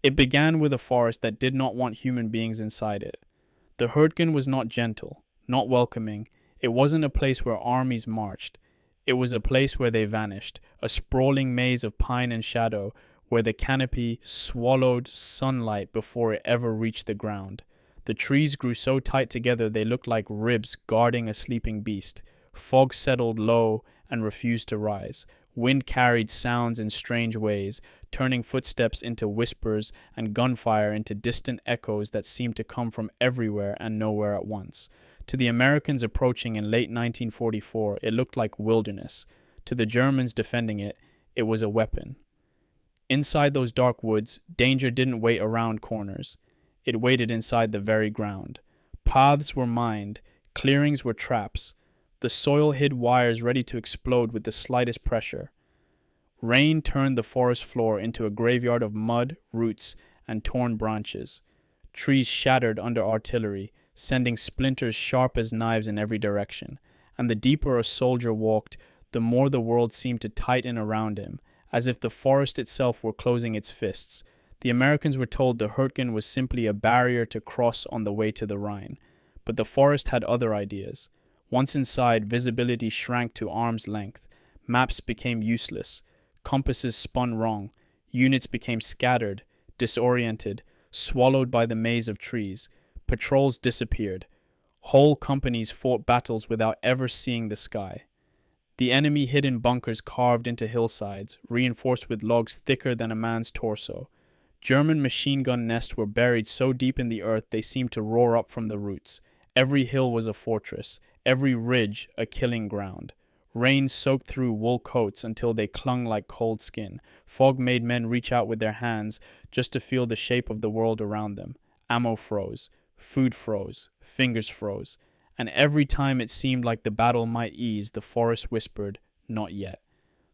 It began with a forest that did not want human beings inside it. The Hürtgen was not gentle, not welcoming. It wasn't a place where armies marched. It was a place where they vanished, a sprawling maze of pine and shadow, where the canopy swallowed sunlight before it ever reached the ground. The trees grew so tight together they looked like ribs guarding a sleeping beast. Fog settled low and refused to rise. Wind carried sounds in strange ways, turning footsteps into whispers and gunfire into distant echoes that seemed to come from everywhere and nowhere at once. To the Americans approaching in late 1944, it looked like wilderness. To the Germans defending it, it was a weapon. Inside those dark woods, danger didn't wait around corners. It waited inside the very ground. Paths were mined, clearings were traps. The soil hid wires ready to explode with the slightest pressure. Rain turned the forest floor into a graveyard of mud, roots, and torn branches. Trees shattered under artillery, sending splinters sharp as knives in every direction. And the deeper a soldier walked, the more the world seemed to tighten around him, as if the forest itself were closing its fists. The Americans were told the Hürtgen was simply a barrier to cross on the way to the Rhine. But the forest had other ideas. Once inside, visibility shrank to arm's length. Maps became useless. Compasses spun wrong. Units became scattered, disoriented, swallowed by the maze of trees. Patrols disappeared. Whole companies fought battles without ever seeing the sky. The enemy hid in bunkers carved into hillsides, reinforced with logs thicker than a man's torso. German machine gun nests were buried so deep in the earth they seemed to roar up from the roots. Every hill was a fortress, every ridge a killing ground. Rain soaked through wool coats until they clung like cold skin. Fog made men reach out with their hands just to feel the shape of the world around them. Ammo froze, food froze, fingers froze. And every time it seemed like the battle might ease, the forest whispered, "Not yet."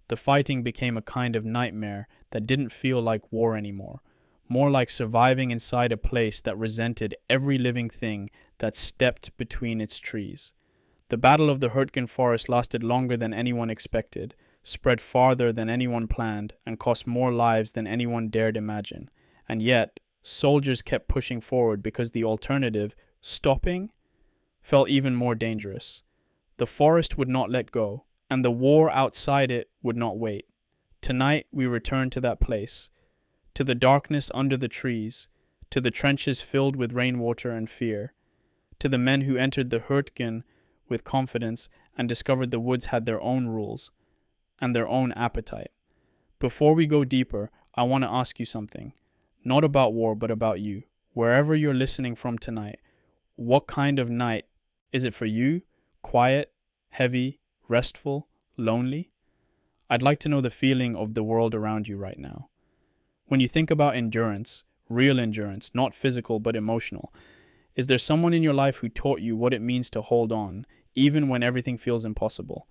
The fighting became a kind of nightmare that didn't feel like war anymore, more like surviving inside a place that resented every living thing that stepped between its trees. The Battle of the Hürtgen Forest lasted longer than anyone expected, spread farther than anyone planned, and cost more lives than anyone dared imagine. And yet, soldiers kept pushing forward because the alternative, stopping, felt even more dangerous. The forest would not let go, and the war outside it would not wait. Tonight we return to that place, to the darkness under the trees, to the trenches filled with rainwater and fear, to the men who entered the Hürtgen with confidence and discovered the woods had their own rules and their own appetite. Before we go deeper, I want to ask you something, not about war but about you. Wherever you're listening from tonight, what kind of night is it for you? Quiet, heavy, restful, lonely? I'd like to know the feeling of the world around you right now. When you think about endurance, real endurance, not physical but emotional, is there someone in your life who taught you what it means to hold on, even when everything feels impossible?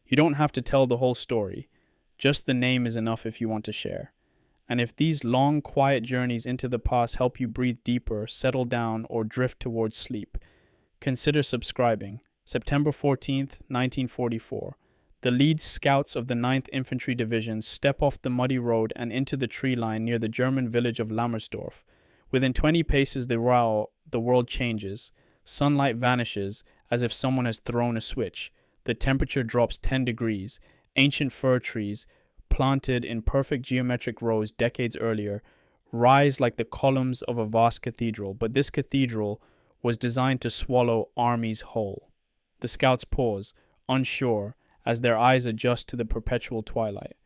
You don't have to tell the whole story. Just the name is enough if you want to share. And if these long, quiet journeys into the past help you breathe deeper, settle down, or drift towards sleep, consider subscribing. September 14th, 1944. The lead scouts of the 9th Infantry Division step off the muddy road and into the tree line near the German village of Lammersdorf. Within 20 paces the world changes. Sunlight vanishes as if someone has thrown a switch. The temperature drops 10 degrees. Ancient fir trees, planted in perfect geometric rows decades earlier, rise like the columns of a vast cathedral, but this cathedral was designed to swallow armies whole. The scouts pause, unsure, as their eyes adjust to the perpetual twilight.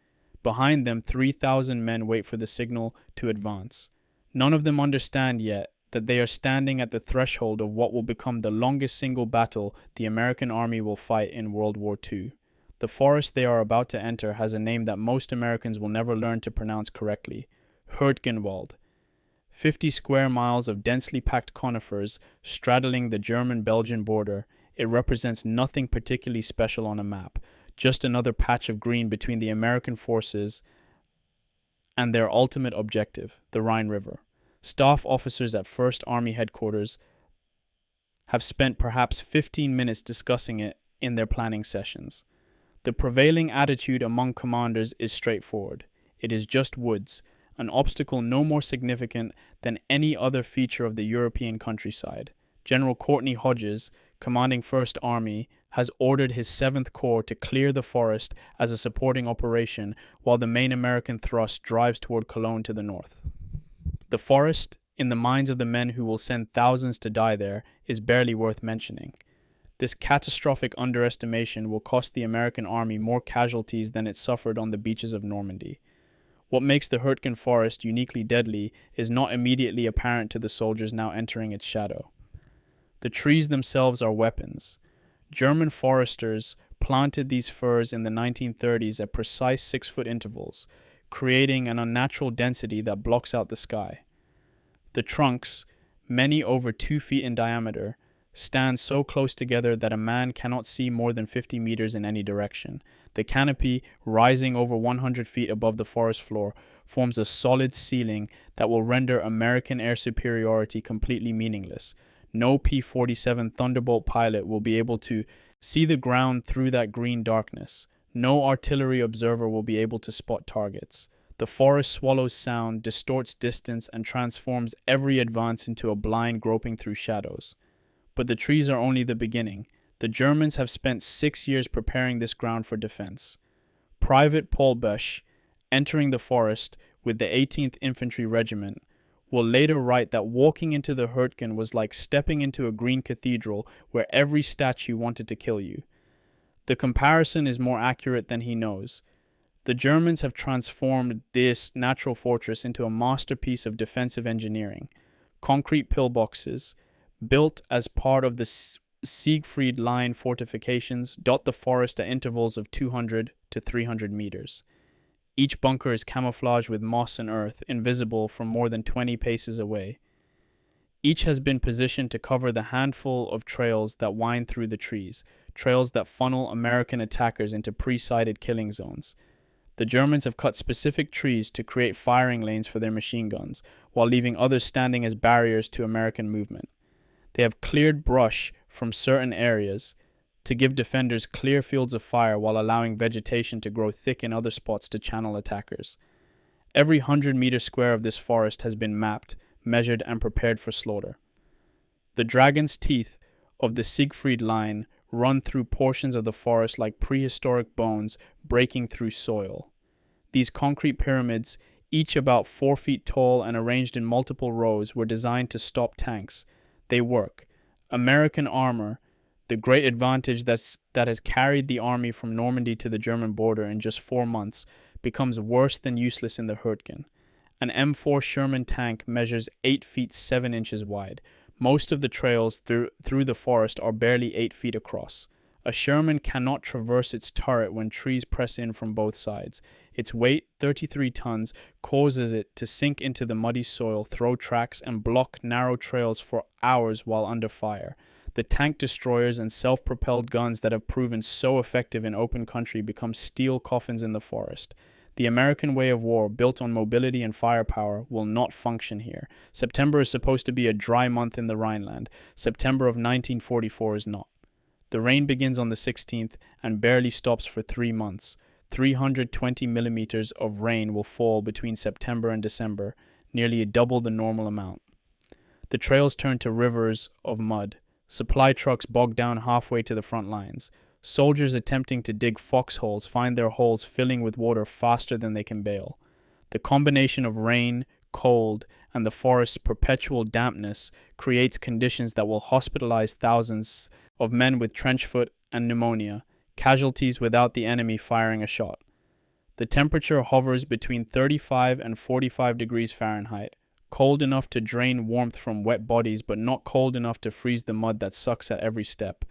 Behind them, 3,000 men wait for the signal to advance. None of them understand yet that they are standing at the threshold of what will become the longest single battle the American army will fight in World War II. The forest they are about to enter has a name that most Americans will never learn to pronounce correctly: Hürtgenwald. 50 square miles of densely packed conifers straddling the German-Belgian border. It represents nothing particularly special on a map, just another patch of green between the American forces and their ultimate objective, the Rhine River. Staff officers at 1st Army Headquarters have spent perhaps 15 minutes discussing it in their planning sessions. The prevailing attitude among commanders is straightforward. It is just woods, an obstacle no more significant than any other feature of the European countryside. General Courtney Hodges, commanding 1st Army, has ordered his 7th Corps to clear the forest as a supporting operation while the main American thrust drives toward Cologne to the north. The forest, in the minds of the men who will send thousands to die there, is barely worth mentioning. This catastrophic underestimation will cost the American army more casualties than it suffered on the beaches of Normandy. What makes the Hürtgen Forest uniquely deadly is not immediately apparent to the soldiers now entering its shadow. The trees themselves are weapons. German foresters planted these firs in the 1930s at precise 6-foot intervals, creating an unnatural density that blocks out the sky. The trunks, many over 2 feet in diameter, stand so close together that a man cannot see more than 50 meters in any direction. The canopy, rising over 100 feet above the forest floor, forms a solid ceiling that will render American air superiority completely meaningless. No P-47 Thunderbolt pilot will be able to see the ground through that green darkness. No artillery observer will be able to spot targets. The forest swallows sound, distorts distance, and transforms every advance into a blind groping through shadows. But the trees are only the beginning. The Germans have spent 6 years preparing this ground for defense. Private Paul Busch, entering the forest with the 18th Infantry Regiment, will later write that walking into the Hürtgen was like stepping into a green cathedral where every statue wanted to kill you. The comparison is more accurate than he knows. The Germans have transformed this natural fortress into a masterpiece of defensive engineering. Concrete pillboxes, built as part of the Siegfried Line fortifications, dot the forest at intervals of 200 to 300 meters. Each bunker is camouflaged with moss and earth, invisible from more than 20 paces away. Each has been positioned to cover the handful of trails that wind through the trees, trails that funnel American attackers into pre-sighted killing zones. The Germans have cut specific trees to create firing lanes for their machine guns, while leaving others standing as barriers to American movement. They have cleared brush from certain areas to give defenders clear fields of fire while allowing vegetation to grow thick in other spots to channel attackers. Every 100-meter square of this forest has been mapped, measured, and prepared for slaughter. The dragon's teeth of the Siegfried Line run through portions of the forest like prehistoric bones breaking through soil. These concrete pyramids, each about 4 feet tall and arranged in multiple rows, were designed to stop tanks. They work. American armor, the great advantage that has carried the army from Normandy to the German border in just 4 months, becomes worse than useless in the Hürtgen. An M4 Sherman tank measures 8 feet 7 inches wide. Most of the trails through the forest are barely 8 feet across. A Sherman cannot traverse its turret when trees press in from both sides. Its weight, 33 tons, causes it to sink into the muddy soil, throw tracks, and block narrow trails for hours while under fire. The tank destroyers and self-propelled guns that have proven so effective in open country become steel coffins in the forest. The American way of war, built on mobility and firepower, will not function here. September is supposed to be a dry month in the Rhineland. September of 1944 is not. The rain begins on the 16th and barely stops for 3 months. 320 millimeters of rain will fall between September and December, nearly double the normal amount. The trails turn to rivers of mud. Supply trucks bog down halfway to the front lines. Soldiers attempting to dig foxholes find their holes filling with water faster than they can bail. The combination of rain, cold, and the forest's perpetual dampness creates conditions that will hospitalize thousands of men with trench foot and pneumonia, casualties without the enemy firing a shot. The temperature hovers between 35 and 45 degrees Fahrenheit, cold enough to drain warmth from wet bodies but not cold enough to freeze the mud that sucks at every step.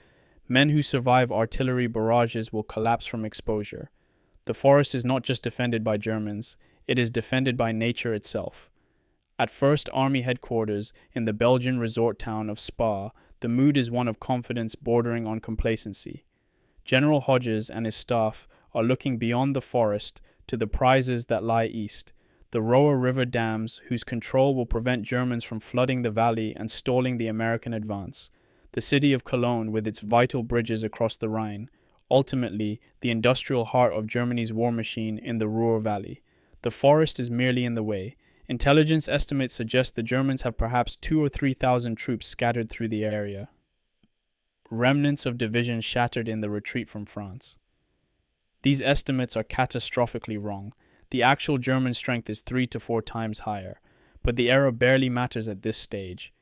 Men who survive artillery barrages will collapse from exposure. The forest is not just defended by Germans, it is defended by nature itself. At 1st Army Headquarters in the Belgian resort town of Spa, the mood is one of confidence bordering on complacency. General Hodges and his staff are looking beyond the forest to the prizes that lie east, the Roer River dams whose control will prevent Germans from flooding the valley and stalling the American advance. The city of Cologne with its vital bridges across the Rhine, ultimately the industrial heart of Germany's war machine in the Ruhr Valley. The forest is merely in the way. Intelligence estimates suggest the Germans have perhaps 2,000 or 3,000 troops scattered through the area. Remnants of divisions shattered in the retreat from France. These estimates are catastrophically wrong. The actual German strength is 3 to 4 times higher, but the error barely matters at this stage,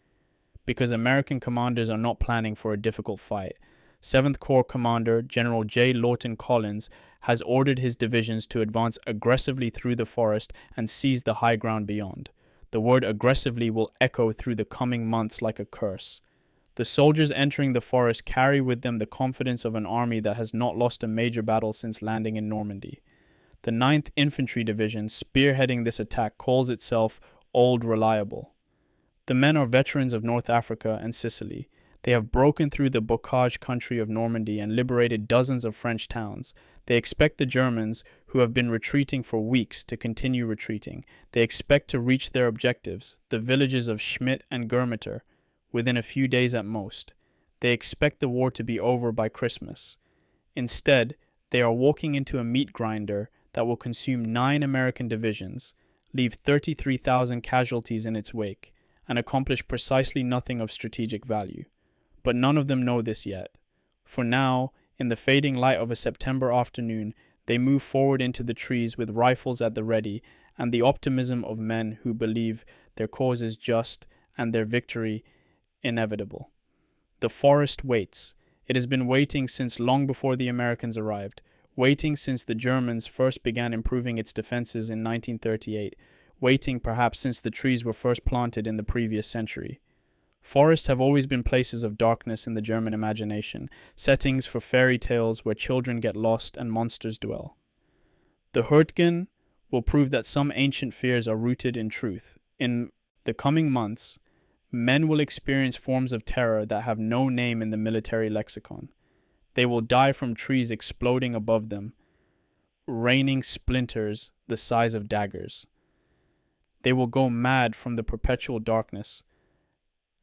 because American commanders are not planning for a difficult fight. 7th Corps Commander General J. Lawton Collins has ordered his divisions to advance aggressively through the forest and seize the high ground beyond. The word aggressively will echo through the coming months like a curse. The soldiers entering the forest carry with them the confidence of an army that has not lost a major battle since landing in Normandy. The 9th Infantry Division, spearheading this attack, calls itself Old Reliable. The men are veterans of North Africa and Sicily. They have broken through the bocage country of Normandy and liberated dozens of French towns. They expect the Germans, who have been retreating for weeks, to continue retreating. They expect to reach their objectives, the villages of Schmidt and Germeter, within a few days at most. They expect the war to be over by Christmas. Instead, they are walking into a meat grinder that will consume 9 American divisions, leave 33,000 casualties in its wake, and accomplish precisely nothing of strategic value. But none of them know this yet. For now, in the fading light of a September afternoon, they move forward into the trees with rifles at the ready and the optimism of men who believe their cause is just and their victory inevitable. The forest waits. It has been waiting since long before the Americans arrived, waiting since the Germans first began improving its defenses in 1938, waiting perhaps since the trees were first planted in the previous century. Forests have always been places of darkness in the German imagination, settings for fairy tales where children get lost and monsters dwell. The Hürtgen will prove that some ancient fears are rooted in truth. In the coming months, men will experience forms of terror that have no name in the military lexicon. They will die from trees exploding above them, raining splinters the size of daggers. They will go mad from the perpetual darkness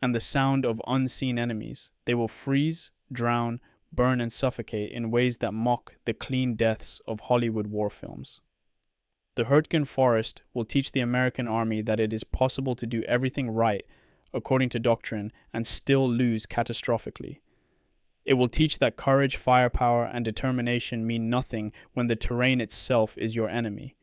and the sound of unseen enemies. They will freeze, drown, burn, and suffocate in ways that mock the clean deaths of Hollywood war films. The Hürtgen Forest will teach the American army that it is possible to do everything right according to doctrine and still lose catastrophically. It will teach that courage, firepower, and determination mean nothing when the terrain itself is your enemy.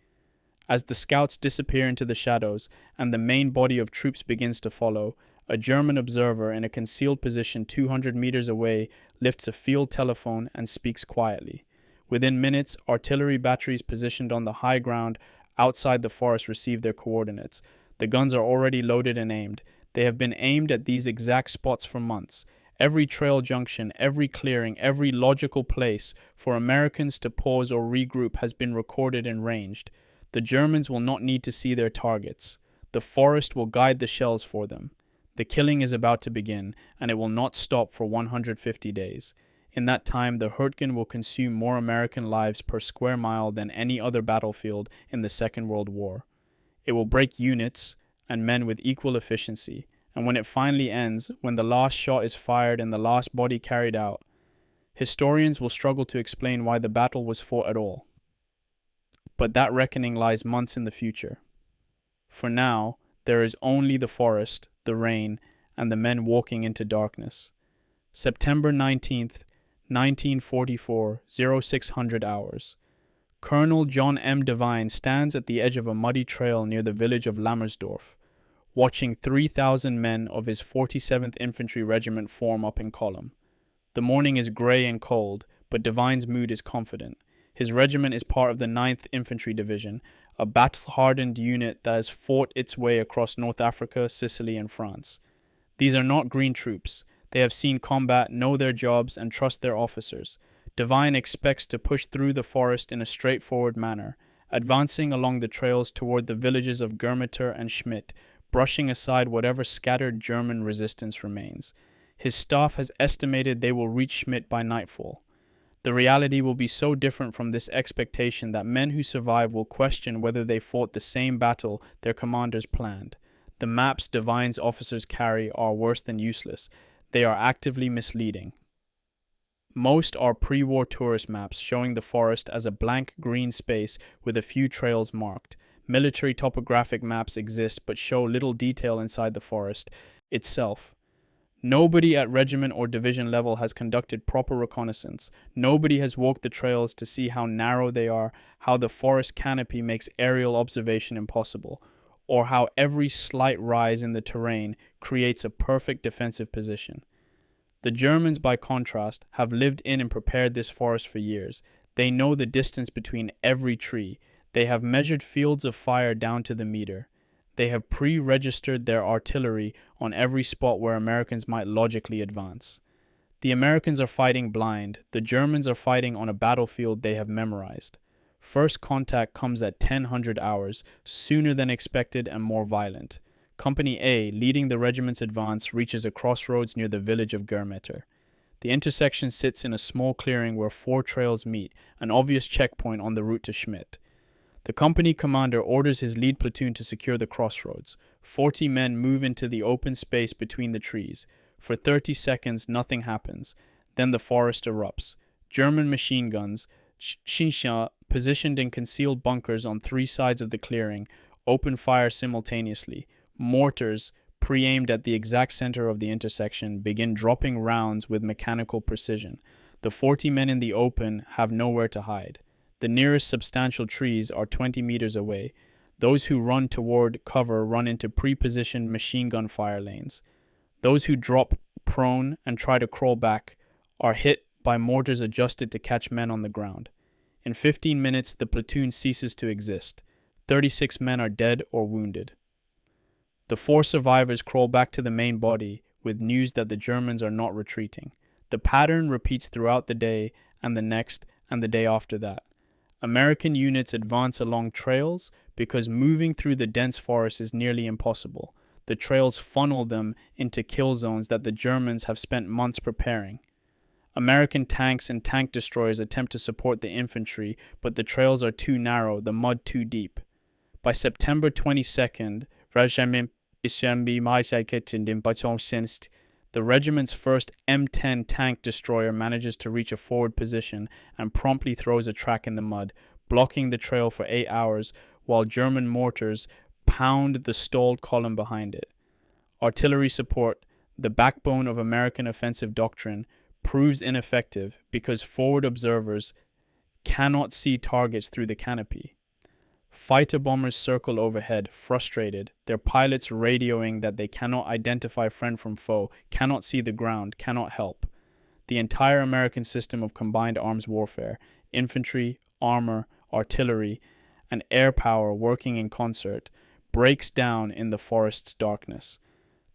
As the scouts disappear into the shadows and the main body of troops begins to follow, a German observer in a concealed position 200 meters away lifts a field telephone and speaks quietly. Within minutes, artillery batteries positioned on the high ground outside the forest receive their coordinates. The guns are already loaded and aimed. They have been aimed at these exact spots for months. Every trail junction, every clearing, every logical place for Americans to pause or regroup has been recorded and ranged. The Germans will not need to see their targets. The forest will guide the shells for them. The killing is about to begin, and it will not stop for 150 days. In that time, the Hürtgen will consume more American lives per square mile than any other battlefield in the Second World War. It will break units and men with equal efficiency, and when it finally ends, when the last shot is fired and the last body carried out, historians will struggle to explain why the battle was fought at all. But that reckoning lies months in the future. For now, there is only the forest, the rain, and the men walking into darkness. September 19th, 1944, 0600 hours. Colonel John M. Devine stands at the edge of a muddy trail near the village of Lammersdorf, watching 3,000 men of his 47th Infantry Regiment form up in column. The morning is gray and cold, but Devine's mood is confident. His regiment is part of the 9th Infantry Division, a battle-hardened unit that has fought its way across North Africa, Sicily, and France. These are not green troops. They have seen combat, know their jobs, and trust their officers. Devine expects to push through the forest in a straightforward manner, advancing along the trails toward the villages of Germeter and Schmidt, brushing aside whatever scattered German resistance remains. His staff has estimated they will reach Schmidt by nightfall. The reality will be so different from this expectation that men who survive will question whether they fought the same battle their commanders planned. The maps Devine's officers carry are worse than useless. They are actively misleading. Most are pre-war tourist maps showing the forest as a blank green space with a few trails marked. Military topographic maps exist but show little detail inside the forest itself. Nobody at regiment or division level has conducted proper reconnaissance. Nobody has walked the trails to see how narrow they are, how the forest canopy makes aerial observation impossible, or how every slight rise in the terrain creates a perfect defensive position. The Germans, by contrast, have lived in and prepared this forest for years. They know the distance between every tree. They have measured fields of fire down to the meter. They have pre-registered their artillery on every spot where Americans might logically advance. The Americans are fighting blind. The Germans are fighting on a battlefield they have memorized. First contact comes at 1000 hours, sooner than expected and more violent. Company A, leading the regiment's advance, reaches a crossroads near the village of Germeter. The intersection sits in a small clearing where 4 trails meet, an obvious checkpoint on the route to Schmidt. The company commander orders his lead platoon to secure the crossroads. 40 men move into the open space between the trees. For 30 seconds, nothing happens. Then the forest erupts. German machine guns, Shinsha, positioned in concealed bunkers on 3 sides of the clearing, open fire simultaneously. Mortars, pre-aimed at the exact center of the intersection, begin dropping rounds with mechanical precision. The 40 men in the open have nowhere to hide. The nearest substantial trees are 20 meters away. Those who run toward cover run into pre-positioned machine gun fire lanes. Those who drop prone and try to crawl back are hit by mortars adjusted to catch men on the ground. In 15 minutes, the platoon ceases to exist. 36 men are dead or wounded. The 4 survivors crawl back to the main body with news that the Germans are not retreating. The pattern repeats throughout the day and the next and the day after that. American units advance along trails because moving through the dense forest is nearly impossible. The trails funnel them into kill zones that the Germans have spent months preparing. American tanks and tank destroyers attempt to support the infantry, but the trails are too narrow, the mud too deep. By September 22nd, the regiment's first M10 tank destroyer manages to reach a forward position and promptly throws a track in the mud, blocking the trail for 8 hours while German mortars pound the stalled column behind it. Artillery support, the backbone of American offensive doctrine, proves ineffective because forward observers cannot see targets through the canopy. Fighter bombers circle overhead, frustrated, their pilots radioing that they cannot identify friend from foe, cannot see the ground, cannot help. The entire American system of combined arms warfare, infantry, armor, artillery, and air power working in concert, breaks down in the forest's darkness.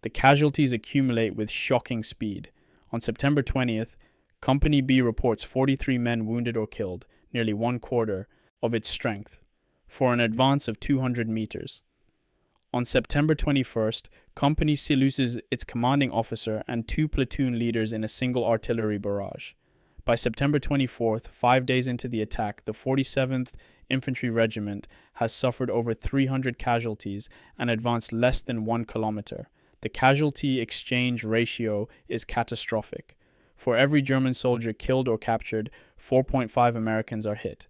The casualties accumulate with shocking speed. On September 20th, Company B reports 43 men wounded or killed, nearly 1/4 of its strength, for an advance of 200 meters. On September 21st, Company C loses its commanding officer and 2 platoon leaders in a single artillery barrage. By September 24th, 5 days into the attack, the 47th Infantry Regiment has suffered over 300 casualties and advanced less than 1 kilometer. The casualty exchange ratio is catastrophic. For every German soldier killed or captured, 4.5 Americans are hit.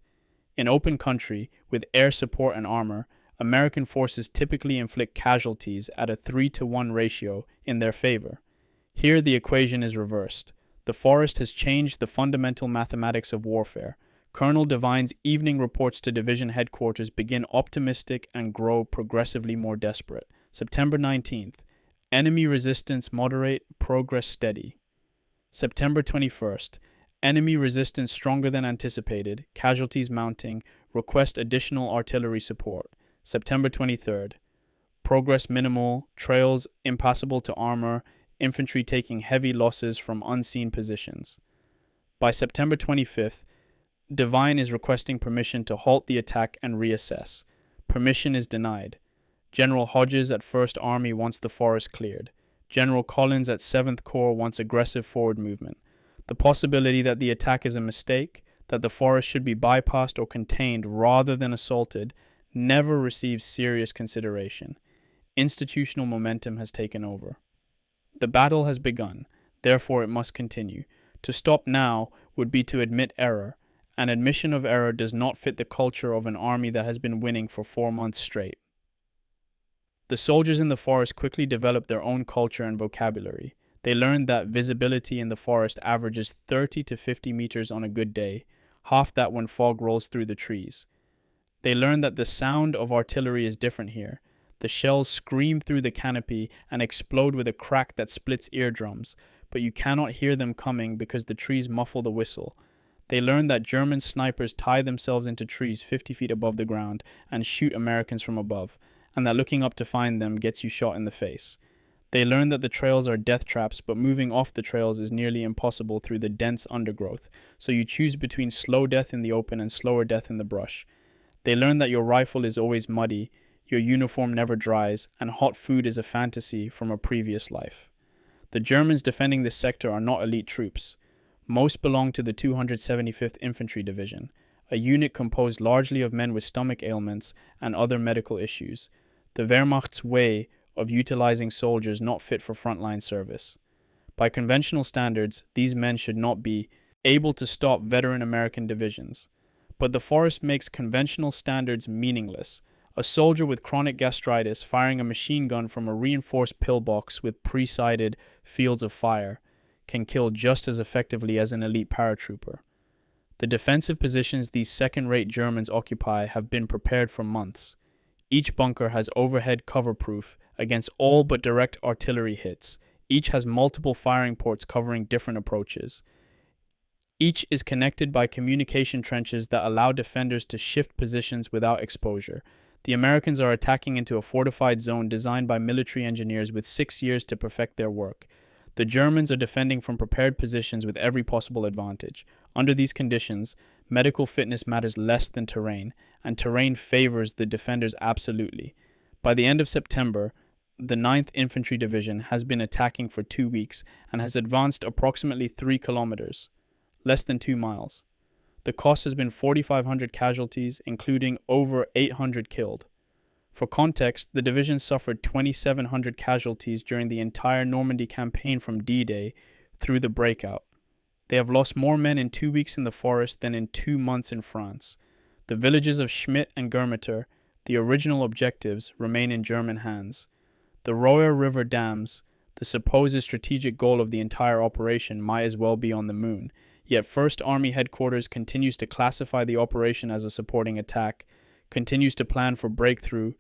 In open country, with air support and armor, American forces typically inflict casualties at a 3-to-1 ratio in their favor. Here the equation is reversed. The forest has changed the fundamental mathematics of warfare. Colonel Devine's evening reports to division headquarters begin optimistic and grow progressively more desperate. September 19th, enemy resistance moderate, progress steady. September 21st, enemy resistance stronger than anticipated, casualties mounting, request additional artillery support. September 23rd, progress minimal, trails impassable to armor, infantry taking heavy losses from unseen positions. By September 25th, Devine is requesting permission to halt the attack and reassess. Permission is denied. General Hodges at 1st Army wants the forest cleared. General Collins at 7th Corps wants aggressive forward movement. The possibility that the attack is a mistake, that the forest should be bypassed or contained rather than assaulted, never receives serious consideration. Institutional momentum has taken over. The battle has begun, therefore it must continue. To stop now would be to admit error, An admission of error does not fit the culture of an army that has been winning for 4 months straight. The soldiers in the forest quickly developed their own culture and vocabulary. They learned that visibility in the forest averages 30 to 50 meters on a good day, half that when fog rolls through the trees. They learned that the sound of artillery is different here. The shells scream through the canopy and explode with a crack that splits eardrums, but you cannot hear them coming because the trees muffle the whistle. They learned that German snipers tie themselves into trees 50 feet above the ground and shoot Americans from above, and that looking up to find them gets you shot in the face. They learned that the trails are death traps, but moving off the trails is nearly impossible through the dense undergrowth, so you choose between slow death in the open and slower death in the brush. They learned that your rifle is always muddy, your uniform never dries, and hot food is a fantasy from a previous life. The Germans defending this sector are not elite troops. Most belong to the 275th Infantry Division, a unit composed largely of men with stomach ailments and other medical issues. The Wehrmacht's way of utilizing soldiers not fit for frontline service. By conventional standards, these men should not be able to stop veteran American divisions. But the forest makes conventional standards meaningless. A soldier with chronic gastritis firing a machine gun from a reinforced pillbox with pre-sighted fields of fire can kill just as effectively as an elite paratrooper. The defensive positions these second-rate Germans occupy have been prepared for months. Each bunker has overhead cover proof against all but direct artillery hits. Each has multiple firing ports covering different approaches. Each is connected by communication trenches that allow defenders to shift positions without exposure. The Americans are attacking into a fortified zone designed by military engineers with 6 years to perfect their work. The Germans are defending from prepared positions with every possible advantage. Under these conditions, medical fitness matters less than terrain, and terrain favors the defenders absolutely. By the end of September, the 9th Infantry Division has been attacking for 2 weeks and has advanced approximately 3 kilometers, less than 2 miles. The cost has been 4,500 casualties, including over 800 killed. For context, the division suffered 2,700 casualties during the entire Normandy campaign from D-Day through the breakout. They have lost more men in 2 weeks in the forest than in 2 months in France. The villages of Schmidt and Germeter, the original objectives, remain in German hands. The Royer River dams, the supposed strategic goal of the entire operation, might as well be on the moon. Yet 1st Army Headquarters continues to classify the operation as a supporting attack, continues to plan for breakthrough,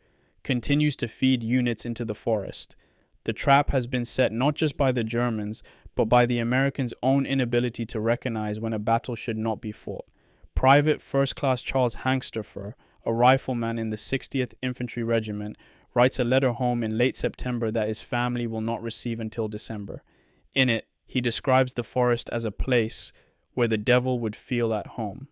continues to feed units into the forest. The trap has been set not just by the Germans, but by the Americans' own inability to recognize when a battle should not be fought. Private First Class Charles Hangsterfer, a rifleman in the 60th Infantry Regiment, writes a letter home in late September that his family will not receive until December. In it, he describes the forest as a place where the devil would feel at home.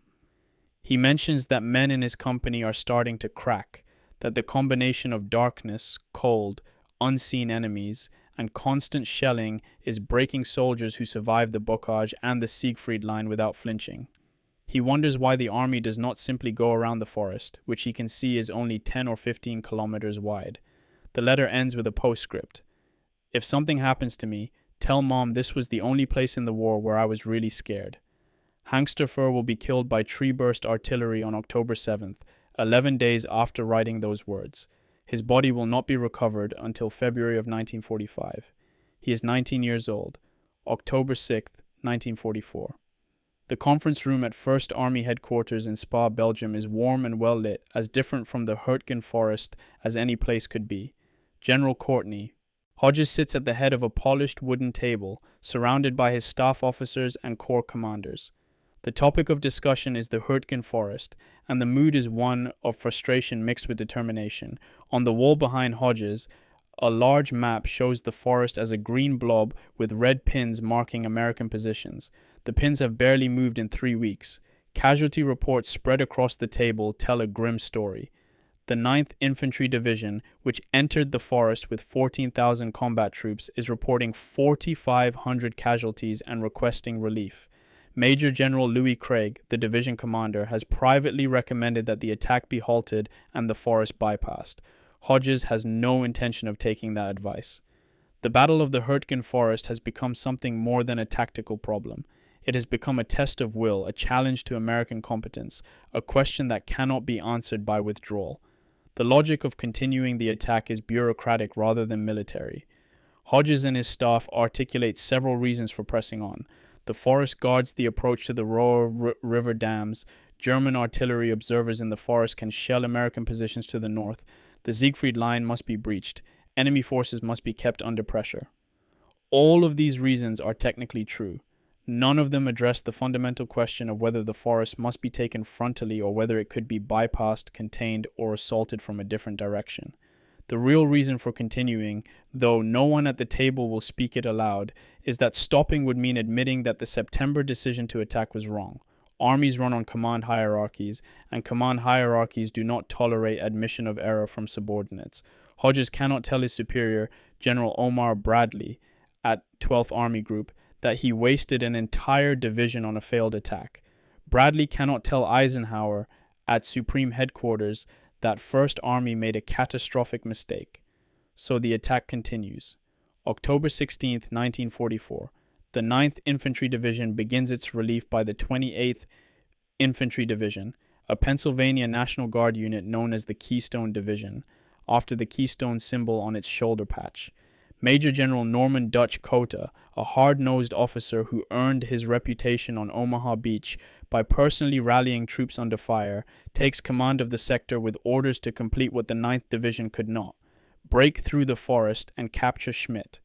He mentions that men in his company are starting to crack, that the combination of darkness, cold, unseen enemies, and constant shelling is breaking soldiers who survive the bocage and the Siegfried Line without flinching. He wonders why the army does not simply go around the forest, which he can see is only 10 or 15 kilometers wide. The letter ends with a postscript. If something happens to me, tell Mom this was the only place in the war where I was really scared. Hangsterfer will be killed by tree-burst artillery on October 7th, 11 days after writing those words. His body will not be recovered until February of 1945. He is 19 years old. October 6th, 1944. The conference room at 1st Army Headquarters in Spa, Belgium is warm and well lit, as different from the Hürtgen Forest as any place could be. General Courtney. Hodges sits at the head of a polished wooden table, surrounded by his staff officers and corps commanders. The topic of discussion is the Hürtgen Forest, and the mood is one of frustration mixed with determination. On the wall behind Hodges, a large map shows the forest as a green blob with red pins marking American positions. The pins have barely moved in 3 weeks. Casualty reports spread across the table tell a grim story. The 9th Infantry Division, which entered the forest with 14,000 combat troops, is reporting 4,500 casualties and requesting relief. Major General Louis Craig, the division commander, has privately recommended that the attack be halted and the forest bypassed. Hodges has no intention of taking that advice. The Battle of the Hürtgen Forest has become something more than a tactical problem. It has become a test of will, a challenge to American competence, a question that cannot be answered by withdrawal. The logic of continuing the attack is bureaucratic rather than military. Hodges and his staff articulate several reasons for pressing on. The forest guards the approach to the Roer River dams. German artillery observers in the forest can shell American positions to the north. The Siegfried Line must be breached. Enemy forces must be kept under pressure. All of these reasons are technically true. None of them address the fundamental question of whether the forest must be taken frontally or whether it could be bypassed, contained, or assaulted from a different direction. The real reason for continuing, though no one at the table will speak it aloud, is that stopping would mean admitting that the September decision to attack was wrong. Armies run on command hierarchies, and command hierarchies do not tolerate admission of error from subordinates. Hodges cannot tell his superior, General Omar Bradley, at 12th Army Group, that he wasted an entire division on a failed attack. Bradley cannot tell Eisenhower, at Supreme Headquarters, that 1st Army made a catastrophic mistake. So the attack continues. October 16, 1944. The 9th Infantry Division begins its relief by the 28th Infantry Division, a Pennsylvania National Guard unit known as the Keystone Division, after the Keystone symbol on its shoulder patch. Major General Norman Dutch Cota, a hard-nosed officer who earned his reputation on Omaha Beach by personally rallying troops under fire, takes command of the sector with orders to complete what the 9th Division could not: break through the forest and capture Schmidt.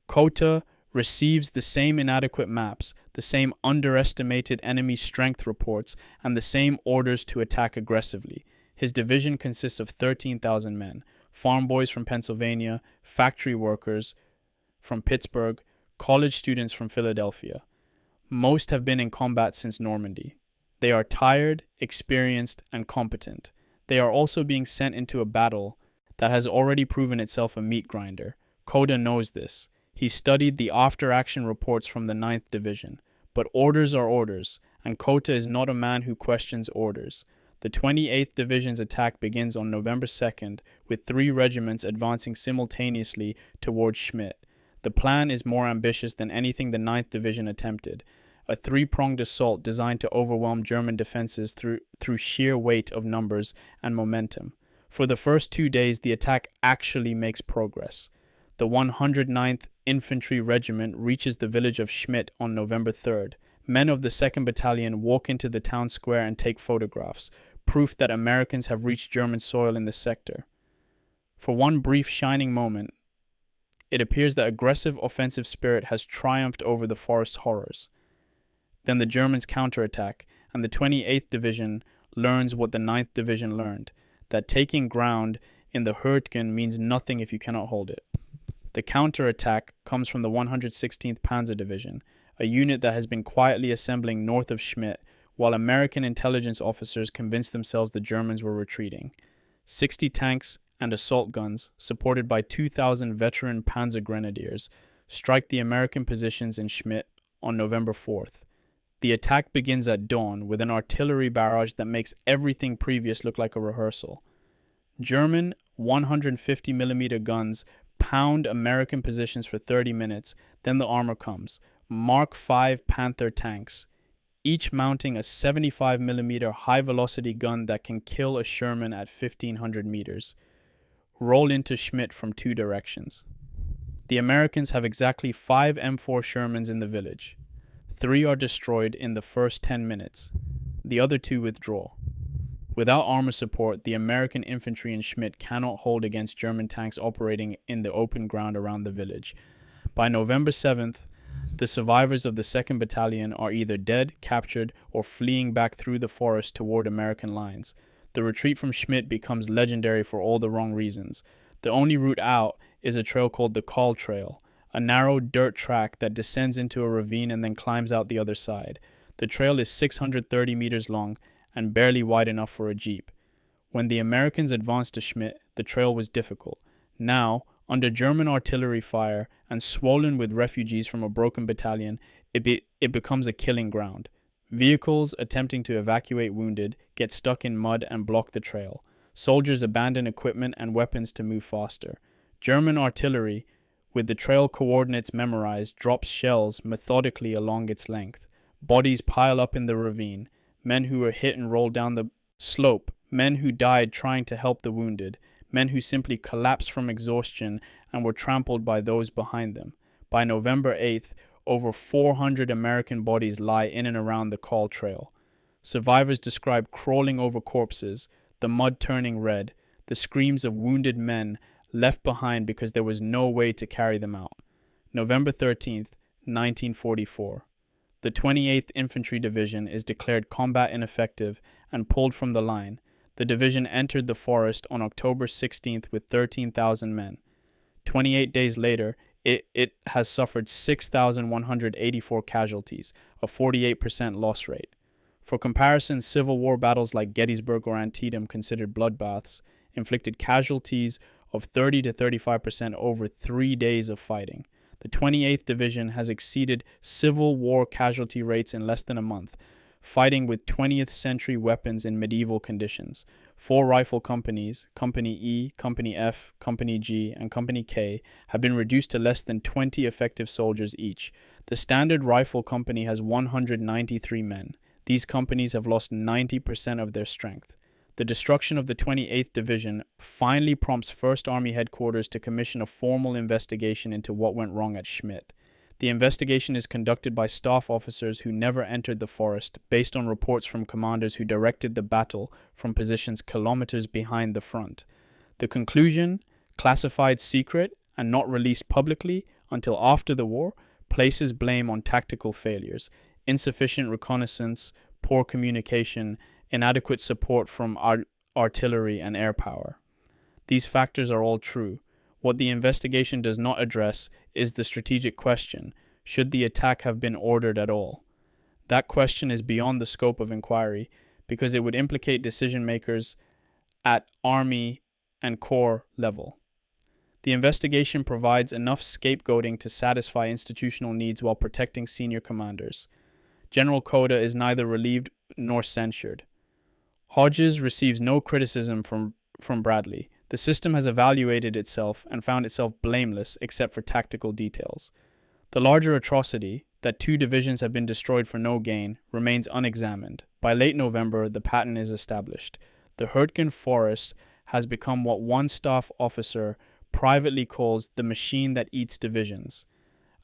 Cota receives the same inadequate maps, the same underestimated enemy strength reports, and the same orders to attack aggressively. His division consists of 13,000 men, farm boys from Pennsylvania, factory workers from Pittsburgh, college students from Philadelphia. Most have been in combat since Normandy. They are tired, experienced, and competent. They are also being sent into a battle that has already proven itself a meat grinder. Cota knows this. He studied the after-action reports from the 9th Division. But orders are orders, and Cota is not a man who questions orders. The 28th Division's attack begins on November 2nd, with 3 regiments advancing simultaneously towards Schmidt. The plan is more ambitious than anything the 9th Division attempted, a 3-pronged assault designed to overwhelm German defenses through sheer weight of numbers and momentum. For the first 2 days, the attack actually makes progress. The 109th Infantry Regiment reaches the village of Schmidt on November 3rd. Men of the 2nd Battalion walk into the town square and take photographs, proof that Americans have reached German soil in the sector. For one brief shining moment, it appears that aggressive offensive spirit has triumphed over the forest horrors. Then the Germans counterattack, and the 28th Division learns what the 9th Division learned, that taking ground in the Hürtgen means nothing if you cannot hold it. The counterattack comes from the 116th Panzer Division, a unit that has been quietly assembling north of Schmidt, while American intelligence officers convinced themselves the Germans were retreating. 60 tanks and assault guns, supported by 2,000 veteran Panzer Grenadiers, strike the American positions in Schmidt on November 4th. The attack begins at dawn with an artillery barrage that makes everything previous look like a rehearsal. German 150mm guns pound American positions for 30 minutes, then the armor comes. Mark V Panther tanks, each mounting a 75mm high-velocity gun that can kill a Sherman at 1,500 meters, roll into Schmidt from 2 directions. The Americans have exactly 5 M4 Shermans in the village. 3 are destroyed in the first 10 minutes. The other 2 withdraw. Without armor support, the American infantry in Schmidt cannot hold against German tanks operating in the open ground around the village. By November 7th, the survivors of the 2nd Battalion are either dead, captured, or fleeing back through the forest toward American lines. The retreat from Schmidt becomes legendary for all the wrong reasons. The only route out is a trail called the Call Trail, a narrow dirt track that descends into a ravine and then climbs out the other side. The trail is 630 meters long and barely wide enough for a jeep. When the Americans advanced to Schmidt, the trail was difficult. Now, under German artillery fire and swollen with refugees from a broken battalion, it becomes a killing ground. Vehicles attempting to evacuate wounded get stuck in mud and block the trail. Soldiers abandon equipment and weapons to move faster. German artillery, with the trail coordinates memorized, drops shells methodically along its length. Bodies pile up in the ravine, men who were hit and rolled down the slope, men who died trying to help the wounded, men who simply collapsed from exhaustion and were trampled by those behind them. By November 8th, over 400 American bodies lie in and around the Call Trail. Survivors describe crawling over corpses, the mud turning red, the screams of wounded men left behind because there was no way to carry them out. November 13th, 1944. The 28th Infantry Division is declared combat ineffective and pulled from the line. The division entered the forest on October 16th with 13,000 men. 28 days later, it has suffered 6,184 casualties, a 48% loss rate. For comparison, Civil War battles like Gettysburg or Antietam, considered bloodbaths, inflicted casualties of 30 to 35% over 3 days of fighting. The 28th Division has exceeded Civil War casualty rates in less than a month, fighting with 20th century weapons in medieval conditions. 4 rifle companies, Company E, Company F, Company G, and Company K, have been reduced to less than 20 effective soldiers each. The standard rifle company has 193 men. These companies have lost 90% of their strength. The destruction of the 28th Division finally prompts 1st Army Headquarters to commission a formal investigation into what went wrong at Schmidt. The investigation is conducted by staff officers who never entered the forest, based on reports from commanders who directed the battle from positions kilometers behind the front. The conclusion, classified secret and not released publicly until after the war, places blame on tactical failures, insufficient reconnaissance, poor communication, inadequate support from artillery and air power. These factors are all true. What the investigation does not address is the strategic question: should the attack have been ordered at all? That question is beyond the scope of inquiry because it would implicate decision makers at Army and Corps level. The investigation provides enough scapegoating to satisfy institutional needs while protecting senior commanders. General Coda is neither relieved nor censured. Hodges receives no criticism from Bradley. The system has evaluated itself and found itself blameless except for tactical details. The larger atrocity, that 2 divisions have been destroyed for no gain, remains unexamined. By late November, the pattern is established. The Hürtgen Forest has become what one staff officer privately calls the machine that eats divisions.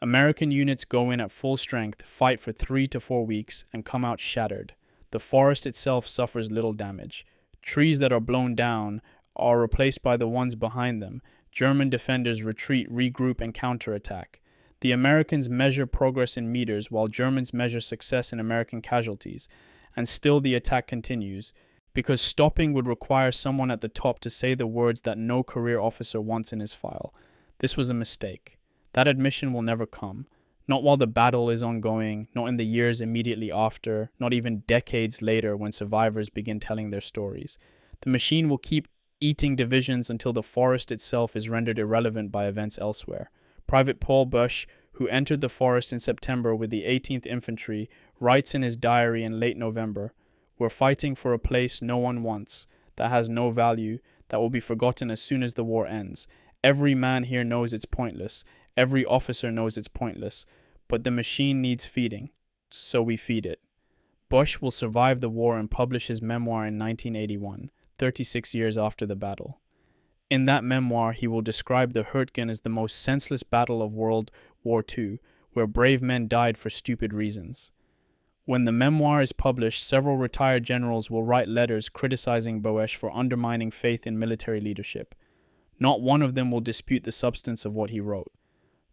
American units go in at full strength, fight for 3 to 4 weeks, and come out shattered. The forest itself suffers little damage. Trees that are blown down are replaced by the ones behind them. German defenders retreat, regroup, and counterattack. The Americans measure progress in meters while Germans measure success in American casualties. And still the attack continues, because stopping would require someone at the top to say the words that no career officer wants in his file. This was a mistake. That admission will never come. Not while the battle is ongoing, not in the years immediately after, not even decades later when survivors begin telling their stories. The machine will keep eating divisions until the forest itself is rendered irrelevant by events elsewhere. Private Paul Bush, who entered the forest in September with the 18th Infantry, writes in his diary in late November, "We're fighting for a place no one wants, that has no value, that will be forgotten as soon as the war ends. Every man here knows it's pointless. Every officer knows it's pointless. But the machine needs feeding, so we feed it." Bush will survive the war and publish his memoir in 1981. 36 years after the battle. In that memoir, he will describe the Hürtgen as the most senseless battle of World War II, where brave men died for stupid reasons. When the memoir is published, several retired generals will write letters criticizing Boesch for undermining faith in military leadership. Not one of them will dispute the substance of what he wrote.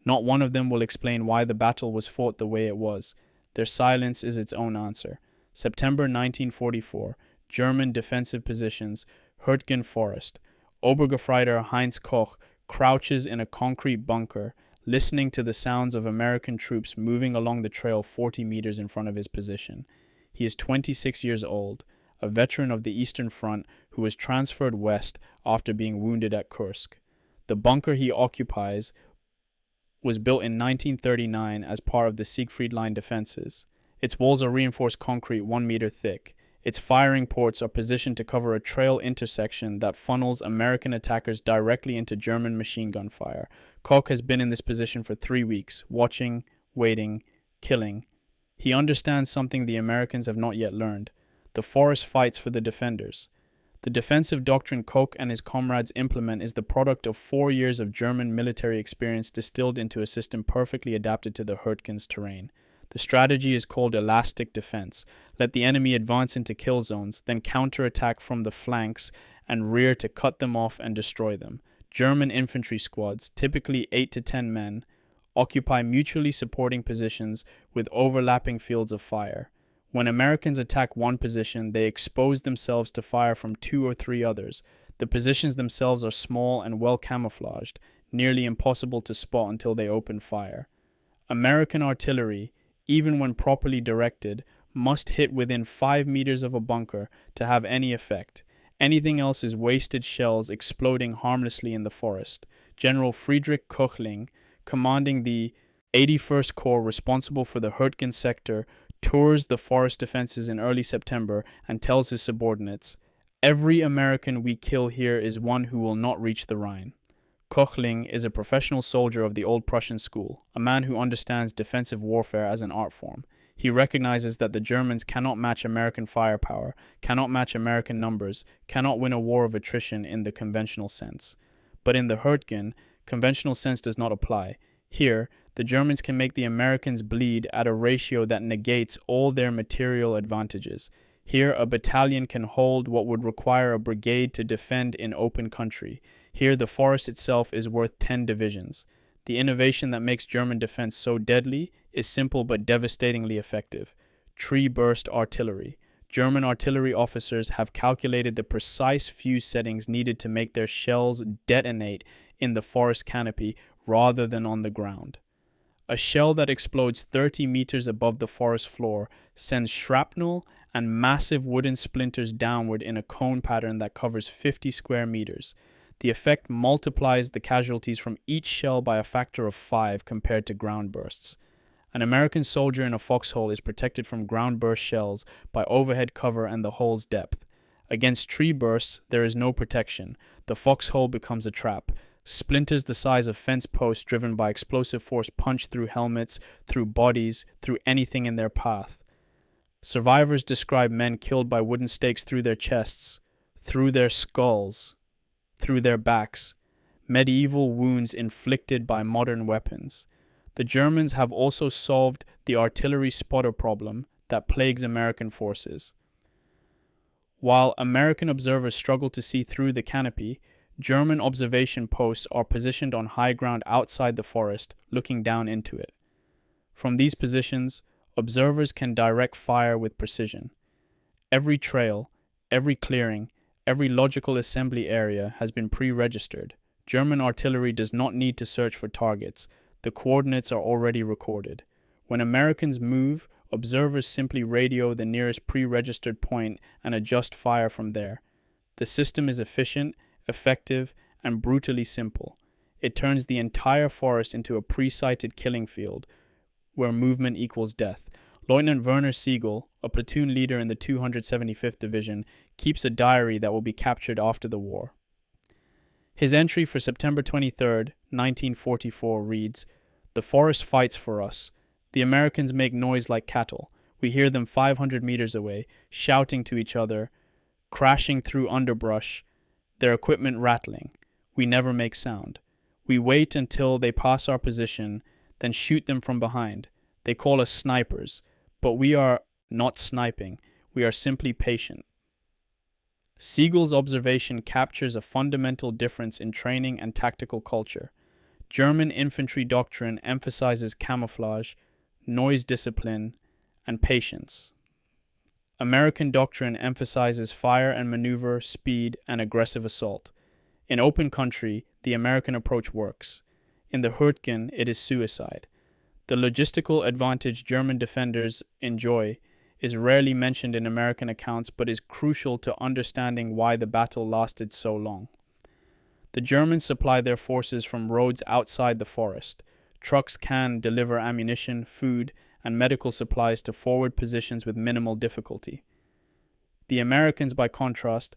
Not one of them will explain why the battle was fought the way it was. Their silence is its own answer. September 1944. German defensive positions, Hürtgen Forest. Obergefreiter Heinz Koch crouches in a concrete bunker, listening to the sounds of American troops moving along the trail 40 meters in front of his position. He is 26 years old, a veteran of the Eastern Front who was transferred west after being wounded at Kursk. The bunker he occupies was built in 1939 as part of the Siegfried Line defenses. Its walls are reinforced concrete 1 meter thick. Its firing ports are positioned to cover a trail intersection that funnels American attackers directly into German machine gun fire. Koch has been in this position for 3 weeks, watching, waiting, killing, He understands something the Americans have not yet learned. The forest fights for the defenders. The defensive doctrine Koch and his comrades implement is the product of 4 years of German military experience distilled into a system perfectly adapted to the Hürtgen's terrain. The strategy is called elastic defense. Let the enemy advance into kill zones, then counterattack from the flanks and rear to cut them off and destroy them. German infantry squads, typically 8 to 10 men, occupy mutually supporting positions with overlapping fields of fire. When Americans attack one position, they expose themselves to fire from 2 or 3 others. The positions themselves are small and well camouflaged, nearly impossible to spot until they open fire. American artillery, even when properly directed, must hit within 5 meters of a bunker to have any effect. Anything else is wasted shells exploding harmlessly in the forest. General Friedrich Koechling, commanding the 81st Corps responsible for the Hürtgen sector, tours the forest defenses in early September and tells his subordinates, "Every American we kill here is one who will not reach the Rhine." Koechling is a professional soldier of the old Prussian school, a man who understands defensive warfare as an art form. He recognizes that the Germans cannot match American firepower, cannot match American numbers, cannot win a war of attrition in the conventional sense. But in the Hürtgen, conventional sense does not apply. Here, the Germans can make the Americans bleed at a ratio that negates all their material advantages. Here, a battalion can hold what would require a brigade to defend in open country. Here, the forest itself is worth 10 divisions. The innovation that makes German defense so deadly is simple but devastatingly effective. Tree-burst artillery. German artillery officers have calculated the precise fuse settings needed to make their shells detonate in the forest canopy rather than on the ground. A shell that explodes 30 meters above the forest floor sends shrapnel and massive wooden splinters downward in a cone pattern that covers 50 square meters. The effect multiplies the casualties from each shell by a factor of 5 compared to ground bursts. An American soldier in a foxhole is protected from ground burst shells by overhead cover and the hole's depth. Against tree bursts, there is no protection. The foxhole becomes a trap. Splinters the size of fence posts driven by explosive force punch through helmets, through bodies, through anything in their path. Survivors describe men killed by wooden stakes through their chests, through their skulls, through their backs, medieval wounds inflicted by modern weapons. The Germans have also solved the artillery spotter problem that plagues American forces. While American observers struggle to see through the canopy, German observation posts are positioned on high ground outside the forest, looking down into it. From these positions, observers can direct fire with precision. Every trail, every clearing, every logical assembly area has been pre-registered. German artillery does not need to search for targets. The coordinates are already recorded. When Americans move, observers simply radio the nearest pre-registered point and adjust fire from there. The system is efficient, effective, and brutally simple. It turns the entire forest into a pre-sighted killing field, where movement equals death. Lieutenant Werner Siegel, a platoon leader in the 275th Division, keeps a diary that will be captured after the war. His entry for September 23, 1944 reads, "The forest fights for us. The Americans make noise like cattle. We hear them 500 meters away, shouting to each other, crashing through underbrush, their equipment rattling. We never make sound. We wait until they pass our position, then shoot them from behind. They call us snipers, but we are not sniping. We are simply patient." Siegel's observation captures a fundamental difference in training and tactical culture. German infantry doctrine emphasizes camouflage, noise discipline, and patience. American doctrine emphasizes fire and maneuver, speed, and aggressive assault. In open country, the American approach works. In the Hürtgen, it is suicide. The logistical advantage German defenders enjoy is rarely mentioned in American accounts but is crucial to understanding why the battle lasted so long. The Germans supply their forces from roads outside the forest. Trucks can deliver ammunition, food, and medical supplies to forward positions with minimal difficulty. The Americans, by contrast,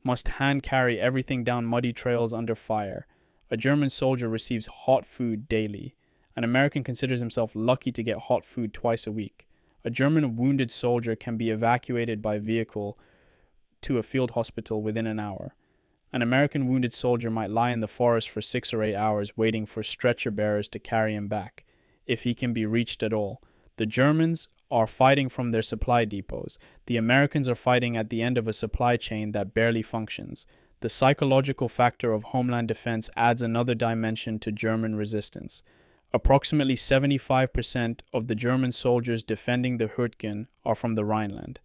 must hand carry everything down muddy trails under fire. A German soldier receives hot food daily. An American considers himself lucky to get hot food twice a week. A German wounded soldier can be evacuated by vehicle to a field hospital within an hour. An American wounded soldier might lie in the forest for 6 or 8 hours waiting for stretcher bearers to carry him back, if he can be reached at all. The Germans are fighting from their supply depots. The Americans are fighting at the end of a supply chain that barely functions. The psychological factor of homeland defense adds another dimension to German resistance. Approximately 75% of the German soldiers defending the Hürtgen are from the Rhineland.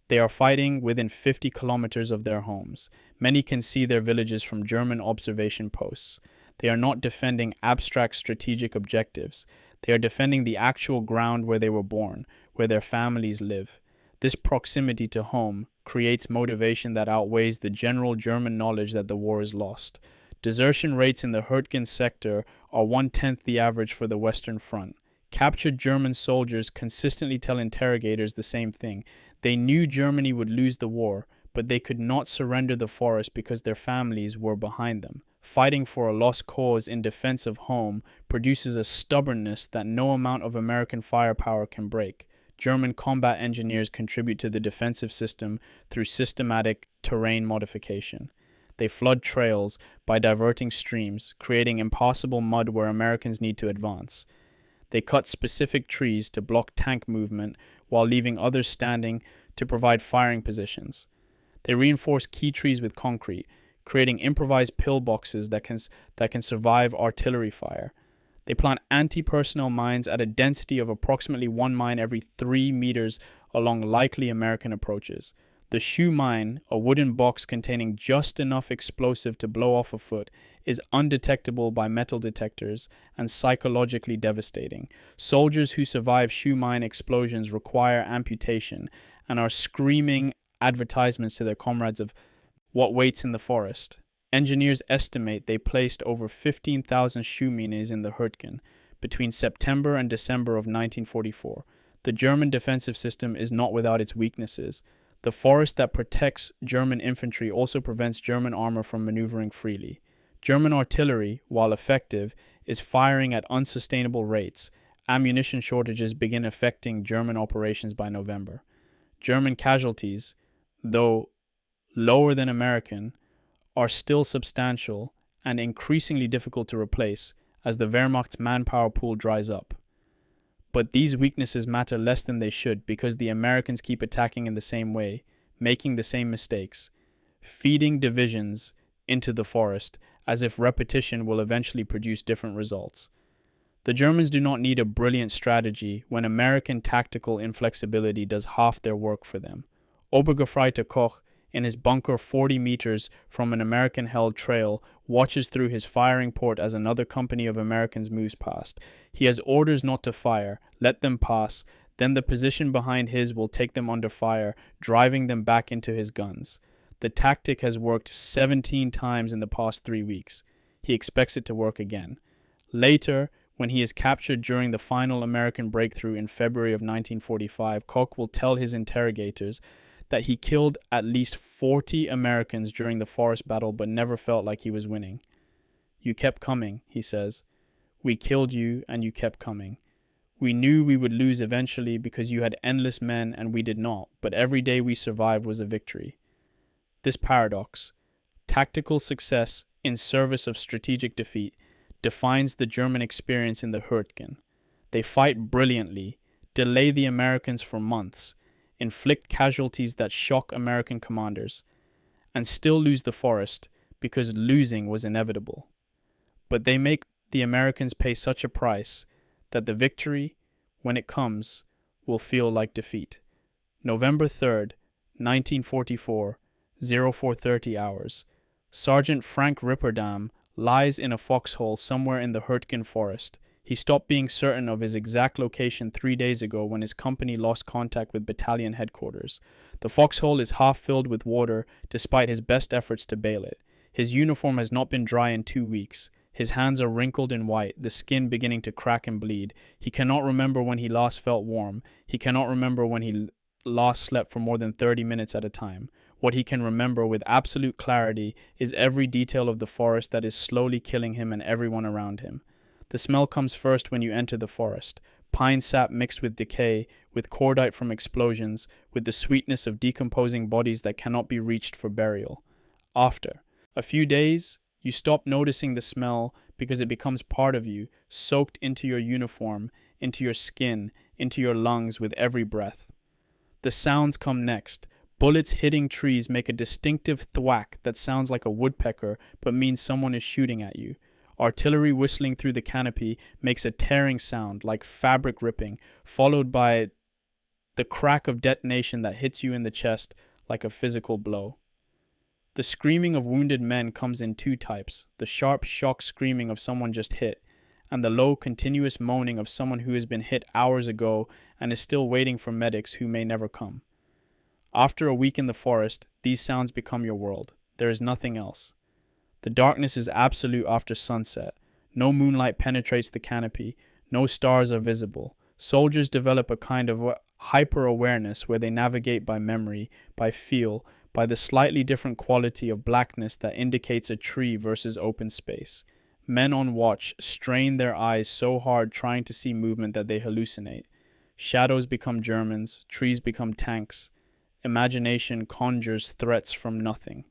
They are fighting within 50 kilometers of their homes. Many can see their villages from German observation posts. They are not defending abstract strategic objectives. They are defending the actual ground where they were born, where their families live. This proximity to home creates motivation that outweighs the general German knowledge that the war is lost. Desertion rates in the Hürtgen sector are 1/10 the average for the Western Front. Captured German soldiers consistently tell interrogators the same thing. They knew Germany would lose the war, but they could not surrender the forest because their families were behind them. Fighting for a lost cause in defense of home produces a stubbornness that no amount of American firepower can break. German combat engineers contribute to the defensive system through systematic terrain modification. They flood trails by diverting streams, creating impassable mud where Americans need to advance. They cut specific trees to block tank movement while leaving others standing to provide firing positions. They reinforce key trees with concrete, creating improvised pillboxes that can survive artillery fire. They plant anti-personnel mines at a density of approximately 1 mine every 3 meters along likely American approaches. The shoe mine, a wooden box containing just enough explosive to blow off a foot, is undetectable by metal detectors and psychologically devastating. Soldiers who survive shoe mine explosions require amputation and are screaming advertisements to their comrades of what waits in the forest. Engineers estimate they placed over 15,000 shoe mines in the Hürtgen between September and December of 1944. The German defensive system is not without its weaknesses. The forest that protects German infantry also prevents German armor from maneuvering freely. German artillery, while effective, is firing at unsustainable rates. Ammunition shortages begin affecting German operations by November. German casualties, though lower than American, are still substantial and increasingly difficult to replace as the Wehrmacht's manpower pool dries up. But these weaknesses matter less than they should because the Americans keep attacking in the same way, making the same mistakes, feeding divisions into the forest as if repetition will eventually produce different results. The Germans do not need a brilliant strategy when American tactical inflexibility does half their work for them. Obergefreiter Koch, in his bunker 40 meters from an American-held trail, watches through his firing port as another company of Americans moves past. He has orders not to fire, let them pass, then the position behind his will take them under fire, driving them back into his guns. The tactic has worked 17 times in the past 3 weeks. He expects it to work again. Later, when he is captured during the final American breakthrough in February of 1945, Koch will tell his interrogators that he killed at least 40 Americans during the forest battle but never felt like he was winning. "You kept coming," he says. "We killed you and you kept coming. We knew we would lose eventually because you had endless men and we did not, but every day we survived was a victory." This paradox, tactical success in service of strategic defeat, defines the German experience in the Hürtgen. They fight brilliantly, delay the Americans for months, inflict casualties that shock American commanders, and still lose the forest because losing was inevitable. But they make the Americans pay such a price that the victory, when it comes, will feel like defeat. November 3rd, 1944, 0430 hours. Sergeant Frank Ripperdam lies in a foxhole somewhere in the Hürtgen Forest. He stopped being certain of his exact location 3 days ago when his company lost contact with battalion headquarters. The foxhole is half filled with water despite his best efforts to bail it. His uniform has not been dry in 2 weeks. His hands are wrinkled and white, the skin beginning to crack and bleed. He cannot remember when he last felt warm. He cannot remember when he last slept for more than 30 minutes at a time. What he can remember with absolute clarity is every detail of the forest that is slowly killing him and everyone around him. The smell comes first when you enter the forest. Pine sap mixed with decay, with cordite from explosions, with the sweetness of decomposing bodies that cannot be reached for burial. After a few days, you stop noticing the smell because it becomes part of you, soaked into your uniform, into your skin, into your lungs with every breath. The sounds come next. Bullets hitting trees make a distinctive thwack that sounds like a woodpecker but means someone is shooting at you. Artillery whistling through the canopy makes a tearing sound like fabric ripping, followed by the crack of detonation that hits you in the chest like a physical blow. The screaming of wounded men comes in two types: the sharp, shocked screaming of someone just hit, and the low, continuous moaning of someone who has been hit hours ago and is still waiting for medics who may never come. After a week in the forest, these sounds become your world. There is nothing else. The darkness is absolute after sunset. No moonlight penetrates the canopy. No stars are visible. Soldiers develop a kind of hyper-awareness where they navigate by memory, by feel, by the slightly different quality of blackness that indicates a tree versus open space. Men on watch strain their eyes so hard trying to see movement that they hallucinate. Shadows become Germans, trees become tanks. Imagination conjures threats from nothing.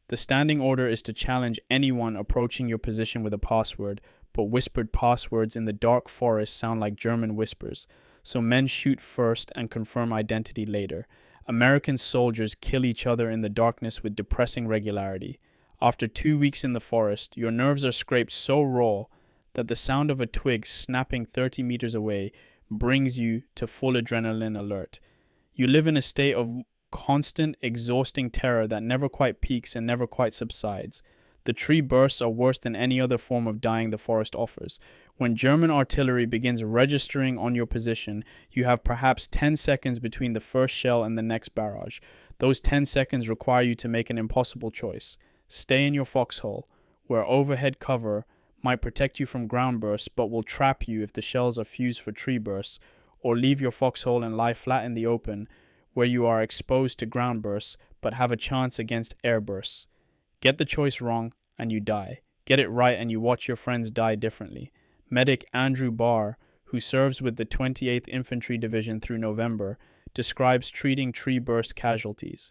The standing order is to challenge anyone approaching your position with a password, but whispered passwords in the dark forest sound like German whispers, so men shoot first and confirm identity later. American soldiers kill each other in the darkness with depressing regularity. After 2 weeks in the forest, your nerves are scraped so raw that the sound of a twig snapping 30 meters away brings you to full adrenaline alert. You live in a state of constant, exhausting terror that never quite peaks and never quite subsides. The tree bursts are worse than any other form of dying the forest offers. When German artillery begins registering on your position, you have perhaps 10 seconds between the first shell and the next barrage. Those 10 seconds require you to make an impossible choice. Stay in your foxhole, where overhead cover might protect you from ground bursts but will trap you if the shells are fused for tree bursts, or leave your foxhole and lie flat in the open, where you are exposed to ground bursts but have a chance against air bursts. Get the choice wrong and you die. Get it right and you watch your friends die differently. Medic Andrew Barr, who serves with the 28th Infantry Division through November, describes treating tree burst casualties.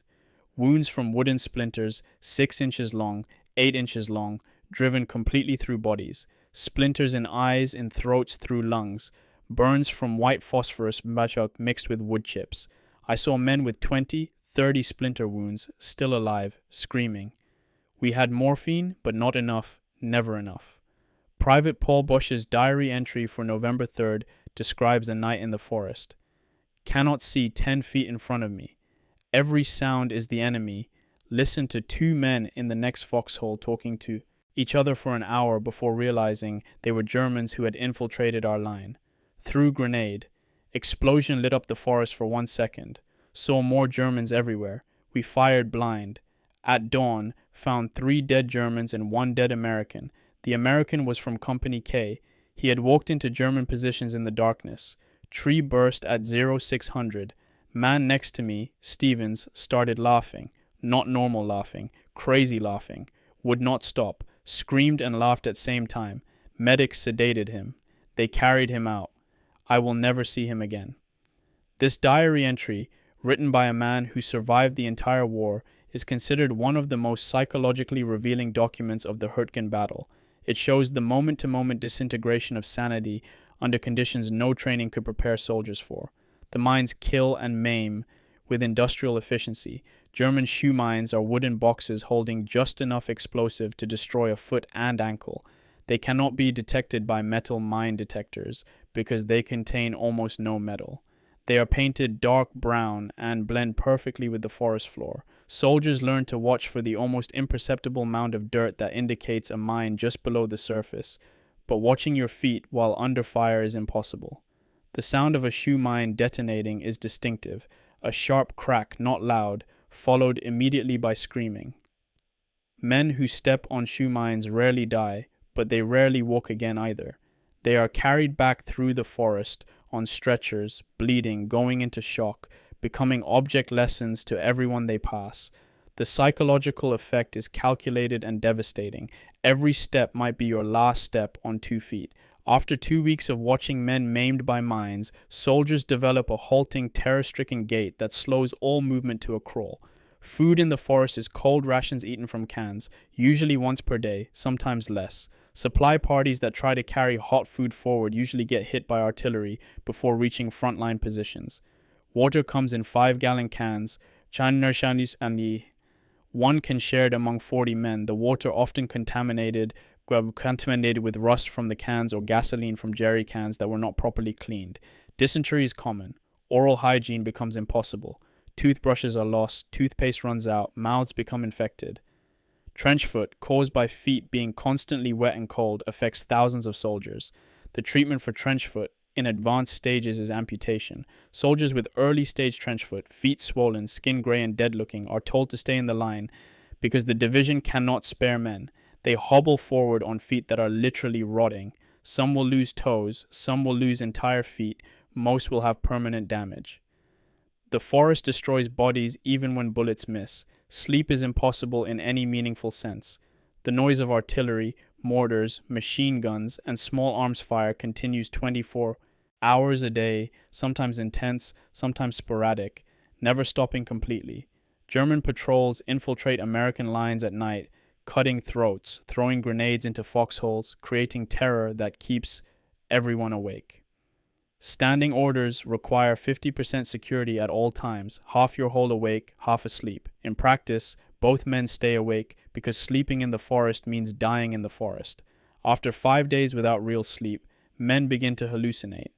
Wounds from wooden splinters, 6 inches long, 8 inches long, driven completely through bodies. Splinters in eyes, in throats, through lungs. Burns from white phosphorus mixed with wood chips. I saw men with 20, 30 splinter wounds, still alive, screaming. We had morphine, but not enough, never enough. Private Paul Bush's diary entry for November 3rd describes a night in the forest. Cannot see 10 feet in front of me. Every sound is the enemy. Listen to 2 men in the next foxhole talking to each other for an hour before realizing they were Germans who had infiltrated our line. Threw grenade. Explosion lit up the forest for 1 second. Saw more Germans everywhere. We fired blind. At dawn, found 3 dead Germans and 1 dead American. The American was from Company K. He had walked into German positions in the darkness. Tree burst at 0600. Man next to me, Stevens, started laughing. Not normal laughing. Crazy laughing. Would not stop. Screamed and laughed at same time. Medics sedated him. They carried him out. I will never see him again. This diary entry, written by a man who survived the entire war, is considered one of the most psychologically revealing documents of the Hürtgen battle. It shows the moment-to-moment disintegration of sanity under conditions no training could prepare soldiers for. The mines kill and maim with industrial efficiency. German shoe mines are wooden boxes holding just enough explosive to destroy a foot and ankle. They cannot be detected by metal mine detectors because they contain almost no metal. They are painted dark brown and blend perfectly with the forest floor. Soldiers learn to watch for the almost imperceptible mound of dirt that indicates a mine just below the surface, but watching your feet while under fire is impossible. The sound of a shoe mine detonating is distinctive, a sharp crack, not loud, followed immediately by screaming. Men who step on shoe mines rarely die, but they rarely walk again either. They are carried back through the forest on stretchers, bleeding, going into shock, becoming object lessons to everyone they pass. The psychological effect is calculated and devastating. Every step might be your last step on 2 feet. After 2 weeks of watching men maimed by mines, soldiers develop a halting, terror-stricken gait that slows all movement to a crawl. Food in the forest is cold rations eaten from cans, usually once per day, sometimes less. Supply parties that try to carry hot food forward usually get hit by artillery before reaching frontline positions. Water comes in 5-gallon cans. One can share it among 40 men. The water often contaminated with rust from the cans or gasoline from jerry cans that were not properly cleaned. Dysentery is common. Oral hygiene becomes impossible. Toothbrushes are lost, toothpaste runs out, mouths become infected. Trench foot, caused by feet being constantly wet and cold, affects thousands of soldiers. The treatment for trench foot in advanced stages is amputation. Soldiers with early stage trench foot, feet swollen, skin gray and dead looking, are told to stay in the line because the division cannot spare men. They hobble forward on feet that are literally rotting. Some will lose toes, some will lose entire feet, most will have permanent damage. The forest destroys bodies even when bullets miss. Sleep is impossible in any meaningful sense. The noise of artillery, mortars, machine guns, and small arms fire continues 24 hours a day, sometimes intense, sometimes sporadic, never stopping completely. German patrols infiltrate American lines at night, cutting throats, throwing grenades into foxholes, creating terror that keeps everyone awake. Standing orders require 50% security at all times, half your whole awake, half asleep. In practice, both men stay awake because sleeping in the forest means dying in the forest. After 5 days without real sleep, men begin to hallucinate.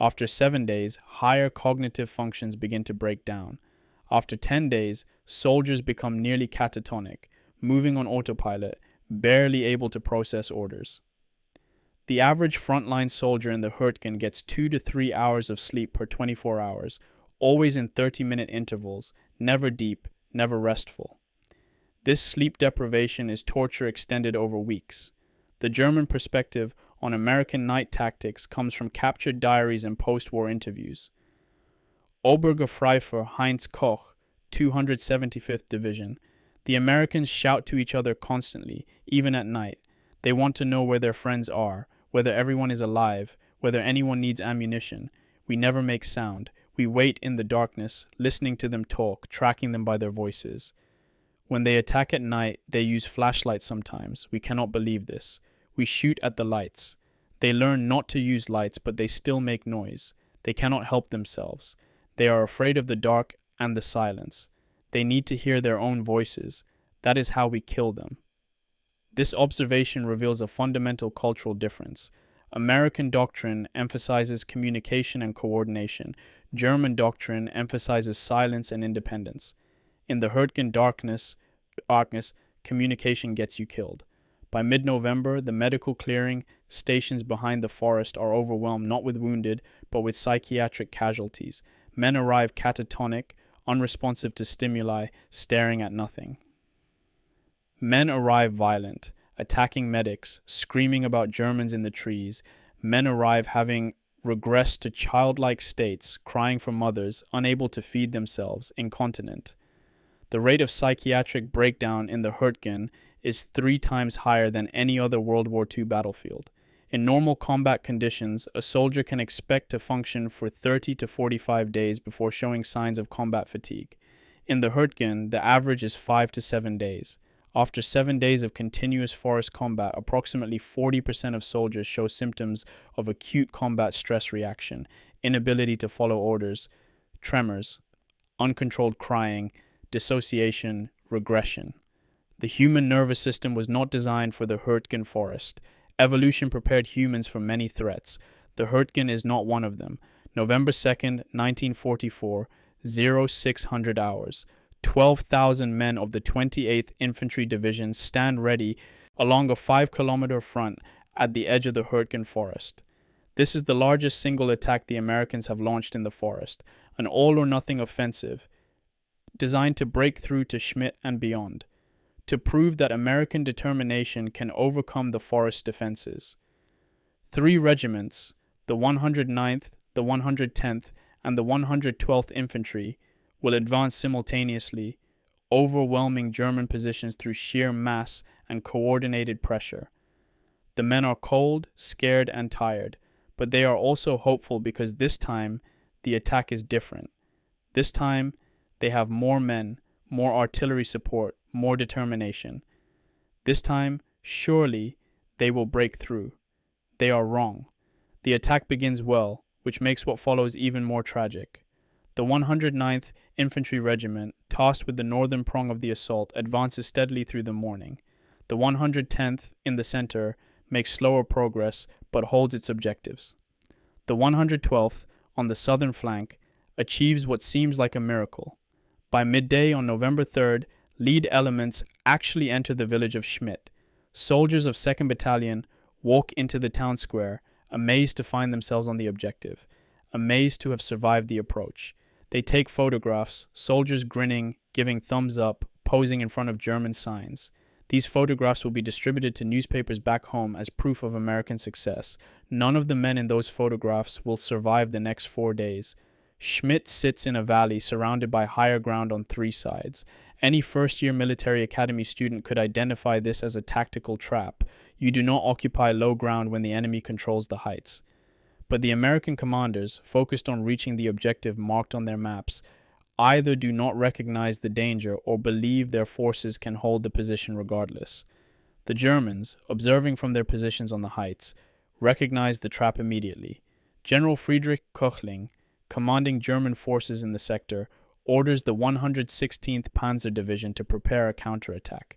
After 7 days, higher cognitive functions begin to break down. After 10 days, soldiers become nearly catatonic, moving on autopilot, barely able to process orders. The average frontline soldier in the Hürtgen gets 2 to 3 hours of sleep per 24 hours, always in 30-minute intervals, never deep, never restful. This sleep deprivation is torture extended over weeks. The German perspective on American night tactics comes from captured diaries and post-war interviews. Obergefreifer Heinz Koch, 275th Division. The Americans shout to each other constantly, even at night. They want to know where their friends are, whether everyone is alive, whether anyone needs ammunition. We never make sound. We wait in the darkness, listening to them talk, tracking them by their voices. When they attack at night, they use flashlights sometimes. We cannot believe this. We shoot at the lights. They learn not to use lights, but they still make noise. They cannot help themselves. They are afraid of the dark and the silence. They need to hear their own voices. That is how we kill them. This observation reveals a fundamental cultural difference. American doctrine emphasizes communication and coordination. German doctrine emphasizes silence and independence. In the Hürtgen darkness, communication gets you killed. By mid-November, the medical clearing stations behind the forest are overwhelmed not with wounded, but with psychiatric casualties. Men arrive catatonic, unresponsive to stimuli, staring at nothing. Men arrive violent, attacking medics, screaming about Germans in the trees. Men arrive having regressed to childlike states, crying for mothers, unable to feed themselves, incontinent. The rate of psychiatric breakdown in the Hürtgen is 3 times higher than any other World War II battlefield. In normal combat conditions, a soldier can expect to function for 30 to 45 days before showing signs of combat fatigue. In the Hürtgen, the average is 5 to 7 days. After 7 days of continuous forest combat, approximately 40% of soldiers show symptoms of acute combat stress reaction, inability to follow orders, tremors, uncontrolled crying, dissociation, regression. The human nervous system was not designed for the Hürtgen Forest. Evolution prepared humans for many threats. The Hürtgen is not one of them. November 2nd, 1944, 0600 hours. 12,000 men of the 28th Infantry Division stand ready along a 5-kilometer front at the edge of the Hürtgen Forest. This is the largest single attack the Americans have launched in the forest, an all-or-nothing offensive designed to break through to Schmidt and beyond, to prove that American determination can overcome the forest defenses. 3 regiments, the 109th, the 110th, and the 112th Infantry, will advance simultaneously, overwhelming German positions through sheer mass and coordinated pressure. The men are cold, scared, and tired, but they are also hopeful because this time the attack is different. This time they have more men, more artillery support, more determination. This time, surely, they will break through. They are wrong. The attack begins well, which makes what follows even more tragic. The 109th Infantry Regiment, tasked with the northern prong of the assault, advances steadily through the morning. The 110th, in the center, makes slower progress but holds its objectives. The 112th, on the southern flank, achieves what seems like a miracle. By midday on November 3rd, lead elements actually enter the village of Schmidt. Soldiers of 2nd Battalion walk into the town square, amazed to find themselves on the objective, amazed to have survived the approach. They take photographs, soldiers grinning, giving thumbs up, posing in front of German signs. These photographs will be distributed to newspapers back home as proof of American success. None of the men in those photographs will survive the next 4 days. Schmidt sits in a valley surrounded by higher ground on 3 sides. Any first-year military academy student could identify this as a tactical trap. You do not occupy low ground when the enemy controls the heights. But the American commanders, focused on reaching the objective marked on their maps, either do not recognize the danger or believe their forces can hold the position regardless. The Germans, observing from their positions on the heights, recognize the trap immediately. General Friedrich Koechling, commanding German forces in the sector, orders the 116th Panzer Division to prepare a counterattack.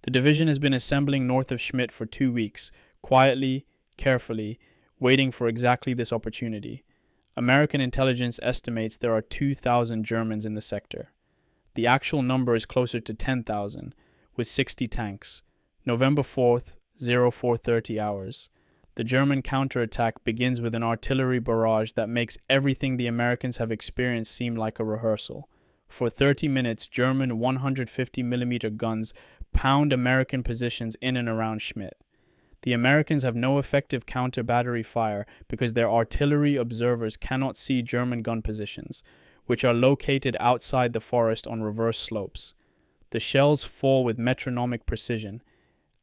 The division has been assembling north of Schmidt for 2 weeks, quietly, carefully, waiting for exactly this opportunity. American intelligence estimates there are 2,000 Germans in the sector. The actual number is closer to 10,000, with 60 tanks. November 4th, 0430 hours. The German counterattack begins with an artillery barrage that makes everything the Americans have experienced seem like a rehearsal. For 30 minutes, German 150mm guns pound American positions in and around Schmidt. The Americans have no effective counter-battery fire because their artillery observers cannot see German gun positions, which are located outside the forest on reverse slopes. The shells fall with metronomic precision,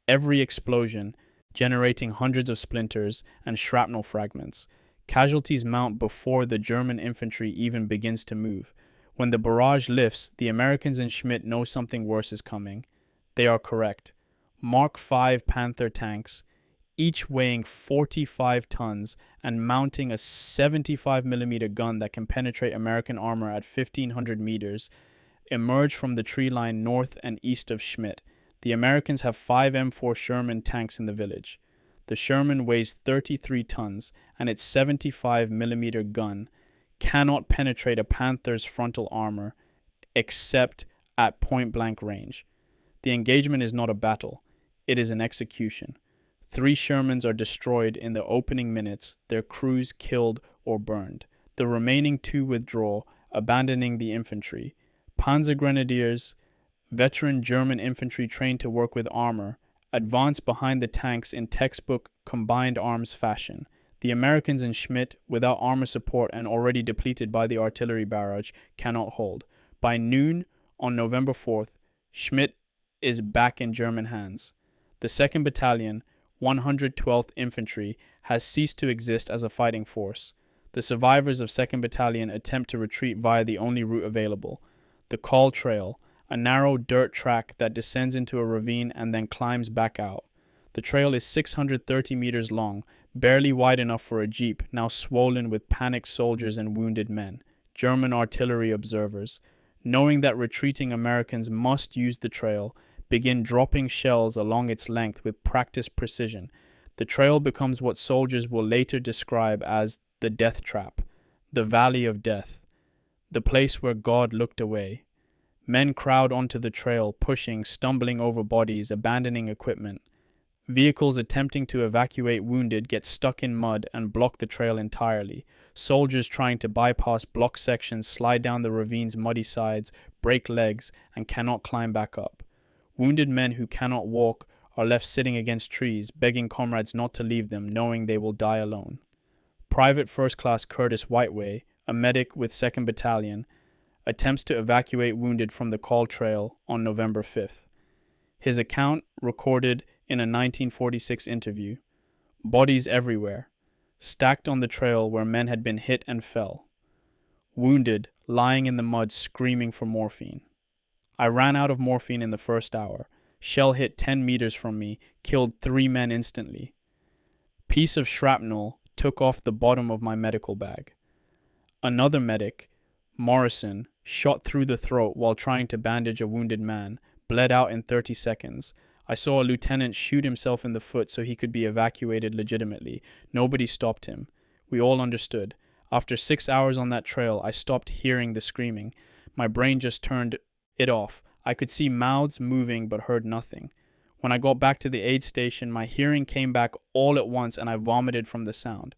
every explosion generating hundreds of splinters and shrapnel fragments. Casualties mount before the German infantry even begins to move. When the barrage lifts, the Americans in Schmidt know something worse is coming. They are correct. Mark V Panther tanks, each weighing 45 tons and mounting a 75mm gun that can penetrate American armor at 1,500 meters, emerge from the tree line north and east of Schmidt. The Americans have 5 M4 Sherman tanks in the village. The Sherman weighs 33 tons, and its 75mm gun cannot penetrate a Panther's frontal armor except at point-blank range. The engagement is not a battle. It is an execution. 3 Shermans are destroyed in the opening minutes, their crews killed or burned. The remaining 2 withdraw, abandoning the infantry. Panzer Grenadiers, veteran German infantry trained to work with armor, advance behind the tanks in textbook combined arms fashion. The Americans in Schmidt, without armor support and already depleted by the artillery barrage, cannot hold. By noon on November 4th, Schmidt is back in German hands. The 2nd Battalion, 112th Infantry, has ceased to exist as a fighting force. The survivors of 2nd Battalion attempt to retreat via the only route available, the Call Trail, a narrow dirt track that descends into a ravine and then climbs back out. The trail is 630 meters long, barely wide enough for a jeep, now swollen with panicked soldiers and wounded men, German artillery observers. Knowing that retreating Americans must use the trail, begin dropping shells along its length with practiced precision. The trail becomes what soldiers will later describe as the death trap, the valley of death, the place where God looked away. Men crowd onto the trail, pushing, stumbling over bodies, abandoning equipment. Vehicles attempting to evacuate wounded get stuck in mud and block the trail entirely. Soldiers trying to bypass block sections slide down the ravine's muddy sides, break legs, and cannot climb back up. Wounded men who cannot walk are left sitting against trees, begging comrades not to leave them, knowing they will die alone. Private First Class Curtis Whiteway, a medic with 2nd Battalion, attempts to evacuate wounded from the Call Trail on November 5th. His account recorded in a 1946 interview: bodies everywhere, stacked on the trail where men had been hit and fell. Wounded, lying in the mud screaming for morphine. I ran out of morphine in the first hour. Shell hit 10 meters from me, killed 3 men instantly. Piece of shrapnel took off the bottom of my medical bag. Another medic, Morrison, shot through the throat while trying to bandage a wounded man, bled out in 30 seconds. I saw a lieutenant shoot himself in the foot so he could be evacuated legitimately. Nobody stopped him. We all understood. After 6 hours on that trail, I stopped hearing the screaming. My brain just turned it off. I could see mouths moving but heard nothing. When I got back to the aid station, my hearing came back all at once and I vomited from the sound.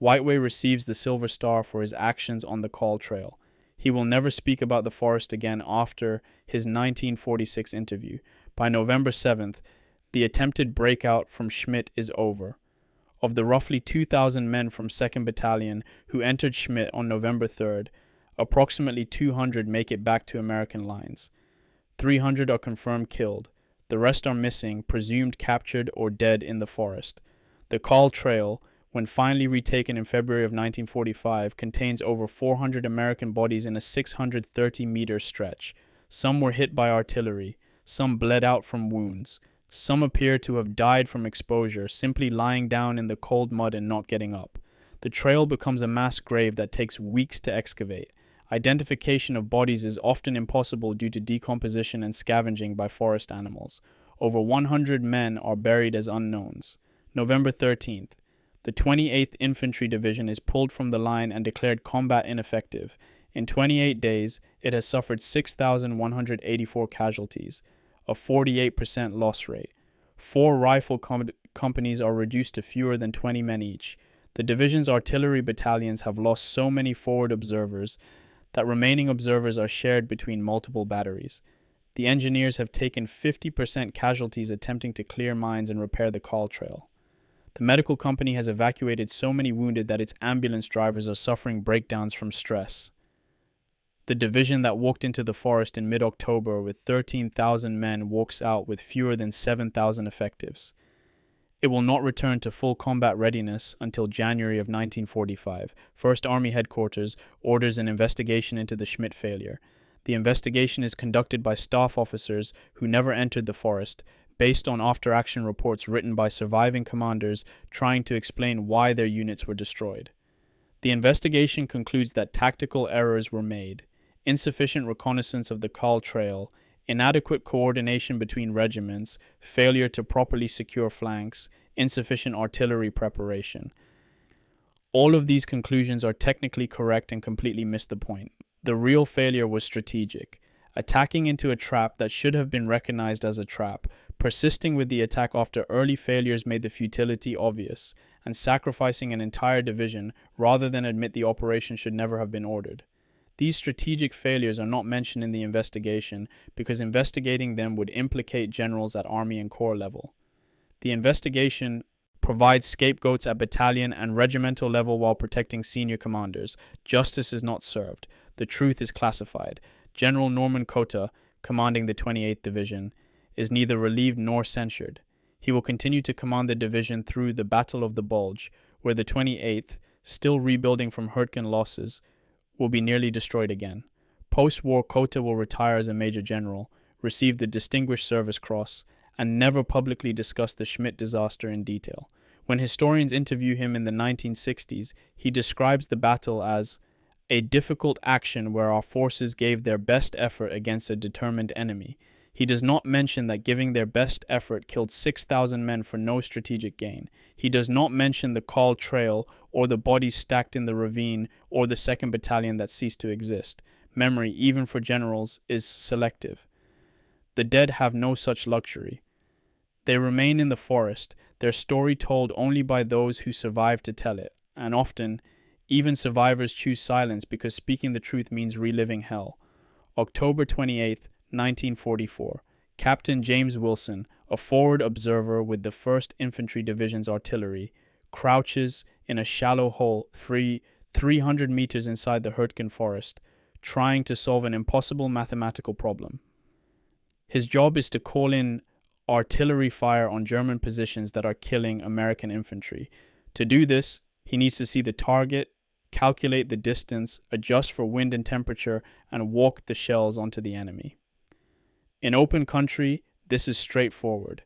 Whiteway receives the Silver Star for his actions on the Call Trail. He will never speak about the forest again after his 1946 interview. By November 7th, the attempted breakout from Schmidt is over. Of the roughly 2,000 men from 2nd Battalion who entered Schmidt on November 3rd, approximately 200 make it back to American lines. 300 are confirmed killed. The rest are missing, presumed captured or dead in the forest. The Call Trail, when finally retaken in February of 1945, contains over 400 American bodies in a 630-meter stretch. Some were hit by artillery. Some bled out from wounds. Some appear to have died from exposure, simply lying down in the cold mud and not getting up. The trail becomes a mass grave that takes weeks to excavate. Identification of bodies is often impossible due to decomposition and scavenging by forest animals. Over 100 men are buried as unknowns. November 13th. The 28th Infantry Division is pulled from the line and declared combat ineffective. In 28 days, it has suffered 6,184 casualties, a 48% loss rate. 4 rifle companies are reduced to fewer than 20 men each. The division's artillery battalions have lost so many forward observers that remaining observers are shared between multiple batteries. The engineers have taken 50% casualties attempting to clear mines and repair the Call Trail. The medical company has evacuated so many wounded that its ambulance drivers are suffering breakdowns from stress. The division that walked into the forest in mid-October with 13,000 men walks out with fewer than 7,000 effectives. It will not return to full combat readiness until January of 1945. 1st Army Headquarters orders an investigation into the Schmidt failure. The investigation is conducted by staff officers who never entered the forest, based on after-action reports written by surviving commanders trying to explain why their units were destroyed. The investigation concludes that tactical errors were made: insufficient reconnaissance of the Call Trail, inadequate coordination between regiments, failure to properly secure flanks, insufficient artillery preparation. All of these conclusions are technically correct and completely miss the point. The real failure was strategic. Attacking into a trap that should have been recognized as a trap, persisting with the attack after early failures made the futility obvious, and sacrificing an entire division rather than admit the operation should never have been ordered. These strategic failures are not mentioned in the investigation because investigating them would implicate generals at Army and Corps level. The investigation provides scapegoats at battalion and regimental level while protecting senior commanders. Justice is not served. The truth is classified. General Norman Cota, commanding the 28th Division, is neither relieved nor censured. He will continue to command the division through the Battle of the Bulge, where the 28th, still rebuilding from Hürtgen losses, will be nearly destroyed again. Post-war, Cota will retire as a Major General, receive the Distinguished Service Cross, and never publicly discuss the Schmidt disaster in detail. When historians interview him in the 1960s, he describes the battle as a difficult action where our forces gave their best effort against a determined enemy. He does not mention that giving their best effort killed 6,000 men for no strategic gain. He does not mention the Call Trail or the bodies stacked in the ravine or the 2nd Battalion that ceased to exist. Memory, even for generals, is selective. The dead have no such luxury. They remain in the forest, their story told only by those who survive to tell it, and often, even survivors choose silence because speaking the truth means reliving hell. October 28th, 1944. Captain James Wilson, a forward observer with the 1st Infantry Division's artillery, crouches in a shallow hole 300 meters inside the Hürtgen Forest. trying to solve an impossible mathematical problem. His job is to call in artillery fire on German positions that are killing American infantry. To do this, he needs to see the target, calculate the distance, adjust for wind and temperature, and walk the shells onto the enemy. In open country, this is straightforward.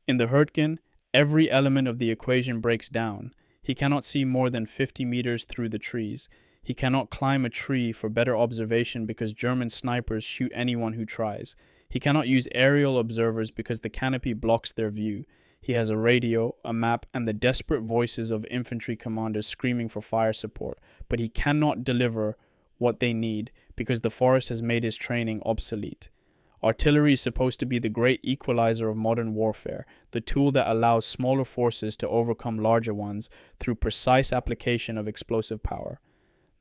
In the Hürtgen, every element of the equation breaks down. He cannot see more than 50 meters through the trees. He cannot climb a tree for better observation because German snipers shoot anyone who tries. He cannot use aerial observers because the canopy blocks their view. He has a radio, a map, and the desperate voices of infantry commanders screaming for fire support, but he cannot deliver what they need because the forest has made his training obsolete. Artillery is supposed to be the great equalizer of modern warfare, the tool that allows smaller forces to overcome larger ones through precise application of explosive power.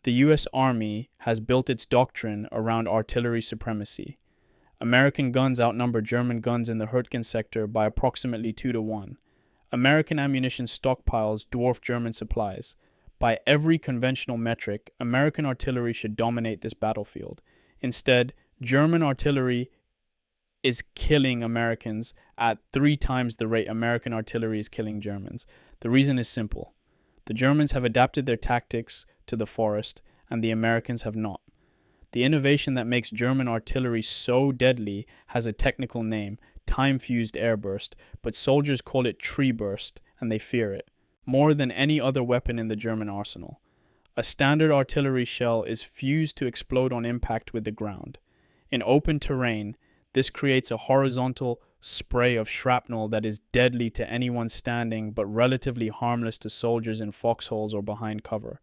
The U.S. Army has built its doctrine around artillery supremacy. American guns outnumber German guns in the Hürtgen sector by approximately 2-1. American ammunition stockpiles dwarf German supplies. By every conventional metric, American artillery should dominate this battlefield. Instead, German artillery is killing Americans at 3 times the rate American artillery is killing Germans. The reason is simple. The Germans have adapted their tactics to the forest, and the Americans have not. The innovation that makes German artillery so deadly has a technical name, time-fused airburst, but soldiers call it tree burst, and they fear it, more than any other weapon in the German arsenal. A standard artillery shell is fused to explode on impact with the ground. In open terrain, this creates a horizontal spray of shrapnel that is deadly to anyone standing but relatively harmless to soldiers in foxholes or behind cover.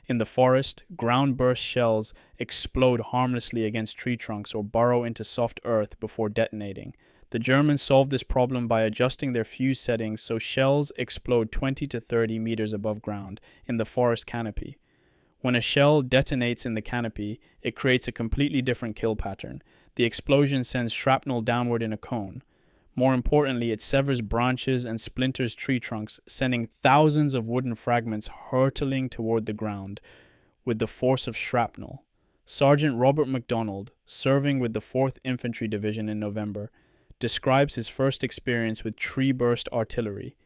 In the forest, ground-burst shells explode harmlessly against tree trunks or burrow into soft earth before detonating. The Germans solved this problem by adjusting their fuse settings so shells explode 20 to 30 meters above ground in the forest canopy. When a shell detonates in the canopy, it creates a completely different kill pattern. The explosion sends shrapnel downward in a cone. More importantly, it severs branches and splinters tree trunks, sending thousands of wooden fragments hurtling toward the ground with the force of shrapnel. Sergeant Robert MacDonald, serving with the 4th Infantry Division in November, describes his first experience with tree-burst artillery.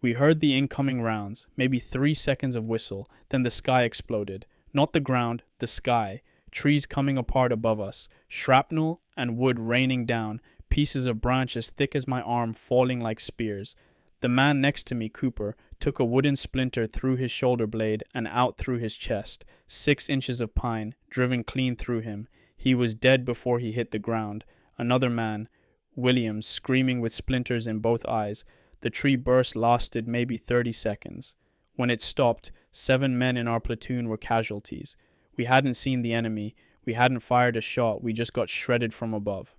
We heard the incoming rounds, maybe 3 seconds of whistle, then the sky exploded. Not the ground, the sky. Trees coming apart above us, shrapnel and wood raining down, pieces of branch as thick as my arm falling like spears. The man next to me, Cooper, took a wooden splinter through his shoulder blade and out through his chest. 6 inches of pine, driven clean through him. He was dead before he hit the ground. Another man, Williams, screaming with splinters in both eyes. The tree burst lasted maybe 30 seconds. When it stopped, 7 men in our platoon were casualties. We hadn't seen the enemy. We hadn't fired a shot. We just got shredded from above.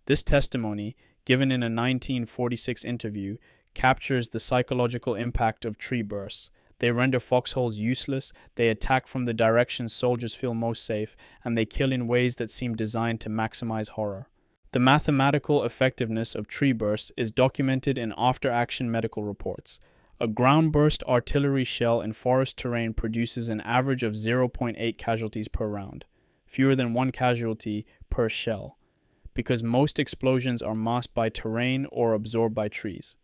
This testimony, given in a 1946 interview, captures the psychological impact of tree bursts. They render foxholes useless, they attack from the direction soldiers feel most safe, and they kill in ways that seem designed to maximize horror. The mathematical effectiveness of tree bursts is documented in after-action medical reports. A ground-burst artillery shell in forest terrain produces an average of 0.8 casualties per round, fewer than 1 casualty per shell, because most explosions are masked by terrain or absorbed by trees.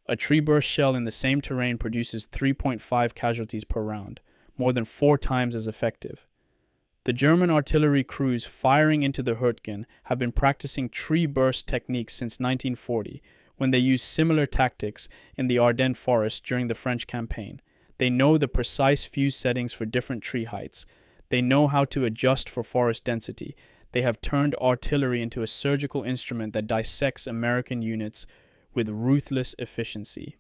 A tree burst shell in the same terrain produces 3.5 casualties per round, more than 4 times as effective. The German artillery crews firing into the Hürtgen have been practicing tree burst techniques since 1940, when they used similar tactics in the Ardennes Forest during the French campaign. They know the precise fuse settings for different tree heights. They know how to adjust for forest density. They have turned artillery into a surgical instrument that dissects American units with ruthless efficiency.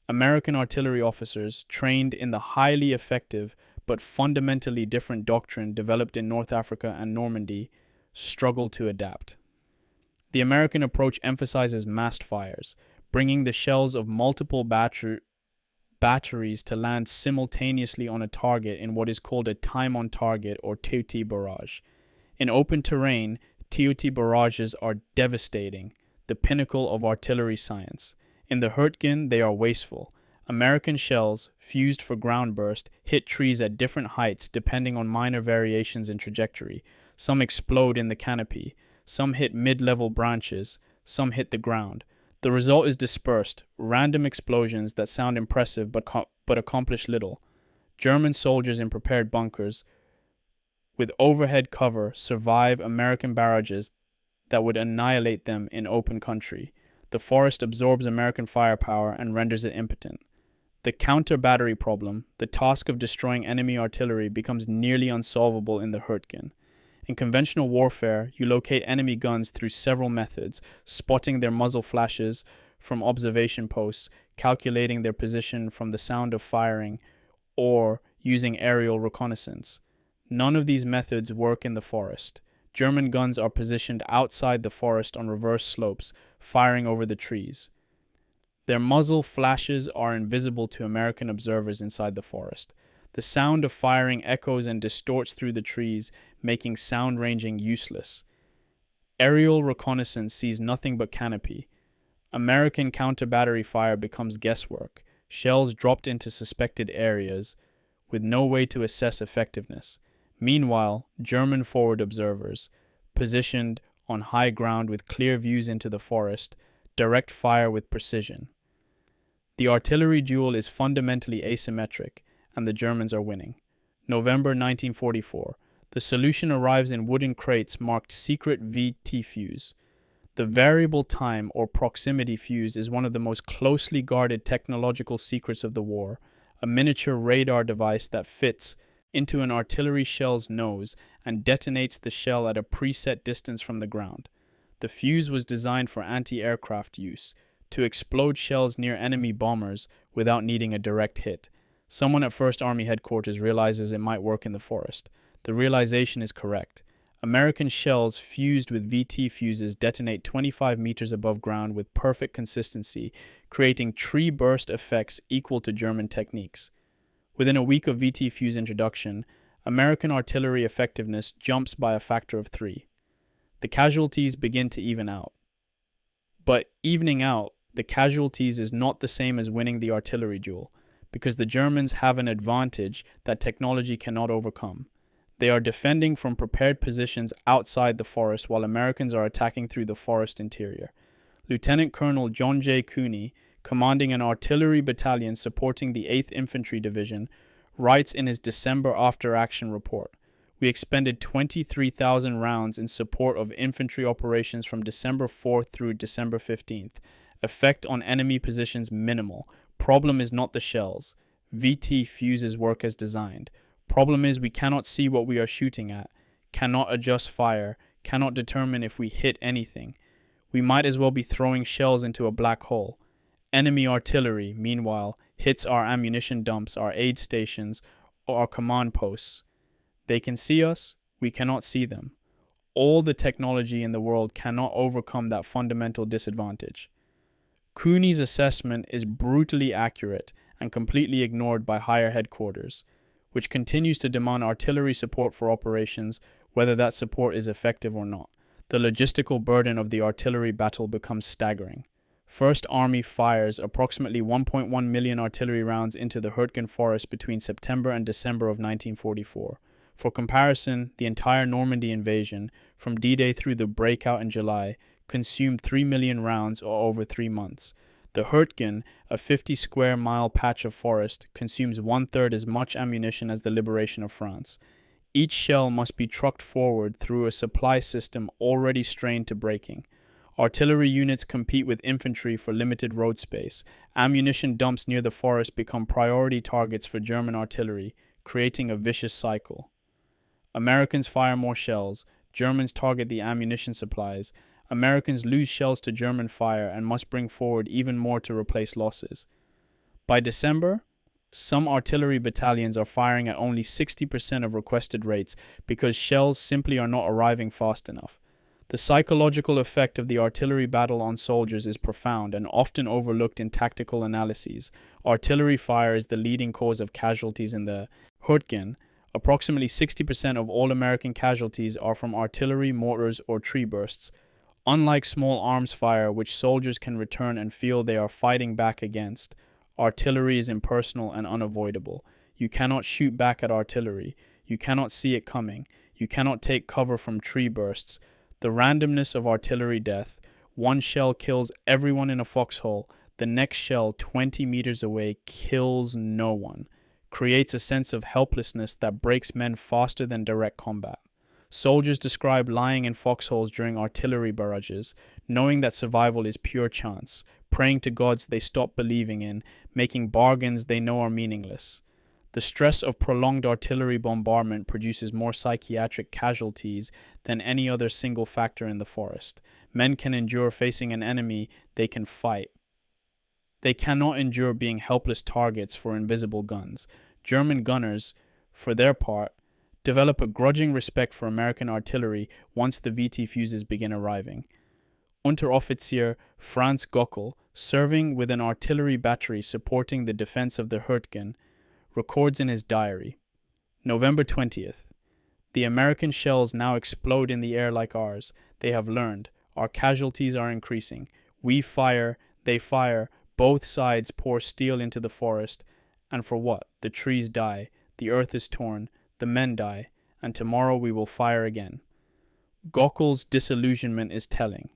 American artillery officers, trained in the highly effective but fundamentally different doctrine developed in North Africa and Normandy, struggle to adapt. The American approach emphasizes massed fires, bringing the shells of multiple batteries to land simultaneously on a target in what is called a time-on-target or TOT barrage. In open terrain, TOT barrages are devastating, the pinnacle of artillery science. In the Hürtgen, they are wasteful. American shells, fused for ground burst, hit trees at different heights depending on minor variations in trajectory. Some explode in the canopy, some hit mid-level branches, some hit the ground. The result is dispersed, random explosions that sound impressive but accomplish little. German soldiers in prepared bunkers with overhead cover survive American barrages that would annihilate them in open country. The forest absorbs American firepower and renders it impotent. The counter-battery problem, the task of destroying enemy artillery, becomes nearly unsolvable in the Hürtgen. In conventional warfare, you locate enemy guns through several methods: spotting their muzzle flashes from observation posts, calculating their position from the sound of firing, or using aerial reconnaissance. None of these methods work in the forest. German guns are positioned outside the forest on reverse slopes, firing over the trees. Their muzzle flashes are invisible to American observers inside the forest. The sound of firing echoes and distorts through the trees, making sound ranging useless. Aerial reconnaissance sees nothing but canopy. American counter-battery fire becomes guesswork, shells dropped into suspected areas, with no way to assess effectiveness. Meanwhile, German forward observers, positioned on high ground with clear views into the forest, direct fire with precision. The artillery duel is fundamentally asymmetric, and the Germans are winning. November 1944. The solution arrives in wooden crates marked secret VT fuse. The variable time or proximity fuse is one of the most closely guarded technological secrets of the war, a miniature radar device that fits into an artillery shell's nose and detonates the shell at a preset distance from the ground. The fuse was designed for anti-aircraft use, to explode shells near enemy bombers without needing a direct hit. Someone at 1st Army Headquarters realizes it might work in the forest. The realization is correct. American shells fused with VT fuses detonate 25 meters above ground with perfect consistency, creating tree burst effects equal to German techniques. Within a week of VT fuse introduction, American artillery effectiveness jumps by a factor of 3. The casualties begin to even out. But evening out the casualties is not the same as winning the artillery duel, because the Germans have an advantage that technology cannot overcome. They are defending from prepared positions outside the forest while Americans are attacking through the forest interior. Lieutenant Colonel John J. Cooney, commanding an artillery battalion supporting the 8th Infantry Division, writes in his December after-action report, "We expended 23,000 rounds in support of infantry operations from December 4th through December 15th. Effect on enemy positions minimal. Problem is not the shells. VT fuses work as designed. Problem is we cannot see what we are shooting at, cannot adjust fire, cannot determine if we hit anything. We might as well be throwing shells into a black hole. Enemy artillery, meanwhile, hits our ammunition dumps, our aid stations, or our command posts. They can see us, we cannot see them. All the technology in the world cannot overcome that fundamental disadvantage." Cooney's assessment is brutally accurate and completely ignored by higher headquarters, which continues to demand artillery support for operations, whether that support is effective or not. The logistical burden of the artillery battle becomes staggering. 1st Army fires approximately 1.1 million artillery rounds into the Hürtgen Forest between September and December of 1944. For comparison, the entire Normandy invasion, from D-Day through the breakout in July, consumed 3 million rounds or over 3 months. The Hürtgen, a 50-square-mile patch of forest, consumes 1/3 as much ammunition as the liberation of France. Each shell must be trucked forward through a supply system already strained to breaking. Artillery units compete with infantry for limited road space. Ammunition dumps near the forest become priority targets for German artillery, creating a vicious cycle. Americans fire more shells, Germans target the ammunition supplies, Americans lose shells to German fire and must bring forward even more to replace losses. By December, some artillery battalions are firing at only 60% of requested rates because shells simply are not arriving fast enough. The psychological effect of the artillery battle on soldiers is profound and often overlooked in tactical analyses. Artillery fire is the leading cause of casualties in the Hürtgen. Approximately 60% of all American casualties are from artillery, mortars, or tree bursts. Unlike small arms fire, which soldiers can return and feel they are fighting back against, Artillery is impersonal and unavoidable. You cannot shoot back at artillery. You cannot see it coming. You cannot take cover from tree bursts. The randomness of artillery death. One shell kills everyone in a foxhole. The next shell 20 meters away kills no one. Creates a sense of helplessness that breaks men faster than direct combat. Soldiers describe lying in foxholes during artillery barrages, knowing that survival is pure chance, praying to gods they stop believing in, making bargains they know are meaningless. The stress of prolonged artillery bombardment produces more psychiatric casualties than any other single factor in the forest. Men can endure facing an enemy they can fight. They cannot endure being helpless targets for invisible guns. German gunners, for their part, develop a grudging respect for American artillery once the VT fuses begin arriving. Unteroffizier Franz Gockel, serving with an artillery battery supporting the defense of the Hürtgen, records in his diary, November 20th, "The American shells now explode in the air like ours. They have learned. Our casualties are increasing. We fire, they fire. Both sides pour steel into the forest. And for what? The trees die. The earth is torn. The men die. And tomorrow we will fire again." Gockel's disillusionment is telling.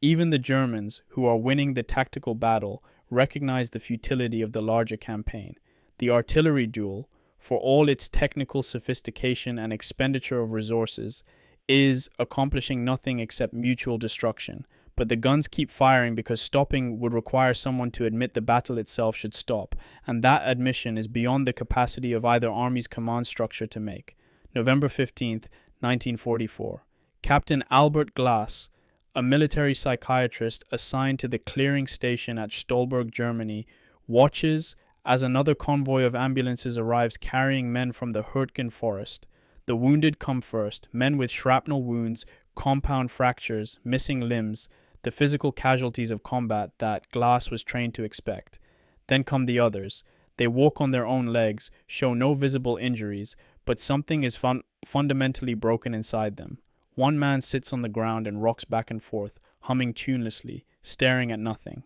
Even the Germans, who are winning the tactical battle, recognize the futility of the larger campaign. The artillery duel, for all its technical sophistication and expenditure of resources, is accomplishing nothing except mutual destruction. But the guns keep firing because stopping would require someone to admit the battle itself should stop, and that admission is beyond the capacity of either army's command structure to make. November 15th, 1944. Captain Albert Glass, a military psychiatrist assigned to the clearing station at Stolberg, Germany, watches as another convoy of ambulances arrives carrying men from the Hürtgen Forest. The wounded come first, men with shrapnel wounds, compound fractures, missing limbs, the physical casualties of combat that Glass was trained to expect. Then come the others. They walk on their own legs, show no visible injuries, but something is fundamentally broken inside them. One man sits on the ground and rocks back and forth, humming tunelessly, staring at nothing.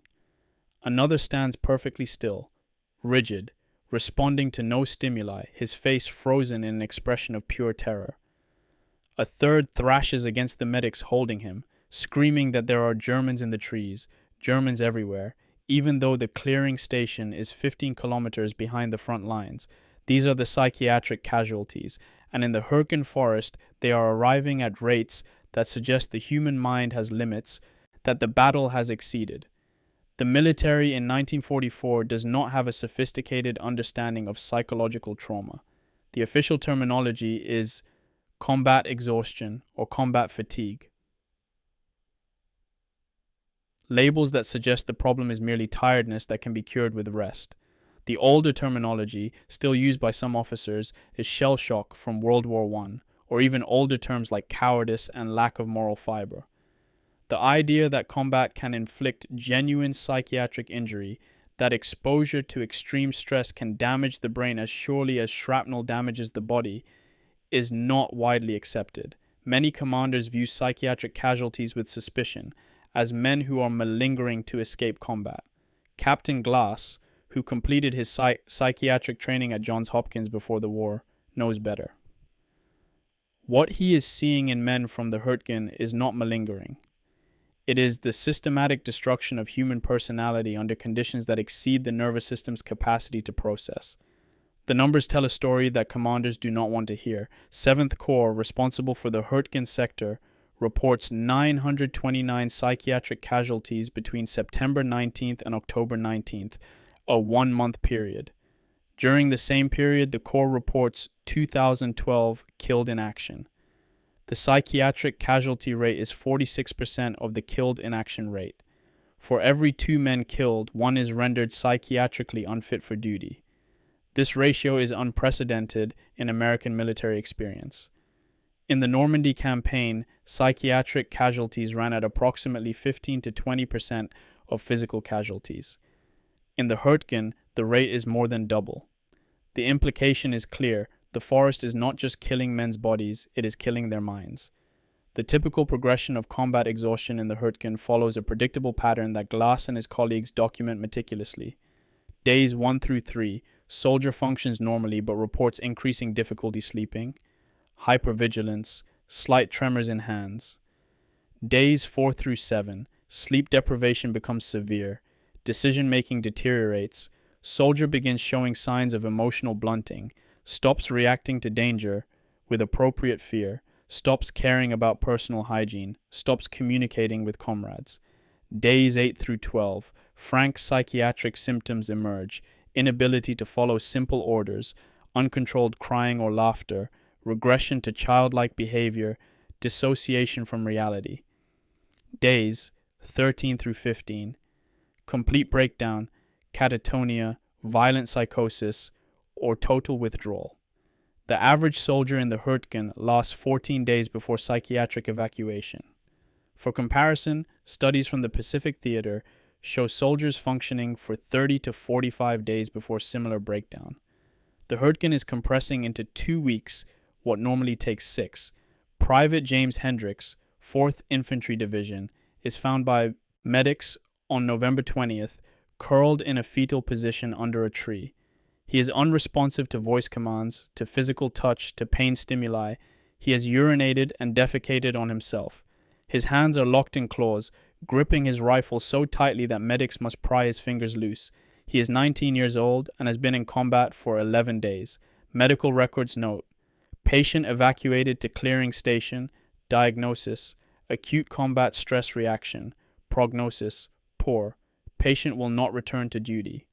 Another stands perfectly still, rigid, responding to no stimuli, his face frozen in an expression of pure terror. A third thrashes against the medics holding him, screaming that there are Germans in the trees, Germans everywhere, even though the clearing station is 15 kilometers behind the front lines. These are the psychiatric casualties, and in the Hürtgen Forest they are arriving at rates that suggest the human mind has limits, that the battle has exceeded. The military in 1944 does not have a sophisticated understanding of psychological trauma. The official terminology is combat exhaustion or combat fatigue. Labels that suggest the problem is merely tiredness that can be cured with rest. The older terminology, still used by some officers, is shell shock from World War I, or even older terms like cowardice and lack of moral fiber. The idea that combat can inflict genuine psychiatric injury, that exposure to extreme stress can damage the brain as surely as shrapnel damages the body, is not widely accepted. Many commanders view psychiatric casualties with suspicion, as men who are malingering to escape combat. Captain Glass, who completed his psychiatric training at Johns Hopkins before the war, knows better. What he is seeing in men from the Hürtgen is not malingering. It is the systematic destruction of human personality under conditions that exceed the nervous system's capacity to process. The numbers tell a story that commanders do not want to hear. 7th Corps, responsible for the Hürtgen sector, reports 929 psychiatric casualties between September 19th and October 19th, a 1-month period. During the same period, the Corps reports 2,012 killed in action. The psychiatric casualty rate is 46% of the killed in action rate. For every 2 men killed, 1 is rendered psychiatrically unfit for duty. This ratio is unprecedented in American military experience. In the Normandy campaign, psychiatric casualties ran at approximately 15 to 20% of physical casualties. In the Hürtgen, the rate is more than double. The implication is clear. The forest is not just killing men's bodies, it is killing their minds. The typical progression of combat exhaustion in the Hürtgen follows a predictable pattern that Glass and his colleagues document meticulously. Days 1 through 3, soldier functions normally but reports increasing difficulty sleeping, hypervigilance, slight tremors in hands. Days 4 through 7, sleep deprivation becomes severe, decision-making deteriorates, soldier begins showing signs of emotional blunting, stops reacting to danger with appropriate fear, stops caring about personal hygiene, stops communicating with comrades. Days 8 through 12, frank psychiatric symptoms emerge, inability to follow simple orders, uncontrolled crying or laughter, regression to childlike behavior, dissociation from reality. Days 13 through 15, complete breakdown, catatonia, violent psychosis, or total withdrawal. The average soldier in the Hürtgen lasts 14 days before psychiatric evacuation. For comparison, studies from the Pacific Theater show soldiers functioning for 30 to 45 days before similar breakdown. The Hürtgen is compressing into 2 weeks what normally takes 6. Private James Hendricks, 4th Infantry Division, is found by medics on November 20th, curled in a fetal position under a tree. He is unresponsive to voice commands, to physical touch, to pain stimuli. He has urinated and defecated on himself. His hands are locked in claws, gripping his rifle so tightly that medics must pry his fingers loose. He is 19 years old and has been in combat for 11 days. Medical records note: patient evacuated to clearing station. Diagnosis: acute combat stress reaction. Prognosis: poor. Patient will not return to duty.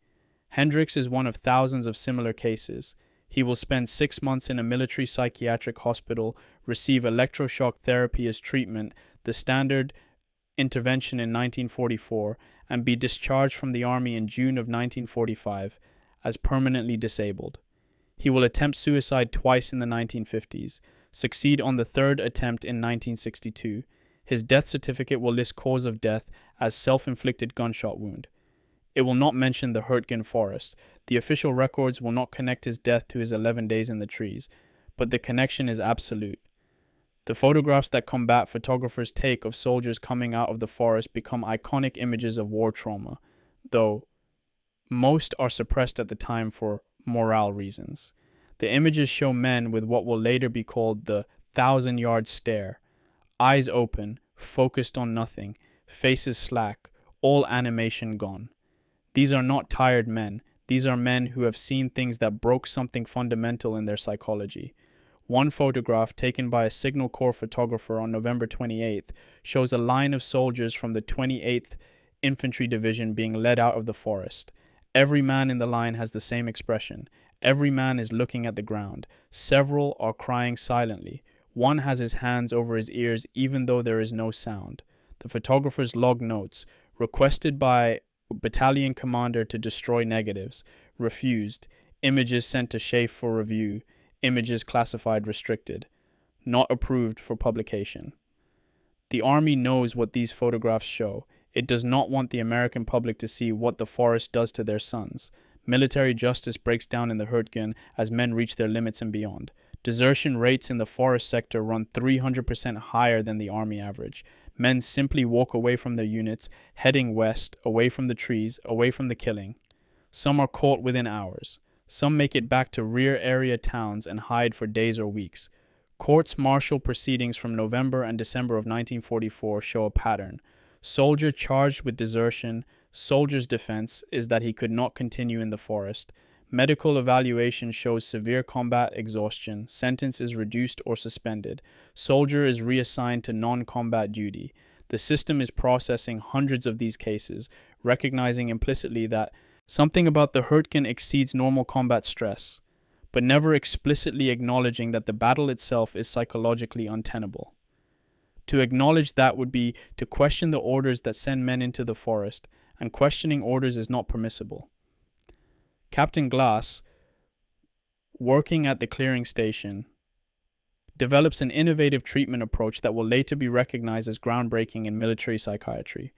Hendricks is one of thousands of similar cases. He will spend 6 months in a military psychiatric hospital, receive electroshock therapy as treatment, the standard intervention in 1944, and be discharged from the army in June of 1945 as permanently disabled. He will attempt suicide twice in the 1950s, succeed on the third attempt in 1962. His death certificate will list cause of death as self-inflicted gunshot wound. It will not mention the Hürtgen Forest. The official records will not connect his death to his 11 days in the trees, but the connection is absolute. The photographs that combat photographers take of soldiers coming out of the forest become iconic images of war trauma, though most are suppressed at the time for morale reasons. The images show men with what will later be called the 1,000-yard stare, eyes open, focused on nothing, faces slack, all animation gone. These are not tired men. These are men who have seen things that broke something fundamental in their psychology. One photograph taken by a Signal Corps photographer on November 28th shows a line of soldiers from the 28th Infantry Division being led out of the forest. Every man in the line has the same expression. Every man is looking at the ground. Several are crying silently. One has his hands over his ears even though there is no sound. The photographer's log notes: requested by battalion commander to destroy negatives, refused. Images sent to SHAEF for review. Images classified restricted. Not approved for publication. The Army knows what these photographs show. It does not want the American public to see what the forest does to their sons. Military justice breaks down in the Hürtgen as men reach their limits and beyond. Desertion rates in the forest sector run 300% higher than the Army average. Men simply walk away from their units, heading west, away from the trees, away from the killing. Some are caught within hours. Some make it back to rear area towns and hide for days or weeks. Courts-martial proceedings from November and December of 1944 show a pattern. Soldier charged with desertion. Soldier's defense is that he could not continue in the forest. Medical evaluation shows severe combat exhaustion. Sentence is reduced or suspended. Soldier is reassigned to non-combat duty. The system is processing hundreds of these cases, recognizing implicitly that something about the Hürtgen exceeds normal combat stress, but never explicitly acknowledging that the battle itself is psychologically untenable. To acknowledge that would be to question the orders that send men into the forest, and questioning orders is not permissible. Captain Glass, working at the clearing station, develops an innovative treatment approach that will later be recognized as groundbreaking in military psychiatry.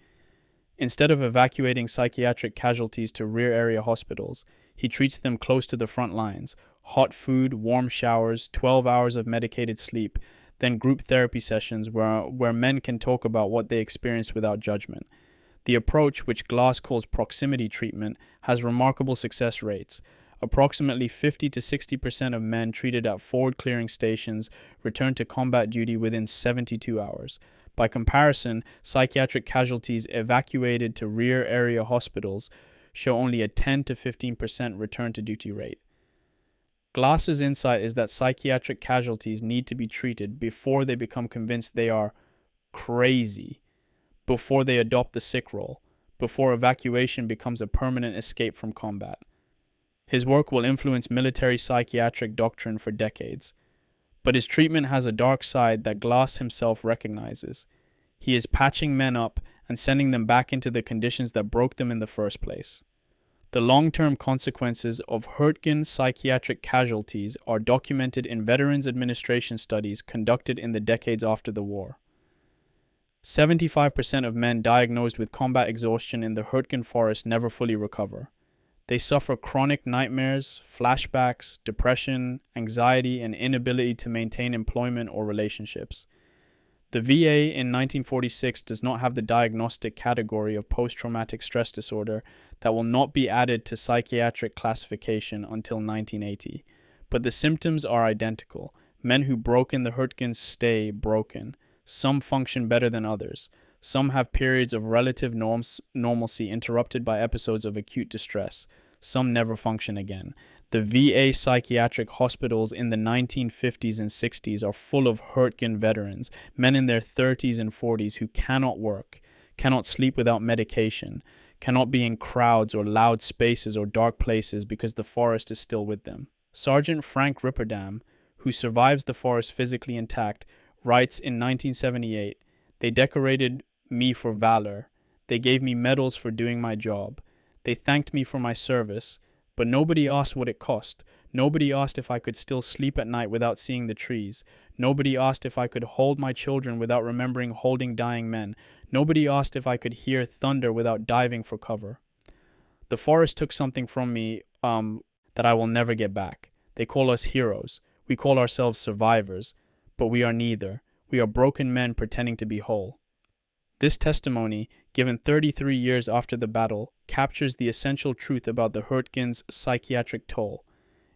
Instead of evacuating psychiatric casualties to rear area hospitals, he treats them close to the front lines. Hot food, warm showers, 12 hours of medicated sleep, then group therapy sessions where men can talk about what they experienced without judgment. The approach, which Glass calls proximity treatment, has remarkable success rates. Approximately 50 to 60% of men treated at forward clearing stations return to combat duty within 72 hours. By comparison, psychiatric casualties evacuated to rear area hospitals show only a 10 to 15% return to duty rate. Glass's insight is that psychiatric casualties need to be treated before they become convinced they are crazy, before they adopt the sick role, before evacuation becomes a permanent escape from combat. His work will influence military psychiatric doctrine for decades. But his treatment has a dark side that Glass himself recognizes. He is patching men up and sending them back into the conditions that broke them in the first place. The long-term consequences of Hürtgen psychiatric casualties are documented in Veterans Administration studies conducted in the decades after the war. 75% of men diagnosed with combat exhaustion in the Hürtgen Forest never fully recover. They suffer chronic nightmares, flashbacks, depression, anxiety, and inability to maintain employment or relationships. The VA in 1946 does not have the diagnostic category of post-traumatic stress disorder that will not be added to psychiatric classification until 1980. But the symptoms are identical. Men who broke in the Hürtgens stay broken. Some function better than others. Some have periods of relative normalcy interrupted by episodes of acute distress. Some never function again. The VA psychiatric hospitals in the 1950s and 60s are full of Hürtgen veterans, men in their 30s and 40s who cannot work, cannot sleep without medication, cannot be in crowds or loud spaces or dark places because the forest is still with them. Sergeant Frank Ripperdam, who survives the forest physically intact, writes in 1978, "They decorated me for valor. They gave me medals for doing my job. They thanked me for my service, but nobody asked what it cost. Nobody asked if I could still sleep at night without seeing the trees. Nobody asked if I could hold my children without remembering holding dying men. Nobody asked if I could hear thunder without diving for cover. The forest took something from me that I will never get back. They call us heroes. We call ourselves survivors, but we are neither. We are broken men pretending to be whole." This testimony, given 33 years after the battle, captures the essential truth about the Hürtgens' psychiatric toll.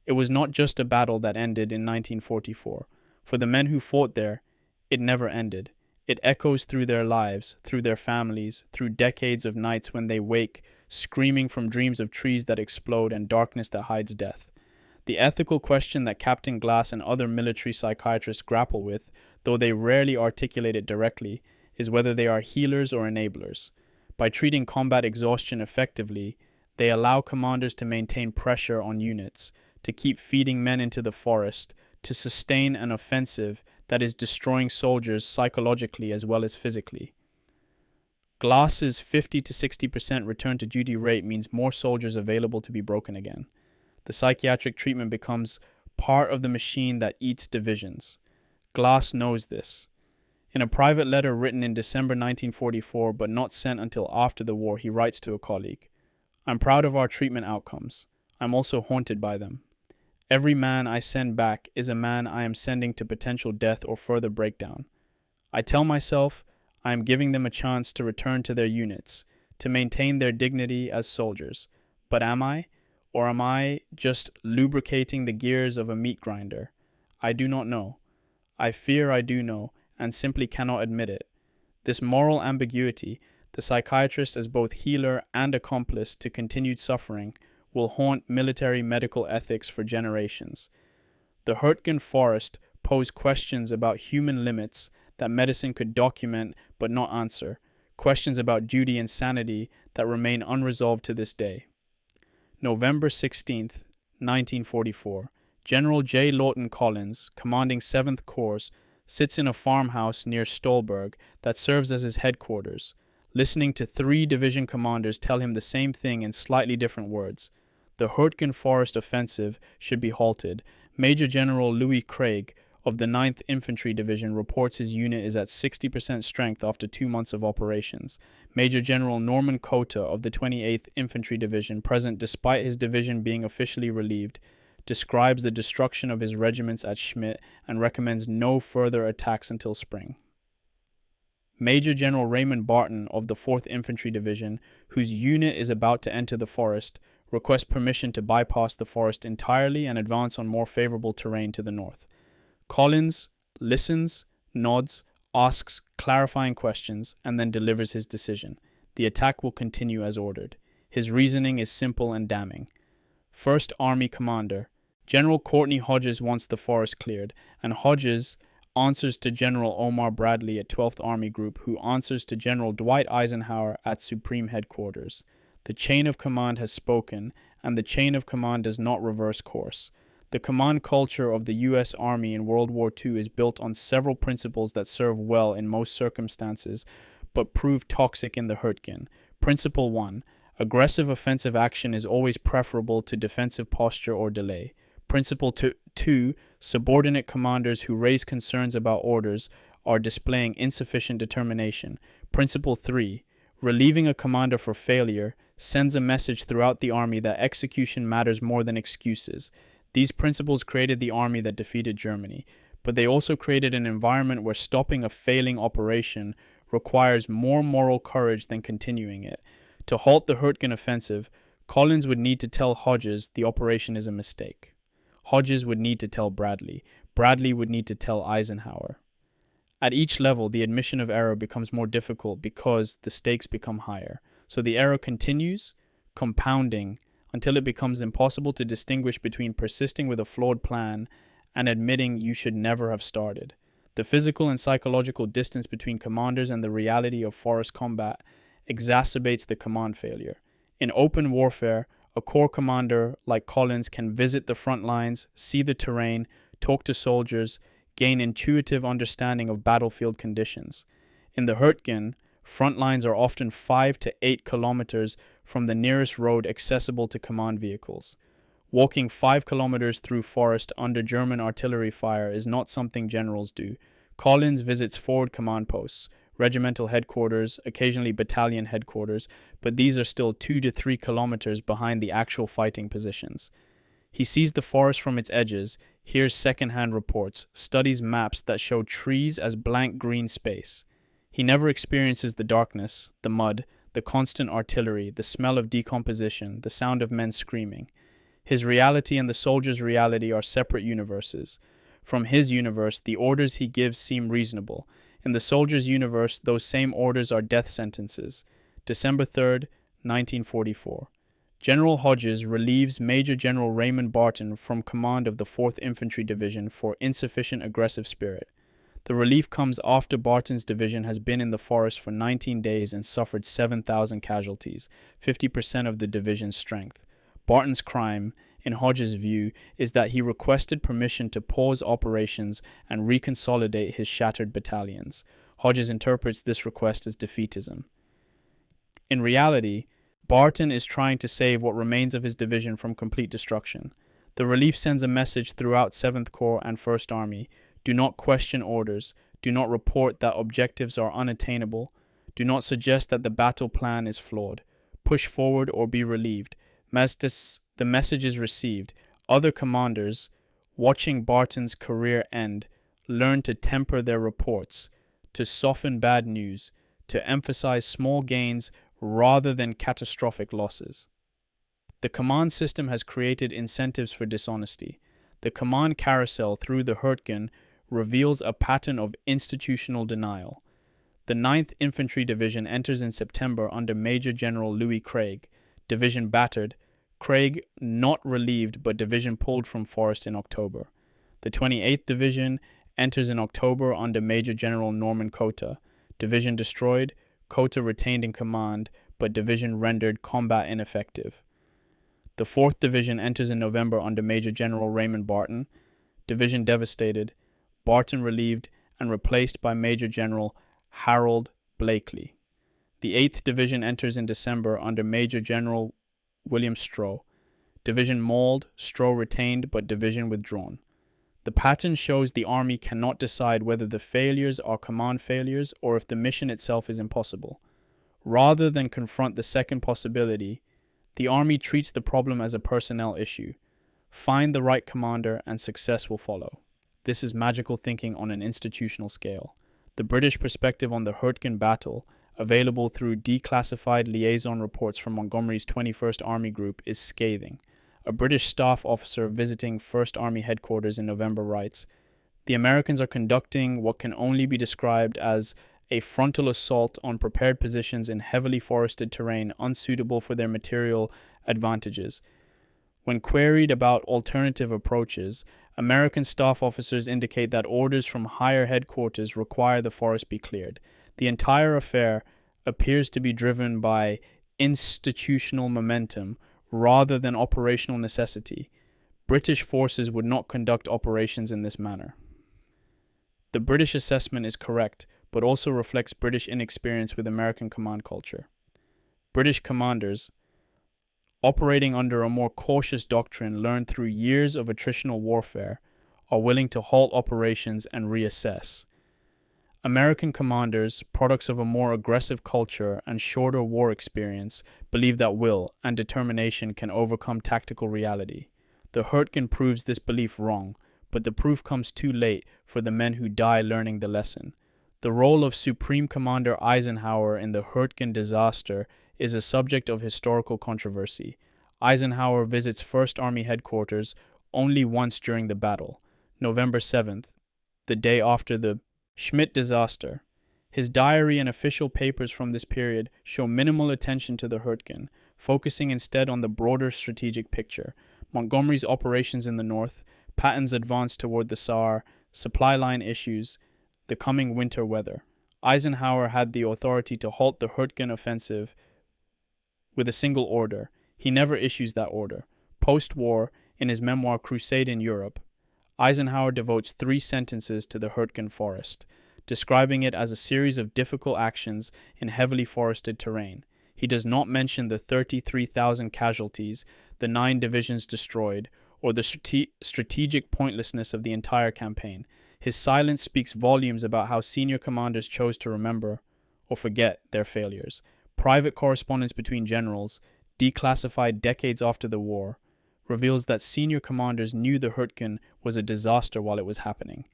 It was not just a battle that ended in 1944. For the men who fought there, it never ended. It echoes through their lives, through their families, through decades of nights when they wake, screaming from dreams of trees that explode and darkness that hides death. The ethical question that Captain Glass and other military psychiatrists grapple with, though they rarely articulate it directly, is whether they are healers or enablers. By treating combat exhaustion effectively, they allow commanders to maintain pressure on units, to keep feeding men into the forest, to sustain an offensive that is destroying soldiers psychologically as well as physically. Glass's 50 to 60% return to duty rate means more soldiers available to be broken again. The psychiatric treatment becomes part of the machine that eats divisions. Glass knows this. In a private letter written in December 1944 but not sent until after the war, he writes to a colleague, "I'm proud of our treatment outcomes. I'm also haunted by them. Every man I send back is a man I am sending to potential death or further breakdown. I tell myself I am giving them a chance to return to their units, to maintain their dignity as soldiers. But am I? Or am I just lubricating the gears of a meat grinder? I do not know. I fear I do know, and simply cannot admit it. This moral ambiguity, the psychiatrist as both healer and accomplice to continued suffering, will haunt military medical ethics for generations. The Hürtgen Forest posed questions about human limits that medicine could document but not answer, questions about duty and sanity that remain unresolved to this day. November 16th, 1944, General J. Lawton Collins, commanding 7th Corps, sits in a farmhouse near Stolberg that serves as his headquarters, listening to 3 division commanders tell him the same thing in slightly different words. The Hürtgen Forest offensive should be halted. Major General Louis Craig of the 9th Infantry Division reports his unit is at 60% strength after 2 months of operations. Major General Norman Cota of the 28th Infantry Division, present despite his division being officially relieved, describes the destruction of his regiments at Schmidt and recommends no further attacks until spring. Major General Raymond Barton of the 4th Infantry Division, whose unit is about to enter the forest, requests permission to bypass the forest entirely and advance on more favorable terrain to the north. Collins listens, nods, asks clarifying questions, and then delivers his decision. The attack will continue as ordered. His reasoning is simple and damning. 1st Army Commander. General Courtney Hodges wants the forest cleared, and Hodges answers to General Omar Bradley at 12th Army Group, who answers to General Dwight Eisenhower at Supreme Headquarters. The chain of command has spoken, and the chain of command does not reverse course. The command culture of the U.S. Army in World War II is built on several principles that serve well in most circumstances, but prove toxic in the Hürtgen. Principle 1. Aggressive offensive action is always preferable to defensive posture or delay. Principle 2. Subordinate commanders who raise concerns about orders are displaying insufficient determination. Principle 3. Relieving a commander for failure sends a message throughout the army that execution matters more than excuses. These principles created the army that defeated Germany, but they also created an environment where stopping a failing operation requires more moral courage than continuing it. To halt the Hürtgen offensive, Collins would need to tell Hodges the operation is a mistake. Hodges would need to tell Bradley. Bradley would need to tell Eisenhower. At each level, the admission of error becomes more difficult because the stakes become higher. So the error continues, compounding, until it becomes impossible to distinguish between persisting with a flawed plan and admitting you should never have started. The physical and psychological distance between commanders and the reality of forest combat exacerbates the command failure. In open warfare, a corps commander like Collins can visit the front lines, see the terrain, talk to soldiers, gain intuitive understanding of battlefield conditions. In the Hürtgen, front lines are often 5 to 8 kilometers from the nearest road accessible to command vehicles. Walking 5 kilometers through forest under German artillery fire is not something generals do. Collins visits forward command posts, regimental headquarters, occasionally battalion headquarters, but these are still 2 to 3 kilometers behind the actual fighting positions. He sees the forest from its edges, hears second-hand reports, studies maps that show trees as blank green space. He never experiences the darkness, the mud, the constant artillery, the smell of decomposition, the sound of men screaming. His reality and the soldier's reality are separate universes. From his universe, the orders he gives seem reasonable. In the soldier's universe, those same orders are death sentences. December 3rd, 1944. General Hodges relieves Major General Raymond Barton from command of the 4th Infantry Division for insufficient aggressive spirit. The relief comes after Barton's division has been in the forest for 19 days and suffered 7,000 casualties, 50% of the division's strength. Barton's crime, in Hodges' view, is that he requested permission to pause operations and reconsolidate his shattered battalions. Hodges interprets this request as defeatism. In reality, Barton is trying to save what remains of his division from complete destruction. The relief sends a message throughout 7th Corps and 1st Army. Do not question orders. Do not report that objectives are unattainable. Do not suggest that the battle plan is flawed. Push forward or be relieved. The message is received. Other commanders, watching Barton's career end, learn to temper their reports, to soften bad news, to emphasize small gains rather than catastrophic losses. The command system has created incentives for dishonesty. The command carousel through the Hürtgen reveals a pattern of institutional denial. The 9th Infantry Division enters in September under Major General Louis Craig. Division battered. Craig not relieved, but division pulled from forest in October. The 28th Division enters in October under Major General Norman Cota. Division destroyed. Cota retained in command, but division rendered combat ineffective. The 4th Division enters in November under Major General Raymond Barton. Division devastated. Barton relieved and replaced by Major General Harold Blakely. The 8th Division enters in December under Major General William Stroh. Division mauled, Stroh retained, but division withdrawn. The pattern shows the Army cannot decide whether the failures are command failures or if the mission itself is impossible. Rather than confront the second possibility, the Army treats the problem as a personnel issue. Find the right commander and success will follow. This is magical thinking on an institutional scale. The British perspective on the Hürtgen battle, available through declassified liaison reports from Montgomery's 21st Army Group, is scathing. A British staff officer visiting 1st Army headquarters in November writes, "The Americans are conducting what can only be described as a frontal assault on prepared positions in heavily forested terrain unsuitable for their material advantages." When queried about alternative approaches, American staff officers indicate that orders from higher headquarters require the forest be cleared. The entire affair appears to be driven by institutional momentum rather than operational necessity. British forces would not conduct operations in this manner. The British assessment is correct, but also reflects British inexperience with American command culture. British commanders, operating under a more cautious doctrine learned through years of attritional warfare, are willing to halt operations and reassess. American commanders, products of a more aggressive culture and shorter war experience, believe that will and determination can overcome tactical reality. The Hürtgen proves this belief wrong, but the proof comes too late for the men who die learning the lesson. The role of Supreme Commander Eisenhower in the Hürtgen disaster is a subject of historical controversy. Eisenhower visits 1st Army headquarters only once during the battle, November 7th, the day after the Schmidt disaster. His diary and official papers from this period show minimal attention to the Hürtgen, focusing instead on the broader strategic picture: Montgomery's operations in the north, Patton's advance toward the Saar, supply line issues, the coming winter weather. Eisenhower had the authority to halt the Hürtgen offensive with a single order. He never issues that order. Post-war, in his memoir Crusade in Europe, Eisenhower devotes 3 sentences to the Hürtgen Forest, describing it as a series of difficult actions in heavily forested terrain. He does not mention the 33,000 casualties, the 9 divisions destroyed, or the strategic pointlessness of the entire campaign. His silence speaks volumes about how senior commanders chose to remember or forget their failures. Private correspondence between generals, declassified decades after the war, reveals that senior commanders knew the Hürtgen was a disaster while it was happening.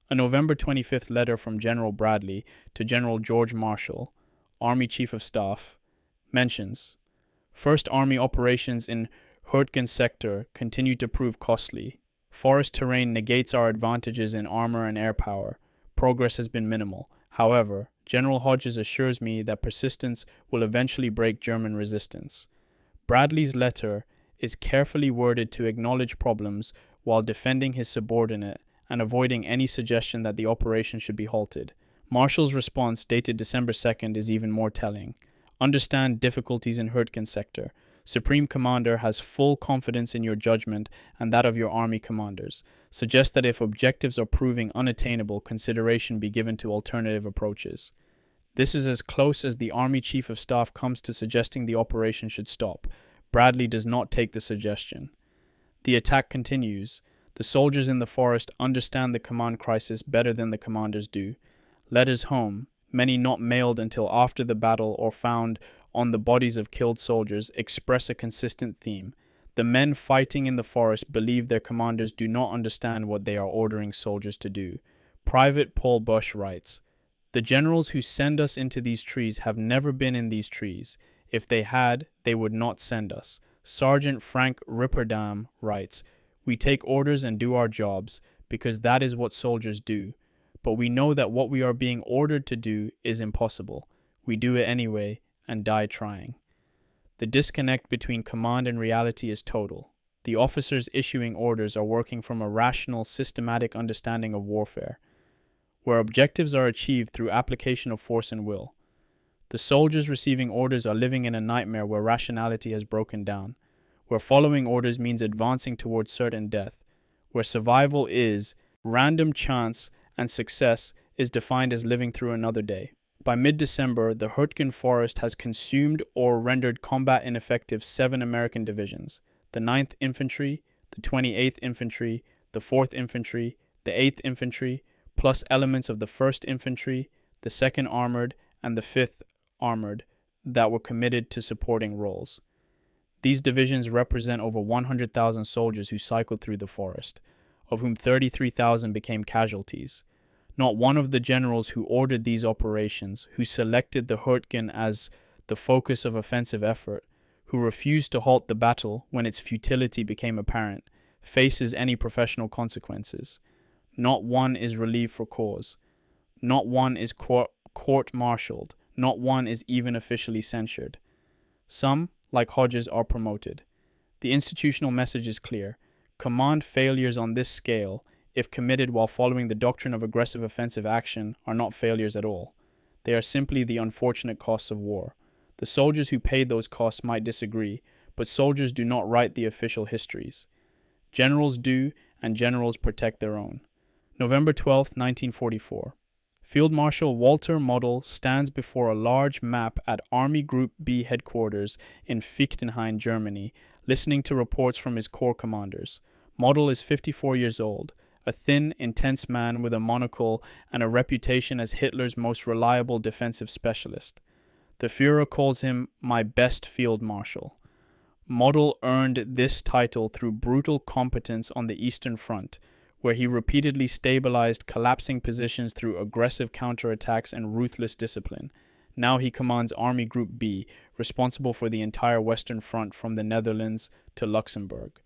A November 25th letter from General Bradley to General George Marshall, Army Chief of Staff, mentions, "First Army operations in Hürtgen sector continue to prove costly. Forest terrain negates our advantages in armor and air power. Progress has been minimal. However, General Hodges assures me that persistence will eventually break German resistance." Bradley's letter is carefully worded to acknowledge problems while defending his subordinate and avoiding any suggestion that the operation should be halted. Marshall's response, dated December 2nd, is even more telling. "Understand difficulties in Hürtgen sector. Supreme Commander has full confidence in your judgment and that of your army commanders. Suggest that if objectives are proving unattainable, consideration be given to alternative approaches." This is as close as the Army Chief of Staff comes to suggesting the operation should stop. Bradley does not take the suggestion. The attack continues. The soldiers in the forest understand the command crisis better than the commanders do. Letters home, many not mailed until after the battle or found on the bodies of killed soldiers, express a consistent theme. The men fighting in the forest believe their commanders do not understand what they are ordering soldiers to do. Private Paul Bush writes, "The generals who send us into these trees have never been in these trees. If they had, they would not send us." Sergeant Frank Ripperdam writes, "We take orders and do our jobs, because that is what soldiers do. But we know that what we are being ordered to do is impossible. We do it anyway and die trying." The disconnect between command and reality is total. The officers issuing orders are working from a rational, systematic understanding of warfare, where objectives are achieved through application of force and will. The soldiers receiving orders are living in a nightmare where rationality has broken down, where following orders means advancing towards certain death, where survival is random chance and success is defined as living through another day. By mid-December, the Hürtgen Forest has consumed or rendered combat ineffective 7 American divisions: the 9th Infantry, the 28th Infantry, the 4th Infantry, the 8th Infantry, plus elements of the 1st Infantry, the 2nd Armored, and the 5th Armored that were committed to supporting roles. These divisions represent over 100,000 soldiers who cycled through the forest, of whom 33,000 became casualties. Not one of the generals who ordered these operations, who selected the Hürtgen as the focus of offensive effort, who refused to halt the battle when its futility became apparent, faces any professional consequences. Not one is relieved for cause. Not one is court-martialed. Not one is even officially censured. Some, like Hodges, are promoted. The institutional message is clear. Command failures on this scale, if committed while following the doctrine of aggressive offensive action, are not failures at all. They are simply the unfortunate costs of war. The soldiers who paid those costs might disagree, but soldiers do not write the official histories. Generals do, and generals protect their own. November 12, 1944. Field Marshal Walter Model stands before a large map at Army Group B headquarters in Fichtenhain, Germany, listening to reports from his corps commanders. Model is 54 years old, a thin, intense man with a monocle and a reputation as Hitler's most reliable defensive specialist. The Führer calls him my best field marshal. Model earned this title through brutal competence on the Eastern Front, where he repeatedly stabilized collapsing positions through aggressive counterattacks and ruthless discipline. Now he commands Army Group B, responsible for the entire Western Front from the Netherlands to Luxembourg.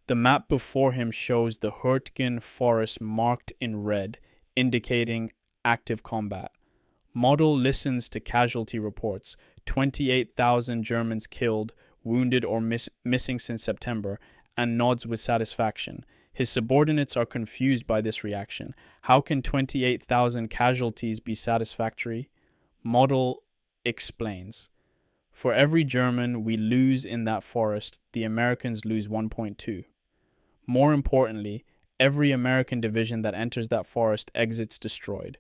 The map before him shows the Hürtgen Forest marked in red, indicating active combat. Model listens to casualty reports, 28,000 Germans killed, wounded or missing since September, and nods with satisfaction. His subordinates are confused by this reaction. How can 28,000 casualties be satisfactory? Model explains. For every German we lose in that forest, the Americans lose 1.2. More importantly, every American division that enters that forest exits destroyed.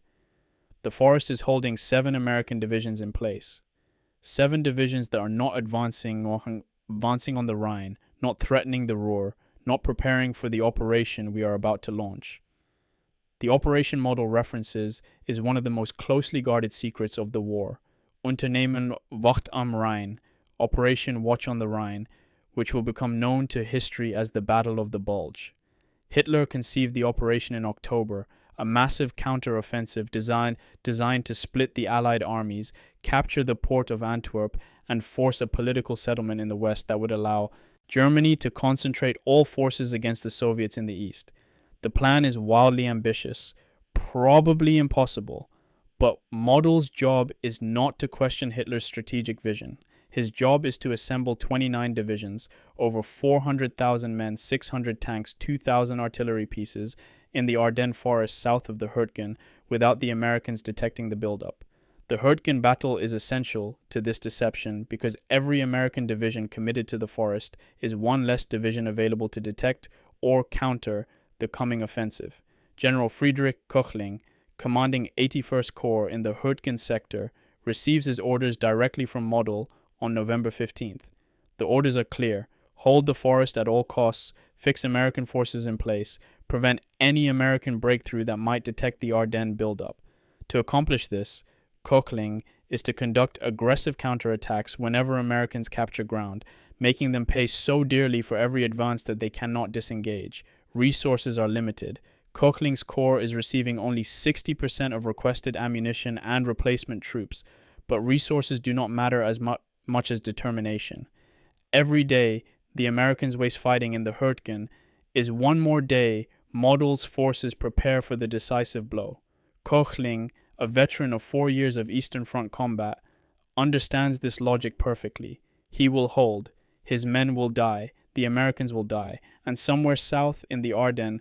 The forest is holding 7 American divisions in place. 7 divisions that are not advancing on the Rhine, not threatening the Ruhr, not preparing for the operation we are about to launch. The operation Model references is one of the most closely guarded secrets of the war, Unternehmen Wacht am Rhein, Operation Watch on the Rhine, which will become known to history as the Battle of the Bulge. Hitler conceived the operation in October, a massive counter-offensive designed to split the Allied armies, capture the port of Antwerp, and force a political settlement in the West that would allow Germany to concentrate all forces against the Soviets in the East. The plan is wildly ambitious, probably impossible, but Model's job is not to question Hitler's strategic vision. His job is to assemble 29 divisions, over 400,000 men, 600 tanks, 2,000 artillery pieces in the Ardennes Forest south of the Hürtgen without the Americans detecting the buildup. The Hürtgen battle is essential to this deception because every American division committed to the forest is one less division available to detect or counter the coming offensive. General Friedrich Köchling, commanding 81st Corps in the Hürtgen sector, receives his orders directly from Model on November 15th. The orders are clear: hold the forest at all costs, fix American forces in place, prevent any American breakthrough that might detect the Ardennes buildup. To accomplish this, Köchling is to conduct aggressive counterattacks whenever Americans capture ground, making them pay so dearly for every advance that they cannot disengage. Resources are limited. Köchling's corps is receiving only 60% of requested ammunition and replacement troops, but resources do not matter as much as determination. Every day the Americans waste fighting in the Hürtgen is one more day Model's forces prepare for the decisive blow. Köchling, a veteran of 4 years of Eastern Front combat, understands this logic perfectly. He will hold, his men will die, the Americans will die, and somewhere south in the Ardennes,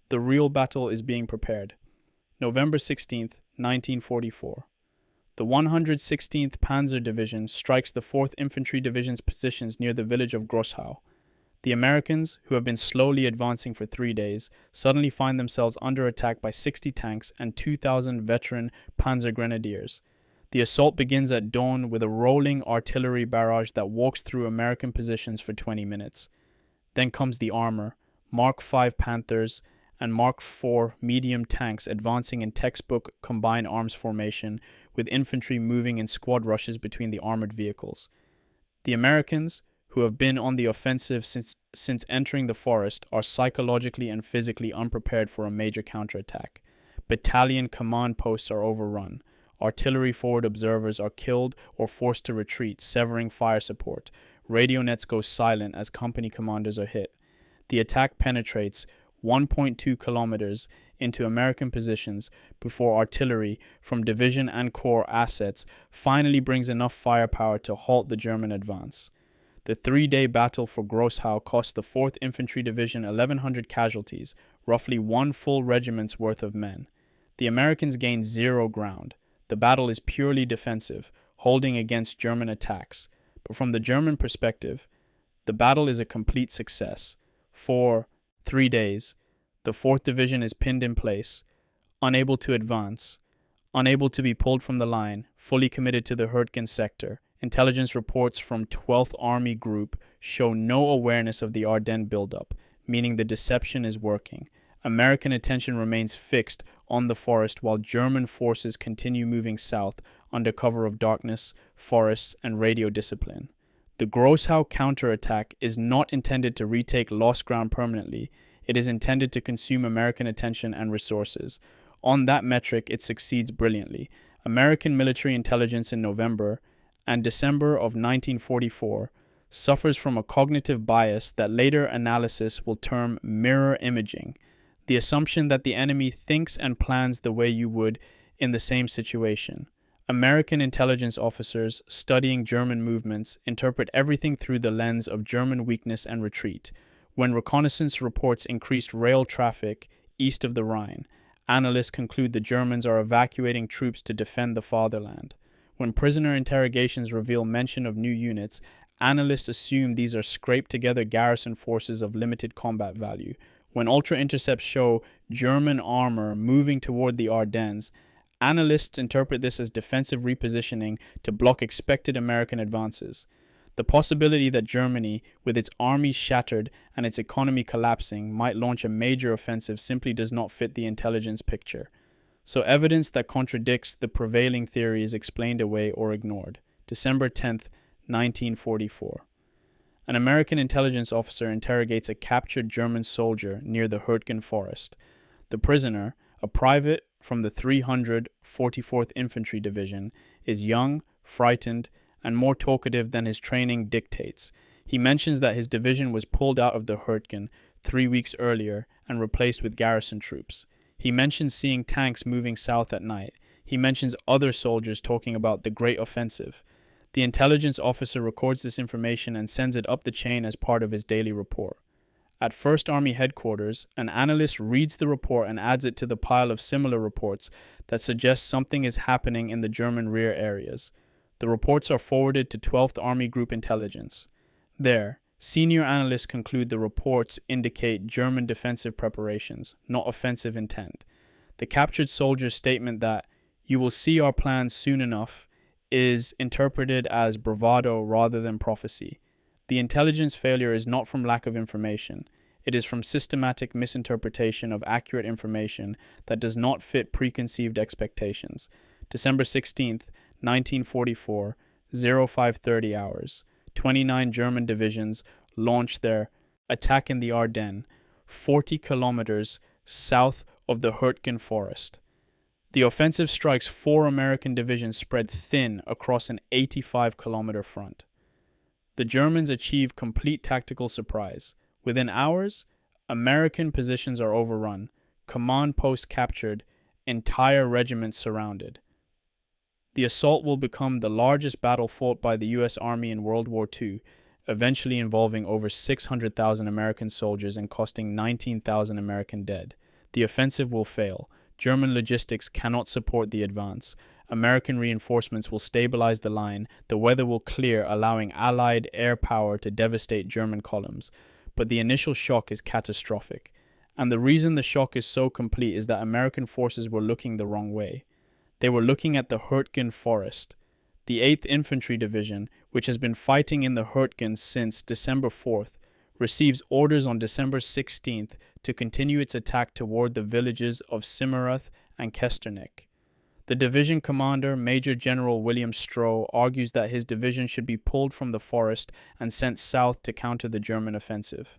the real battle is being prepared. November 16th, 1944. The 116th Panzer Division strikes the 4th Infantry Division's positions near the village of Grossau. The Americans, who have been slowly advancing for 3 days, suddenly find themselves under attack by 60 tanks and 2,000 veteran Panzer Grenadiers. The assault begins at dawn with a rolling artillery barrage that walks through American positions for 20 minutes. Then comes the armor, Mark V Panthers and Mark IV medium tanks advancing in textbook combined arms formation, with infantry moving in squad rushes between the armored vehicles. The Americans, who have been on the offensive since entering the forest, are psychologically and physically unprepared for a major counterattack. Battalion command posts are overrun. Artillery forward observers are killed or forced to retreat, severing fire support. Radio nets go silent as company commanders are hit. The attack penetrates 1.2 kilometers into American positions before artillery from division and corps assets finally brings enough firepower to halt the German advance. The 3-day battle for Grossau cost the 4th Infantry Division 1,100 casualties, roughly one full regiment's worth of men. The Americans gained zero ground. The battle is purely defensive, holding against German attacks. But from the German perspective, the battle is a complete success. For 3 days, the 4th Division is pinned in place, unable to advance, unable to be pulled from the line, fully committed to the Hürtgen sector. Intelligence reports from 12th Army Group show no awareness of the Ardennes buildup, meaning the deception is working. American attention remains fixed on the forest while German forces continue moving south under cover of darkness, forests, and radio discipline. The Grossau counterattack is not intended to retake lost ground permanently. It is intended to consume American attention and resources. On that metric, it succeeds brilliantly. American military intelligence in November and December of 1944 suffers from a cognitive bias that later analysis will term mirror imaging, the assumption that the enemy thinks and plans the way you would in the same situation. American intelligence officers studying German movements interpret everything through the lens of German weakness and retreat. When reconnaissance reports increased rail traffic east of the Rhine, analysts conclude the Germans are evacuating troops to defend the fatherland. When prisoner interrogations reveal mention of new units, analysts assume these are scraped-together garrison forces of limited combat value. When ultra-intercepts show German armor moving toward the Ardennes, analysts interpret this as defensive repositioning to block expected American advances. The possibility that Germany, with its armies shattered and its economy collapsing, might launch a major offensive simply does not fit the intelligence picture. So evidence that contradicts the prevailing theory is explained away or ignored. December 10th, 1944. An American intelligence officer interrogates a captured German soldier near the Hürtgen Forest. The prisoner, a private from the 344th Infantry Division, is young, frightened, and more talkative than his training dictates. He mentions that his division was pulled out of the Hürtgen 3 weeks earlier and replaced with garrison troops. He mentions seeing tanks moving south at night. He mentions other soldiers talking about the Great Offensive. The intelligence officer records this information and sends it up the chain as part of his daily report. At 1st Army Headquarters, an analyst reads the report and adds it to the pile of similar reports that suggest something is happening in the German rear areas. The reports are forwarded to 12th Army Group Intelligence. There, senior analysts conclude the reports indicate German defensive preparations, not offensive intent. The captured soldier's statement that, "You will see our plans soon enough," is interpreted as bravado rather than prophecy. The intelligence failure is not from lack of information. It is from systematic misinterpretation of accurate information that does not fit preconceived expectations. December 16th, 1944, 0530 hours. 29 German divisions launched their attack in the Ardennes, 40 kilometers south of the Hürtgen Forest. The offensive strikes 4 American divisions spread thin across an 85-kilometer front. The Germans achieve complete tactical surprise. Within hours, American positions are overrun, command posts captured, entire regiments surrounded. The assault will become the largest battle fought by the U.S. Army in World War II, eventually involving over 600,000 American soldiers and costing 19,000 American dead. The offensive will fail. German logistics cannot support the advance. American reinforcements will stabilize the line. The weather will clear, allowing Allied air power to devastate German columns. But the initial shock is catastrophic. And the reason the shock is so complete is that American forces were looking the wrong way. They were looking at the Hürtgen Forest. The 8th Infantry Division, which has been fighting in the Hürtgen since December 4th, receives orders on December 16th to continue its attack toward the villages of Simmerath and Kesternik. The division commander, Major General William Stroh, argues that his division should be pulled from the forest and sent south to counter the German offensive.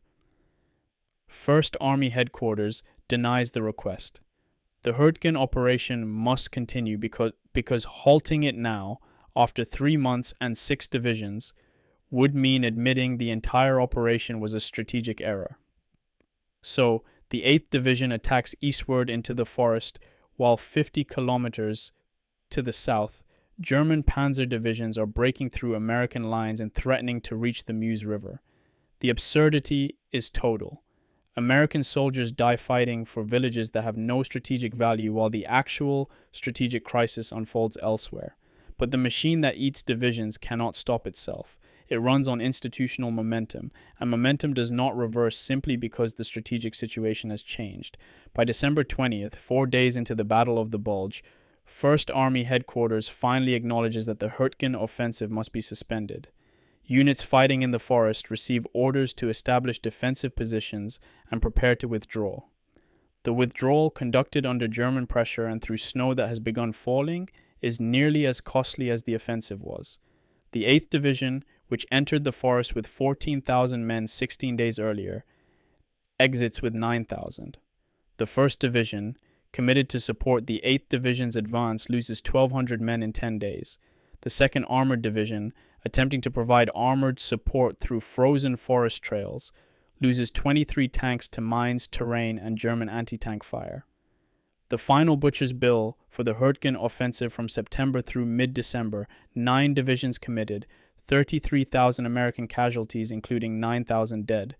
1st Army Headquarters denies the request. The Hürtgen operation must continue because halting it now, after 3 months and 6 divisions, would mean admitting the entire operation was a strategic error. So, the 8th Division attacks eastward into the forest, while 50 kilometers to the south, German panzer divisions are breaking through American lines and threatening to reach the Meuse River. The absurdity is total. American soldiers die fighting for villages that have no strategic value while the actual strategic crisis unfolds elsewhere. But the machine that eats divisions cannot stop itself. It runs on institutional momentum, and momentum does not reverse simply because the strategic situation has changed. By December 20th, 4 days into the Battle of the Bulge, 1st Army Headquarters finally acknowledges that the Hürtgen offensive must be suspended. Units fighting in the forest receive orders to establish defensive positions and prepare to withdraw. The withdrawal, conducted under German pressure and through snow that has begun falling, is nearly as costly as the offensive was. The 8th Division, which entered the forest with 14,000 men 16 days earlier, exits with 9,000. The 1st Division, committed to support the 8th Division's advance, loses 1,200 men in 10 days. The 2nd Armored Division, attempting to provide armored support through frozen forest trails, loses 23 tanks to mines, terrain, and German anti-tank fire. The final butcher's bill for the Hürtgen offensive from September through mid-December, 9 divisions committed, 33,000 American casualties, including 9,000 dead.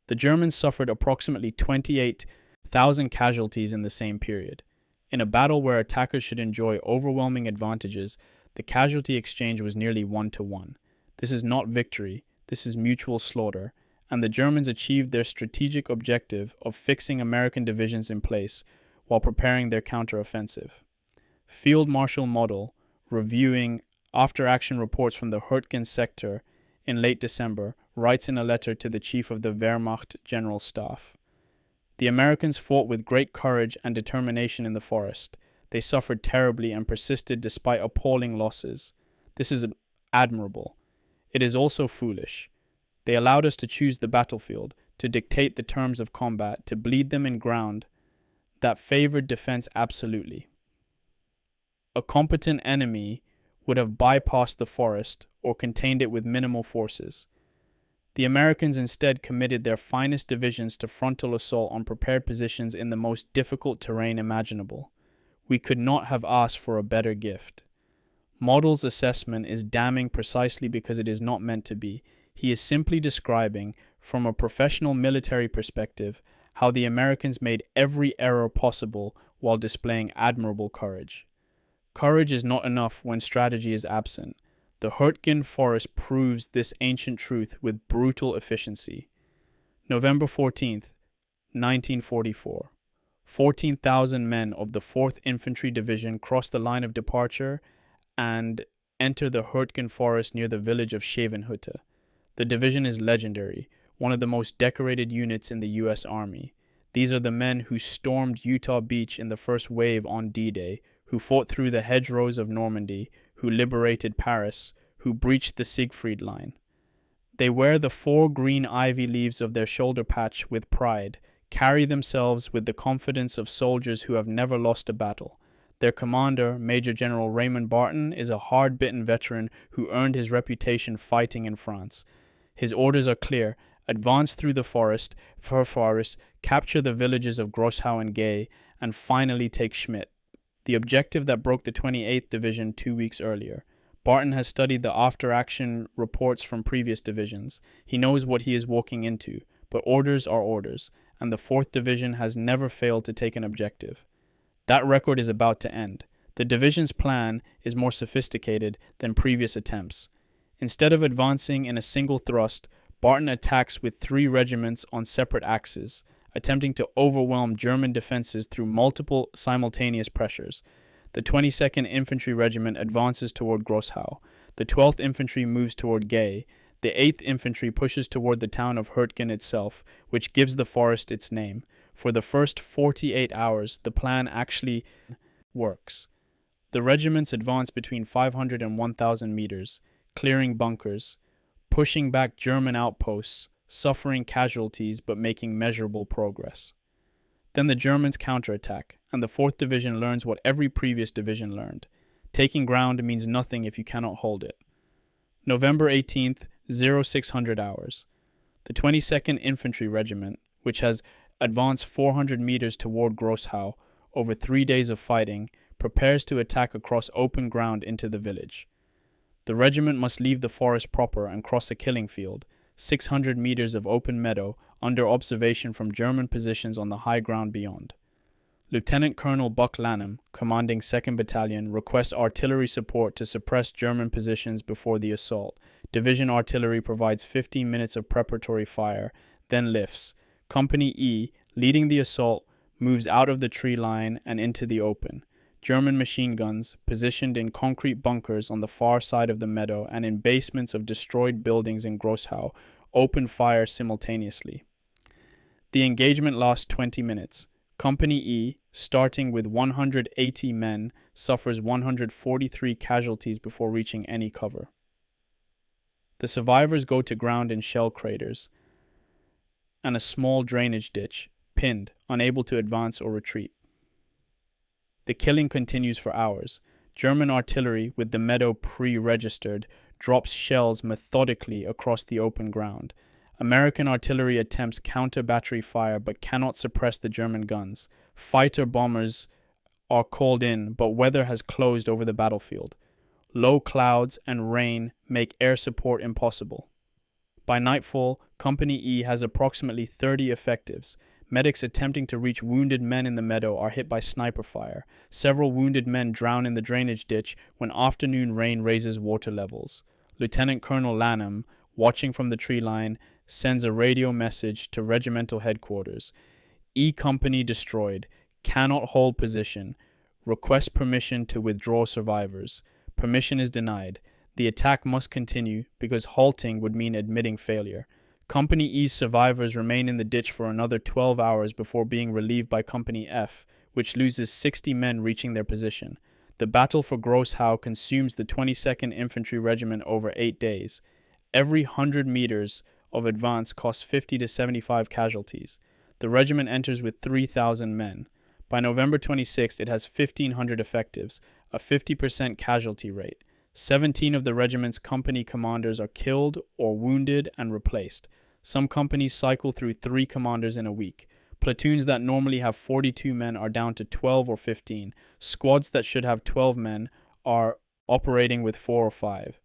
The Germans suffered approximately 28,000 casualties in the same period. In a battle where attackers should enjoy overwhelming advantages, the casualty exchange was nearly 1-to-1. This is not victory, this is mutual slaughter, and the Germans achieved their strategic objective of fixing American divisions in place while preparing their counteroffensive. Field Marshal Model, reviewing after-action reports from the Hürtgen sector in late December, writes in a letter to the Chief of the Wehrmacht General Staff, "The Americans fought with great courage and determination in the forest. They suffered terribly and persisted despite appalling losses. This is admirable. It is also foolish. They allowed us to choose the battlefield, to dictate the terms of combat, to bleed them in ground that favored defense absolutely. A competent enemy would have bypassed the forest or contained it with minimal forces. The Americans instead committed their finest divisions to frontal assault on prepared positions in the most difficult terrain imaginable. We could not have asked for a better gift." Model's assessment is damning precisely because it is not meant to be. He is simply describing, from a professional military perspective, how the Americans made every error possible while displaying admirable courage. Courage is not enough when strategy is absent. The Hürtgen Forest proves this ancient truth with brutal efficiency. November 14th, 1944. 14,000 men of the 4th Infantry Division cross the line of departure and enter the Hürtgen Forest near the village of Schevenhütte. The division is legendary, one of the most decorated units in the U.S. Army. These are the men who stormed Utah Beach in the first wave on D-Day, who fought through the hedgerows of Normandy, who liberated Paris, who breached the Siegfried Line. They wear the 4 green ivy leaves of their shoulder patch with pride, carry themselves with the confidence of soldiers who have never lost a battle. Their commander, Major General Raymond Barton, is a hard-bitten veteran who earned his reputation fighting in France. His orders are clear: advance through the forest, capture the villages of Grossau and Gay, and finally take Schmidt, the objective that broke the 28th Division 2 weeks earlier. Barton has studied the after-action reports from previous divisions. He knows what he is walking into, but orders are orders, and the 4th Division has never failed to take an objective. That record is about to end. The division's plan is more sophisticated than previous attempts. Instead of advancing in a single thrust, Barton attacks with 3 regiments on separate axes, attempting to overwhelm German defenses through multiple simultaneous pressures. The 22nd Infantry Regiment advances toward Grossau. The 12th Infantry moves toward Gay. The 8th Infantry pushes toward the town of Hürtgen itself, which gives the forest its name. For the first 48 hours, the plan actually works. The regiments advance between 500 and 1,000 meters, clearing bunkers, pushing back German outposts, suffering casualties but making measurable progress. Then the Germans counterattack, and the 4th Division learns what every previous division learned. Taking ground means nothing if you cannot hold it. November 18th, 0600 hours. The 22nd Infantry Regiment, which has advanced 400 meters toward Grossau over 3 days of fighting, prepares to attack across open ground into the village. The regiment must leave the forest proper and cross a killing field, 600 meters of open meadow, under observation from German positions on the high ground beyond. Lieutenant Colonel Buck Lanham, commanding 2nd Battalion, requests artillery support to suppress German positions before the assault. Division artillery provides 15 minutes of preparatory fire, then lifts. Company E, leading the assault, moves out of the tree line and into the open. German machine guns, positioned in concrete bunkers on the far side of the meadow and in basements of destroyed buildings in Grossau, open fire simultaneously. The engagement lasts 20 minutes. Company E, starting with 180 men, suffers 143 casualties before reaching any cover. The survivors go to ground in shell craters and a small drainage ditch, pinned, unable to advance or retreat. The killing continues for hours. German artillery, with the meadow pre-registered, drops shells methodically across the open ground. American artillery attempts counter-battery fire but cannot suppress the German guns. Fighter bombers are called in, but weather has closed over the battlefield. Low clouds and rain make air support impossible. By nightfall, Company E has approximately 30 effectives. Medics attempting to reach wounded men in the meadow are hit by sniper fire. Several wounded men drown in the drainage ditch when afternoon rain raises water levels. Lieutenant Colonel Lanham, watching from the tree line, sends a radio message to regimental headquarters. E Company destroyed. Cannot hold position. Request permission to withdraw survivors. Permission is denied. The attack must continue because halting would mean admitting failure. Company E's survivors remain in the ditch for another 12 hours before being relieved by Company F, which loses 60 men reaching their position. The battle for Grossau consumes the 22nd Infantry Regiment over 8 days. Every 100 meters of advance costs 50 to 75 casualties. The regiment enters with 3,000 men. By November 26th, it has 1,500 effectives, a 50% casualty rate. 17 of the regiment's company commanders are killed or wounded and replaced. Some companies cycle through 3 commanders in a week. Platoons that normally have 42 men are down to 12 or 15. Squads that should have 12 men are operating with 4 or 5.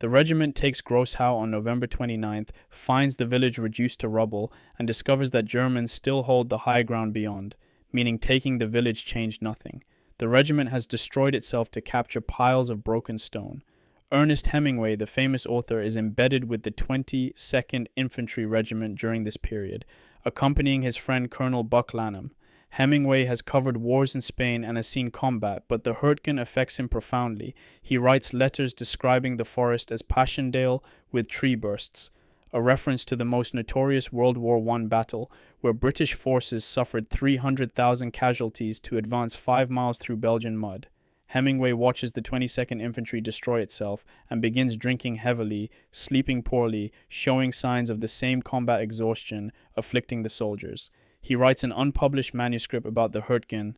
The regiment takes Grossau on November 29th, finds the village reduced to rubble, and discovers that Germans still hold the high ground beyond, meaning taking the village changed nothing. The regiment has destroyed itself to capture piles of broken stone. Ernest Hemingway, the famous author, is embedded with the 22nd Infantry Regiment during this period, accompanying his friend Colonel Buck Lanham. Hemingway has covered wars in Spain and has seen combat, but the Hürtgen affects him profoundly. He writes letters describing the forest as Passchendaele with tree bursts, a reference to the most notorious World War I battle, where British forces suffered 300,000 casualties to advance 5 miles through Belgian mud. Hemingway watches the 22nd Infantry destroy itself and begins drinking heavily, sleeping poorly, showing signs of the same combat exhaustion afflicting the soldiers. He writes an unpublished manuscript about the Hürtgen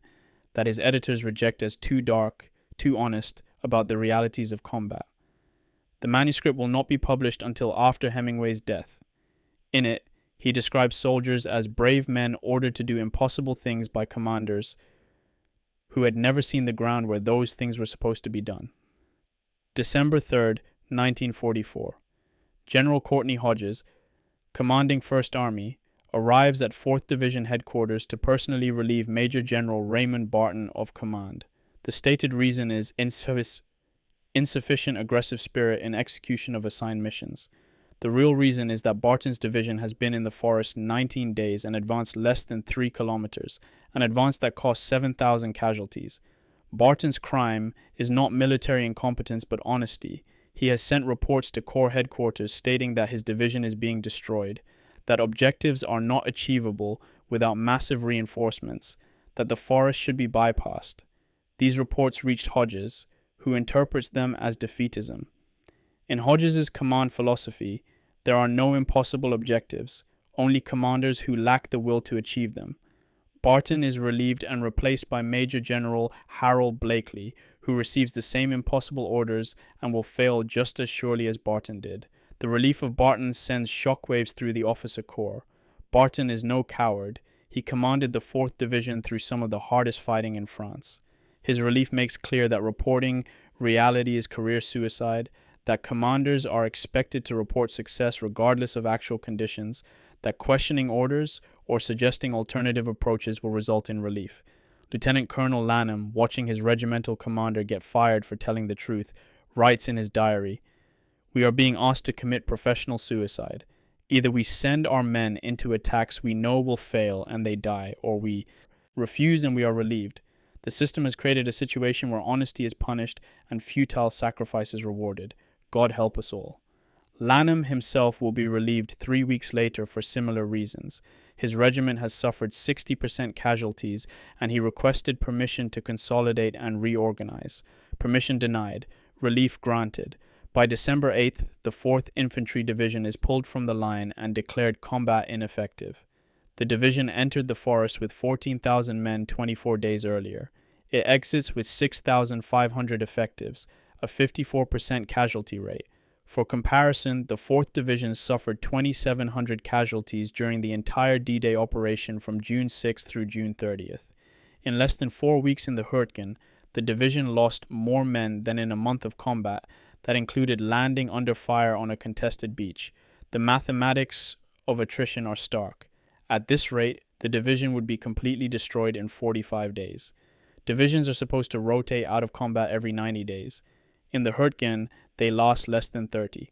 that his editors reject as too dark, too honest about the realities of combat. The manuscript will not be published until after Hemingway's death. In it, he describes soldiers as brave men ordered to do impossible things by commanders who had never seen the ground where those things were supposed to be done. December 3rd, 1944. General Courtney Hodges, commanding 1st Army, arrives at 4th Division headquarters to personally relieve Major General Raymond Barton of command. The stated reason is insufficient aggressive spirit in execution of assigned missions. The real reason is that Barton's division has been in the forest 19 days and advanced less than 3 kilometers, an advance that cost 7,000 casualties. Barton's crime is not military incompetence but honesty. He has sent reports to Corps headquarters stating that his division is being destroyed, that objectives are not achievable without massive reinforcements, that the forest should be bypassed. These reports reached Hodges, who interprets them as defeatism. In Hodges' command philosophy, there are no impossible objectives, only commanders who lack the will to achieve them. Barton is relieved and replaced by Major General Harold Blakely, who receives the same impossible orders and will fail just as surely as Barton did. The relief of Barton sends shockwaves through the officer corps. Barton is no coward. He commanded the 4th Division through some of the hardest fighting in France. His relief makes clear that reporting reality is career suicide, that commanders are expected to report success regardless of actual conditions, that questioning orders or suggesting alternative approaches will result in relief. Lieutenant Colonel Lanham, watching his regimental commander get fired for telling the truth, writes in his diary, "We are being asked to commit professional suicide. Either we send our men into attacks we know will fail and they die, or we refuse and we are relieved. The system has created a situation where honesty is punished and futile sacrifice is rewarded. God help us all." Lanham himself will be relieved 3 weeks later for similar reasons. His regiment has suffered 60% casualties, and he requested permission to consolidate and reorganize. Permission denied. Relief granted. By December 8th, the 4th Infantry Division is pulled from the line and declared combat ineffective. The division entered the forest with 14,000 men 24 days earlier. It exits with 6,500 effectives, a 54% casualty rate. For comparison, the 4th Division suffered 2,700 casualties during the entire D-Day operation from June 6th through June 30th. In less than 4 weeks in the Hürtgen, the division lost more men than in a month of combat that included landing under fire on a contested beach. The mathematics of attrition are stark. At this rate, the division would be completely destroyed in 45 days. Divisions are supposed to rotate out of combat every 90 days. In the Hürtgen, they last less than 30.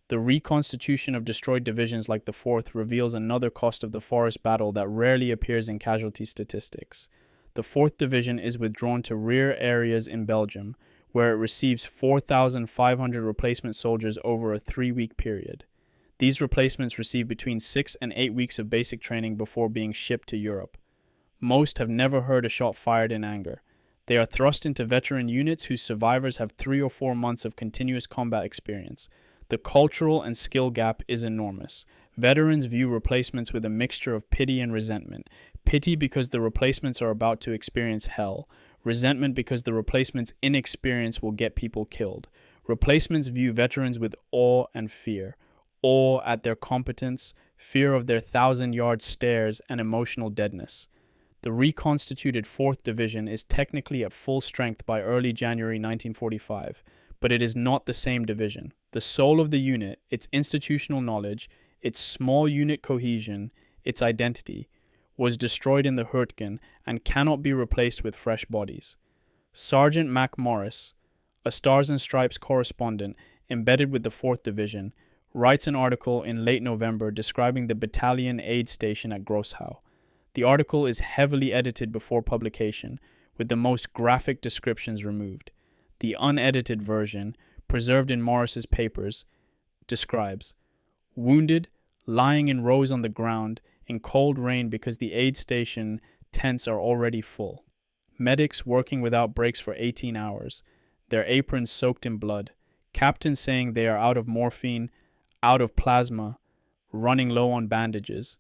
The reconstitution of destroyed divisions like the 4th reveals another cost of the forest battle that rarely appears in casualty statistics. The 4th Division is withdrawn to rear areas in Belgium, where it receives 4,500 replacement soldiers over a 3-week period. These replacements receive between 6 and 8 weeks of basic training before being shipped to Europe. Most have never heard a shot fired in anger. They are thrust into veteran units whose survivors have 3 or 4 months of continuous combat experience. The cultural and skill gap is enormous. Veterans view replacements with a mixture of pity and resentment. Pity because the replacements are about to experience hell. Resentment because the replacements' inexperience will get people killed. Replacements view veterans with awe and fear. Awe at their competence, fear of their 1,000-yard stares, and emotional deadness. The reconstituted 4th Division is technically at full strength by early January 1945, but it is not the same division. The soul of the unit, its institutional knowledge, its small unit cohesion, its identity, was destroyed in the Hürtgen and cannot be replaced with fresh bodies. Sergeant Mac Morris, a Stars and Stripes correspondent embedded with the 4th Division, writes an article in late November describing the battalion aid station at Grossau. The article is heavily edited before publication, with the most graphic descriptions removed. The unedited version, preserved in Morris's papers, describes wounded, lying in rows on the ground, in cold rain because the aid station tents are already full. Medics working without breaks for 18 hours, their aprons soaked in blood. Captains saying they are out of morphine, out of plasma, running low on bandages.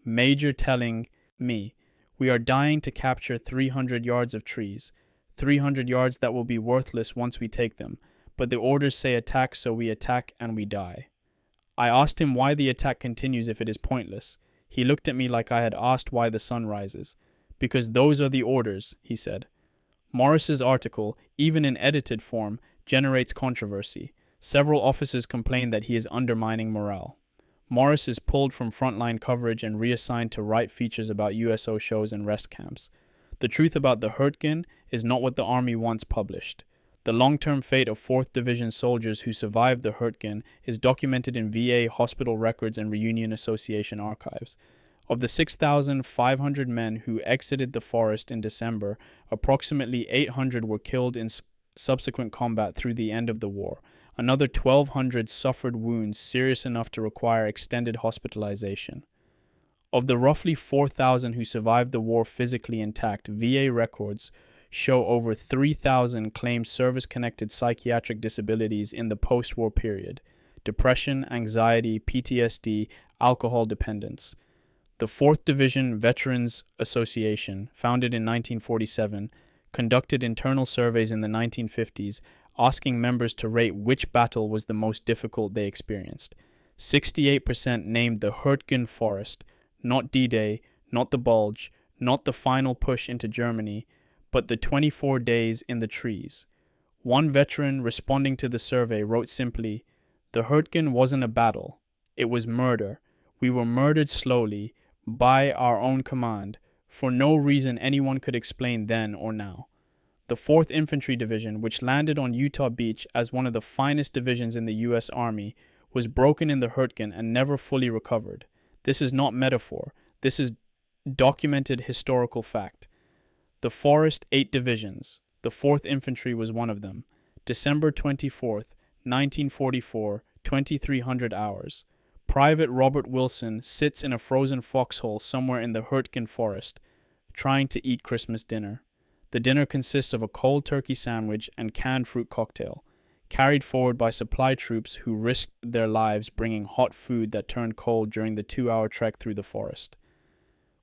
Major telling me, "We are dying to capture 300 yards of trees, 300 yards that will be worthless once we take them, but the orders say attack, so we attack and we die." I asked him why the attack continues if it is pointless. He looked at me like I had asked why the sun rises. "Because those are the orders," he said. Morris's article, even in edited form, generates controversy. Several officers complain that he is undermining morale. Morris is pulled from frontline coverage and reassigned to write features about USO shows and rest camps. The truth about the Hürtgen is not what the Army wants published. The long-term fate of 4th Division soldiers who survived the Hürtgen is documented in VA hospital records and Reunion Association archives. Of the 6,500 men who exited the forest in December, approximately 800 were killed in subsequent combat through the end of the war. Another 1,200 suffered wounds serious enough to require extended hospitalization. Of the roughly 4,000 who survived the war physically intact, VA records show over 3,000 claimed service-connected psychiatric disabilities in the post-war period: depression, anxiety, PTSD, alcohol dependence. The 4th Division Veterans Association, founded in 1947, conducted internal surveys in the 1950s, asking members to rate which battle was the most difficult they experienced. 68% named the Hürtgen Forest, not D-Day, not the Bulge, not the final push into Germany, but the 24 days in the trees. One veteran responding to the survey wrote simply, "The Hürtgen wasn't a battle. It was murder. We were murdered slowly, by our own command, for no reason anyone could explain then or now." The 4th Infantry Division, which landed on Utah Beach as one of the finest divisions in the U.S. Army, was broken in the Hürtgen and never fully recovered. This is not metaphor. This is documented historical fact. The Forest 8 divisions. The 4th Infantry was one of them. December 24th, 1944, 2300 hours. Private Robert Wilson sits in a frozen foxhole somewhere in the Hürtgen Forest, trying to eat Christmas dinner. The dinner consists of a cold turkey sandwich and canned fruit cocktail, carried forward by supply troops who risked their lives bringing hot food that turned cold during the 2-hour trek through the forest.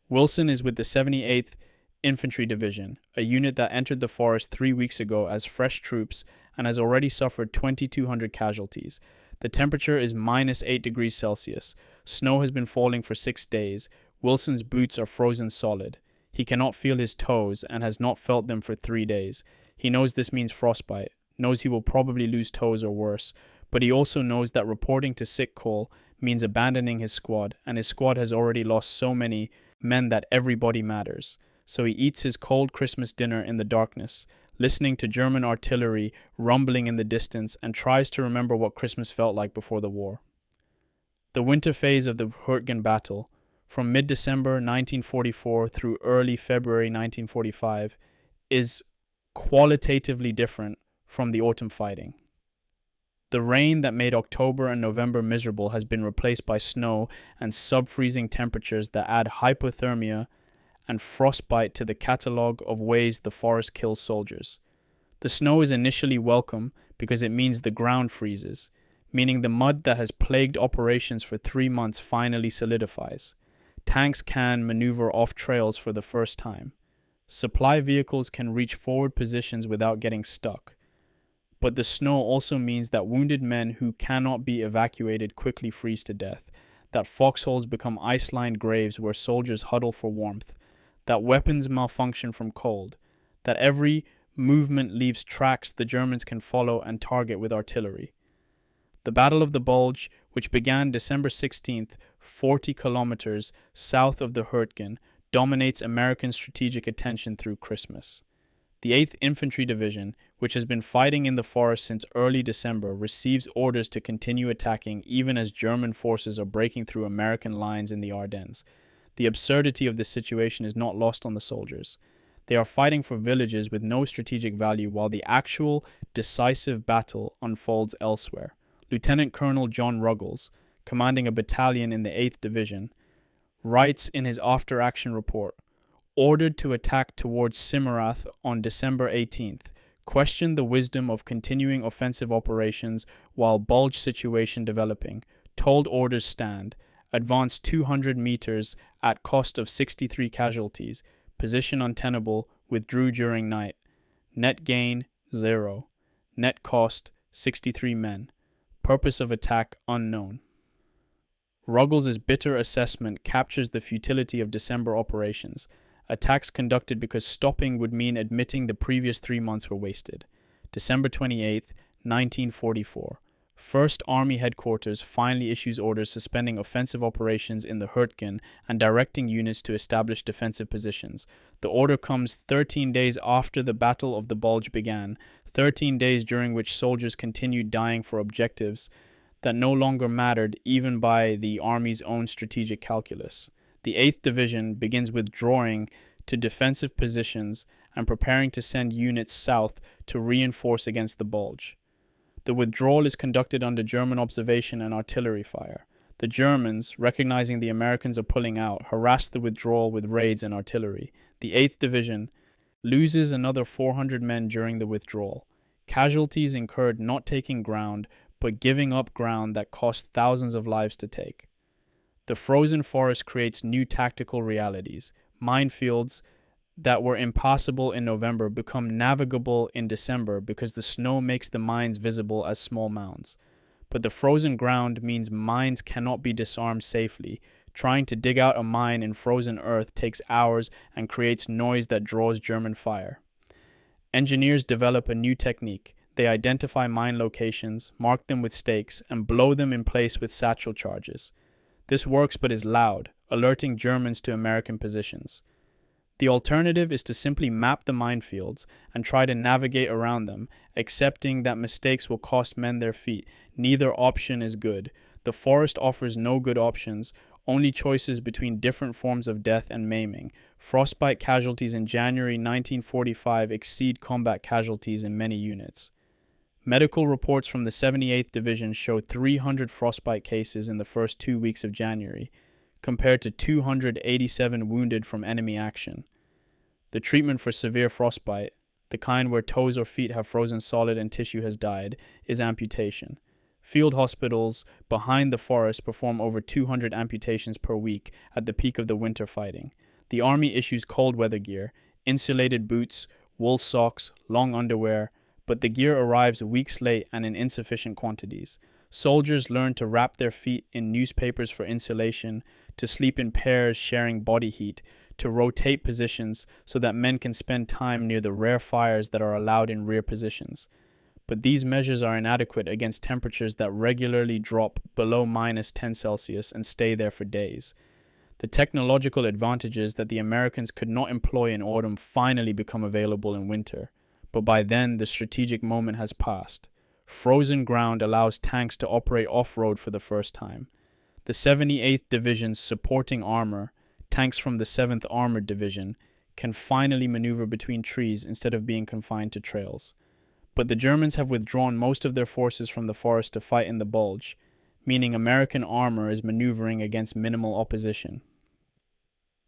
Wilson is with the 78th Infantry Division, a unit that entered the forest 3 weeks ago as fresh troops and has already suffered 2,200 casualties. The temperature is minus 8 degrees Celsius. Snow has been falling for 6 days. Wilson's boots are frozen solid. He cannot feel his toes and has not felt them for 3 days. He knows this means frostbite, knows he will probably lose toes or worse, but he also knows that reporting to sick call means abandoning his squad, and his squad has already lost so many men that everybody matters. So he eats his cold Christmas dinner in the darkness, listening to German artillery rumbling in the distance, and tries to remember what Christmas felt like before the war. The winter phase of the Hürtgen battle, from mid-December 1944 through early February 1945, is qualitatively different from the autumn fighting. The rain that made October and November miserable has been replaced by snow and sub-freezing temperatures that add hypothermia and frostbite to the catalogue of ways the forest kills soldiers. The snow is initially welcome because it means the ground freezes, meaning the mud that has plagued operations for 3 months finally solidifies. Tanks can maneuver off trails for the first time. Supply vehicles can reach forward positions without getting stuck. But the snow also means that wounded men who cannot be evacuated quickly freeze to death, that foxholes become ice-lined graves where soldiers huddle for warmth, that weapons malfunction from cold, that every movement leaves tracks the Germans can follow and target with artillery. The Battle of the Bulge, which began December 16th, 40 kilometers south of the Hürtgen, dominates American strategic attention through Christmas. The 8th Infantry Division, which has been fighting in the forest since early December, receives orders to continue attacking even as German forces are breaking through American lines in the Ardennes. The absurdity of this situation is not lost on the soldiers. They are fighting for villages with no strategic value while the actual decisive battle unfolds elsewhere. Lieutenant Colonel John Ruggles, commanding a battalion in the 8th Division, writes in his after-action report, "Ordered to attack towards Simarath on December 18th, questioned the wisdom of continuing offensive operations while Bulge situation developing, told orders stand, advanced 200 meters at cost of 63 casualties, position untenable, withdrew during night, net gain 0, net cost 63 men, purpose of attack unknown." Ruggles' bitter assessment captures the futility of December operations, attacks conducted because stopping would mean admitting the previous 3 months were wasted. December 28th, 1944. First Army Headquarters finally issues orders suspending offensive operations in the Hürtgen and directing units to establish defensive positions. The order comes 13 days after the Battle of the Bulge began, 13 days during which soldiers continued dying for objectives that no longer mattered even by the Army's own strategic calculus. The 8th Division begins withdrawing to defensive positions and preparing to send units south to reinforce against the Bulge. The withdrawal is conducted under German observation and artillery fire. The Germans, recognizing the Americans are pulling out, harass the withdrawal with raids and artillery. The 8th Division loses another 400 men during the withdrawal. Casualties incurred not taking ground, but giving up ground that cost thousands of lives to take. The frozen forest creates new tactical realities. Minefields that were impassable in November become navigable in December because the snow makes the mines visible as small mounds. But the frozen ground means mines cannot be disarmed safely. Trying to dig out a mine in frozen earth takes hours and creates noise that draws German fire. Engineers develop a new technique. They identify mine locations, mark them with stakes, and blow them in place with satchel charges. This works but is loud, alerting Germans to American positions. The alternative is to simply map the minefields and try to navigate around them, accepting that mistakes will cost men their feet. Neither option is good. The forest offers no good options, only choices between different forms of death and maiming. Frostbite casualties in January 1945 exceed combat casualties in many units. Medical reports from the 78th Division show 300 frostbite cases in the first 2 weeks of January, compared to 287 wounded from enemy action. The treatment for severe frostbite, the kind where toes or feet have frozen solid and tissue has died, is amputation. Field hospitals behind the forest perform over 200 amputations per week at the peak of the winter fighting. The Army issues cold weather gear, insulated boots, wool socks, long underwear, but the gear arrives weeks late and in insufficient quantities. Soldiers learn to wrap their feet in newspapers for insulation, to sleep in pairs sharing body heat, to rotate positions so that men can spend time near the rare fires that are allowed in rear positions. But these measures are inadequate against temperatures that regularly drop below -10 Celsius and stay there for days. The technological advantages that the Americans could not employ in autumn finally become available in winter, but by then the strategic moment has passed. Frozen ground allows tanks to operate off-road for the first time. The 78th Division's supporting armor, tanks from the 7th Armored Division, can finally maneuver between trees instead of being confined to trails. But the Germans have withdrawn most of their forces from the forest to fight in the Bulge, meaning American armor is maneuvering against minimal opposition.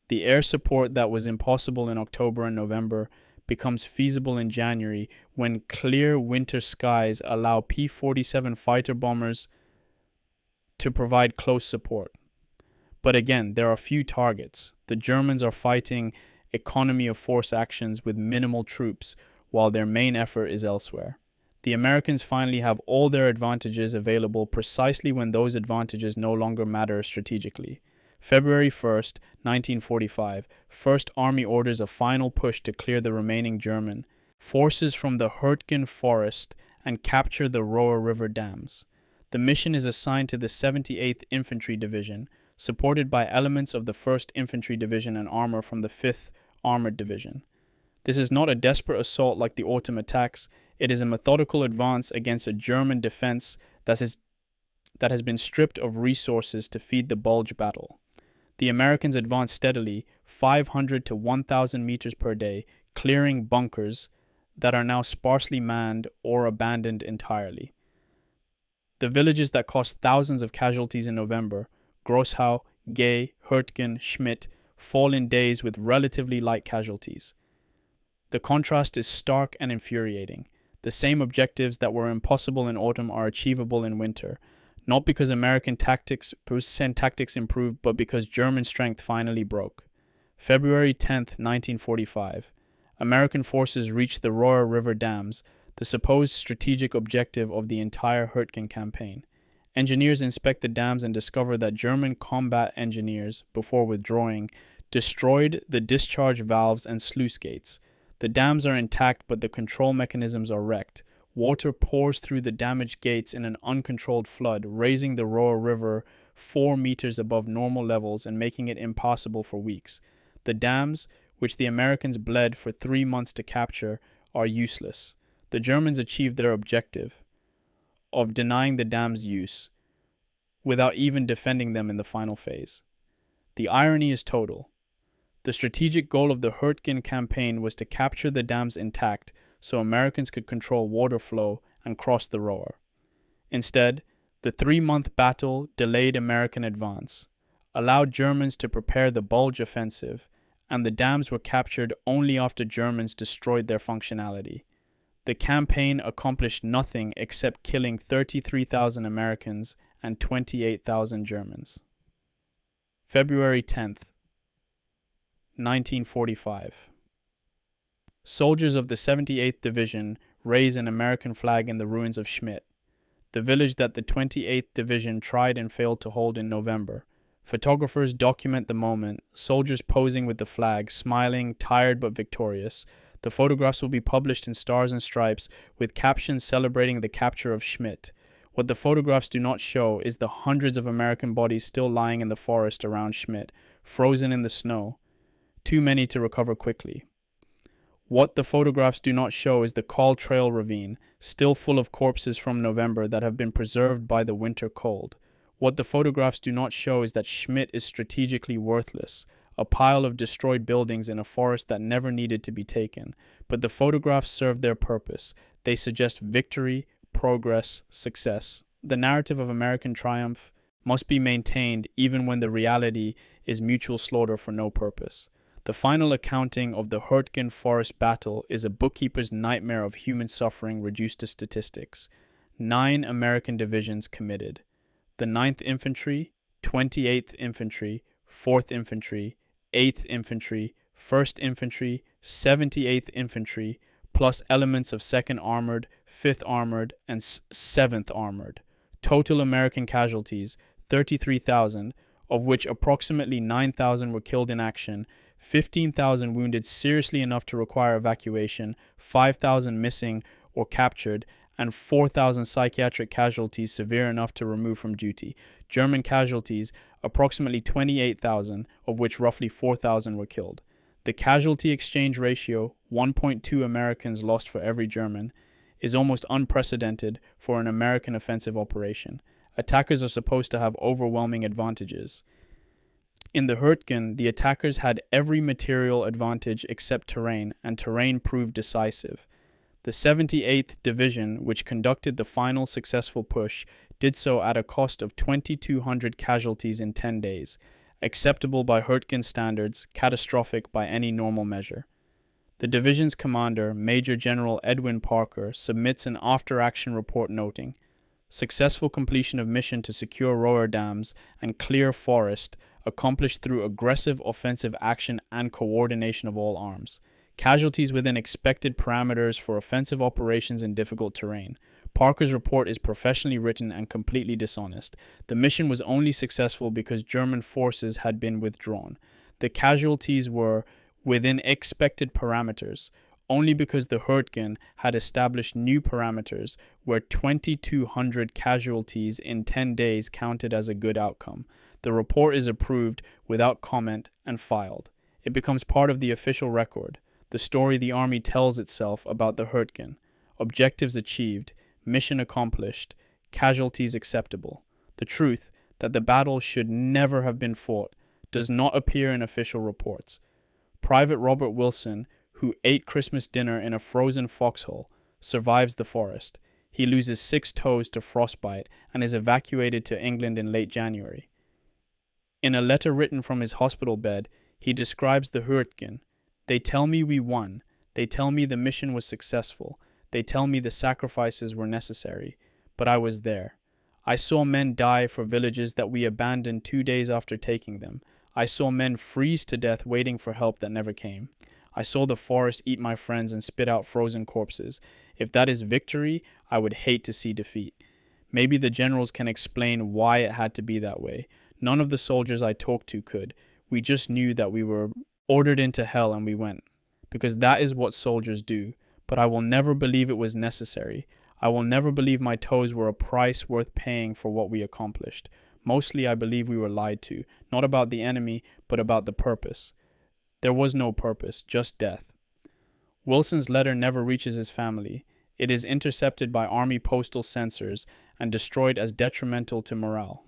The air support that was impossible in October and November becomes feasible in January when clear winter skies allow P-47 fighter bombers to provide close support. But again, there are few targets. The Germans are fighting economy of force actions with minimal troops, while their main effort is elsewhere. The Americans finally have all their advantages available precisely when those advantages no longer matter strategically. February 1st, 1945, First Army orders a final push to clear the remaining German forces from the Hürtgen Forest and capture the Roer River dams. The mission is assigned to the 78th Infantry Division, supported by elements of the 1st Infantry Division and armor from the 5th Armored Division. This is not a desperate assault like the autumn attacks. It is a methodical advance against a German defense that has been stripped of resources to feed the Bulge battle. The Americans advance steadily, 500 to 1,000 meters per day, clearing bunkers that are now sparsely manned or abandoned entirely. The villages that cost thousands of casualties in November, Grossau, Gay, Hürtgen, Schmidt, fall in days with relatively light casualties. The contrast is stark and infuriating. The same objectives that were impossible in autumn are achievable in winter, not because American tactics improved, but because German strength finally broke. February 10th, 1945. American forces reached the Roer River dams, the supposed strategic objective of the entire Hürtgen campaign. Engineers inspect the dams and discover that German combat engineers, before withdrawing, destroyed the discharge valves and sluice gates. The dams are intact, but the control mechanisms are wrecked. Water pours through the damaged gates in an uncontrolled flood, raising the Roer River 4 meters above normal levels and making it impassable for weeks. The dams, which the Americans bled for 3 months to capture, are useless. The Germans achieved their objective of denying the dams use, without even defending them in the final phase. The irony is total. The strategic goal of the Hürtgen campaign was to capture the dams intact so Americans could control water flow and cross the Roer. Instead, the 3-month battle delayed American advance, allowed Germans to prepare the Bulge offensive, and the dams were captured only after Germans destroyed their functionality. The campaign accomplished nothing except killing 33,000 Americans and 28,000 Germans. February 10th, 1945. Soldiers of the 78th Division raise an American flag in the ruins of Schmidt, the village that the 28th Division tried and failed to hold in November. Photographers document the moment, soldiers posing with the flag, smiling, tired but victorious. The photographs will be published in Stars and Stripes with captions celebrating the capture of Schmidt. What the photographs do not show is the hundreds of American bodies still lying in the forest around Schmidt, frozen in the snow, too many to recover quickly. What the photographs do not show is the Call Trail ravine, still full of corpses from November that have been preserved by the winter cold. What the photographs do not show is that Schmidt is strategically worthless, a pile of destroyed buildings in a forest that never needed to be taken. But the photographs serve their purpose. They suggest victory, progress, success. The narrative of American triumph must be maintained even when the reality is mutual slaughter for no purpose. The final accounting of the Hürtgen Forest battle is a bookkeeper's nightmare of human suffering reduced to statistics. 9 American divisions committed. The 9th Infantry, 28th Infantry, 4th Infantry, 8th Infantry, 1st Infantry, 78th Infantry, plus elements of 2nd Armored, 5th Armored, and 7th Armored. Total American casualties, 33,000, of which approximately 9,000 were killed in action, 15,000 wounded seriously enough to require evacuation, 5,000 missing or captured, and 4,000 psychiatric casualties severe enough to remove from duty. German casualties, approximately 28,000, of which roughly 4,000 were killed. The casualty exchange ratio, 1.2 Americans lost for every German, is almost unprecedented for an American offensive operation. Attackers are supposed to have overwhelming advantages. In the Hürtgen, the attackers had every material advantage except terrain, and terrain proved decisive. The 78th Division, which conducted the final successful push, did so at a cost of 2,200 casualties in 10 days, acceptable by Hürtgen standards, catastrophic by any normal measure. The division's commander, Major General Edwin Parker, submits an after-action report noting, "Successful completion of mission to secure rower dams and clear forest accomplished through aggressive offensive action and coordination of all arms. Casualties within expected parameters for offensive operations in difficult terrain. Parker's report is professionally written and completely dishonest. The mission was only successful because German forces had been withdrawn. The casualties were within expected parameters, only because the Hürtgen had established new parameters where 2,200 casualties in 10 days counted as a good outcome. The report is approved without comment and filed. It becomes part of the official record, the story the Army tells itself about the Hürtgen. Objectives achieved, mission accomplished, casualties acceptable. The truth that the battle should never have been fought does not appear in official reports. Private Robert Wilson, who ate Christmas dinner in a frozen foxhole, survives the forest. He loses 6 toes to frostbite and is evacuated to England in late January. In a letter written from his hospital bed, he describes the Hürtgen. "They tell me we won. They tell me the mission was successful. They tell me the sacrifices were necessary. But I was there. I saw men die for villages that we abandoned 2 days after taking them. I saw men freeze to death waiting for help that never came. I saw the forest eat my friends and spit out frozen corpses. If that is victory, I would hate to see defeat. Maybe the generals can explain why it had to be that way. None of the soldiers I talked to could. We just knew that we were ordered into hell and we went. Because that is what soldiers do. But I will never believe it was necessary. I will never believe my toes were a price worth paying for what we accomplished. Mostly I believe we were lied to, not about the enemy, but about the purpose. There was no purpose, just death." Wilson's letter never reaches his family. It is intercepted by Army postal censors and destroyed as detrimental to morale.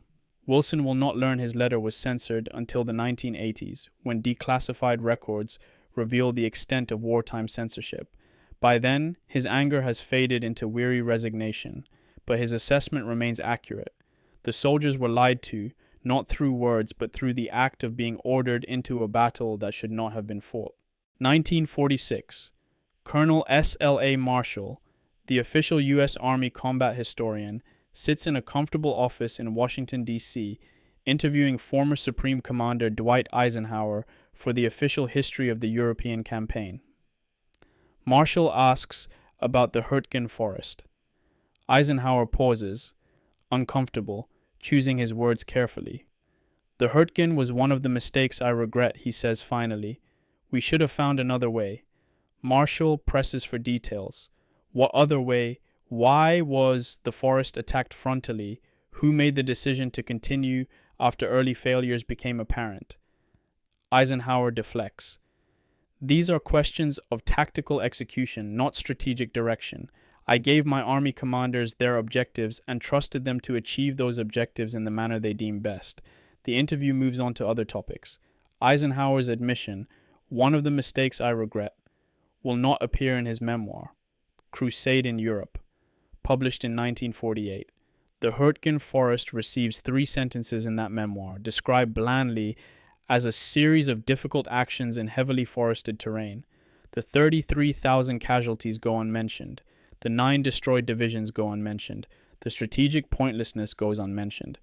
Wilson will not learn his letter was censored until the 1980s, when declassified records reveal the extent of wartime censorship. By then, his anger has faded into weary resignation, but his assessment remains accurate. The soldiers were lied to, not through words, but through the act of being ordered into a battle that should not have been fought. 1946. Colonel S.L.A. Marshall, the official U.S. Army combat historian, sits in a comfortable office in Washington, D.C., interviewing former Supreme Commander Dwight Eisenhower for the official history of the European campaign. Marshall asks about the Hürtgen Forest. Eisenhower pauses, uncomfortable, choosing his words carefully. The Hürtgen was one of the mistakes I regret, he says finally. We should have found another way. Marshall presses for details. What other way? Why was the forest attacked frontally? Who made the decision to continue after early failures became apparent? Eisenhower deflects. These are questions of tactical execution, not strategic direction. I gave my army commanders their objectives and trusted them to achieve those objectives in the manner they deemed best. The interview moves on to other topics. Eisenhower's admission, one of the mistakes I regret, will not appear in his memoir, Crusade in Europe, published in 1948. The Hürtgen Forest receives 3 sentences in that memoir, described blandly as a series of difficult actions in heavily forested terrain. The 33,000 casualties go unmentioned. The 9 destroyed divisions go unmentioned. The strategic pointlessness goes unmentioned.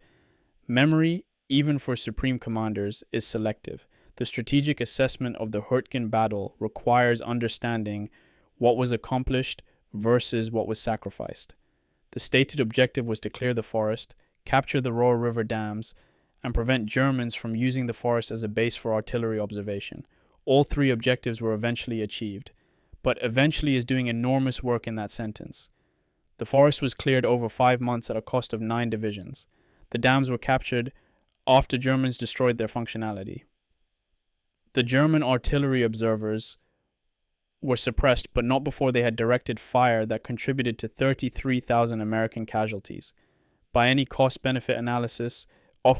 Memory, even for supreme commanders, is selective. The strategic assessment of the Hürtgen battle requires understanding what was accomplished versus what was sacrificed. The stated objective was to clear the forest, capture the Roer River dams, and prevent Germans from using the forest as a base for artillery observation. All 3 objectives were eventually achieved, but eventually is doing enormous work in that sentence. The forest was cleared over 5 months at a cost of 9 divisions. The dams were captured after Germans destroyed their functionality. The German artillery observers were suppressed, but not before they had directed fire that contributed to 33,000 American casualties. By any cost-benefit analysis, the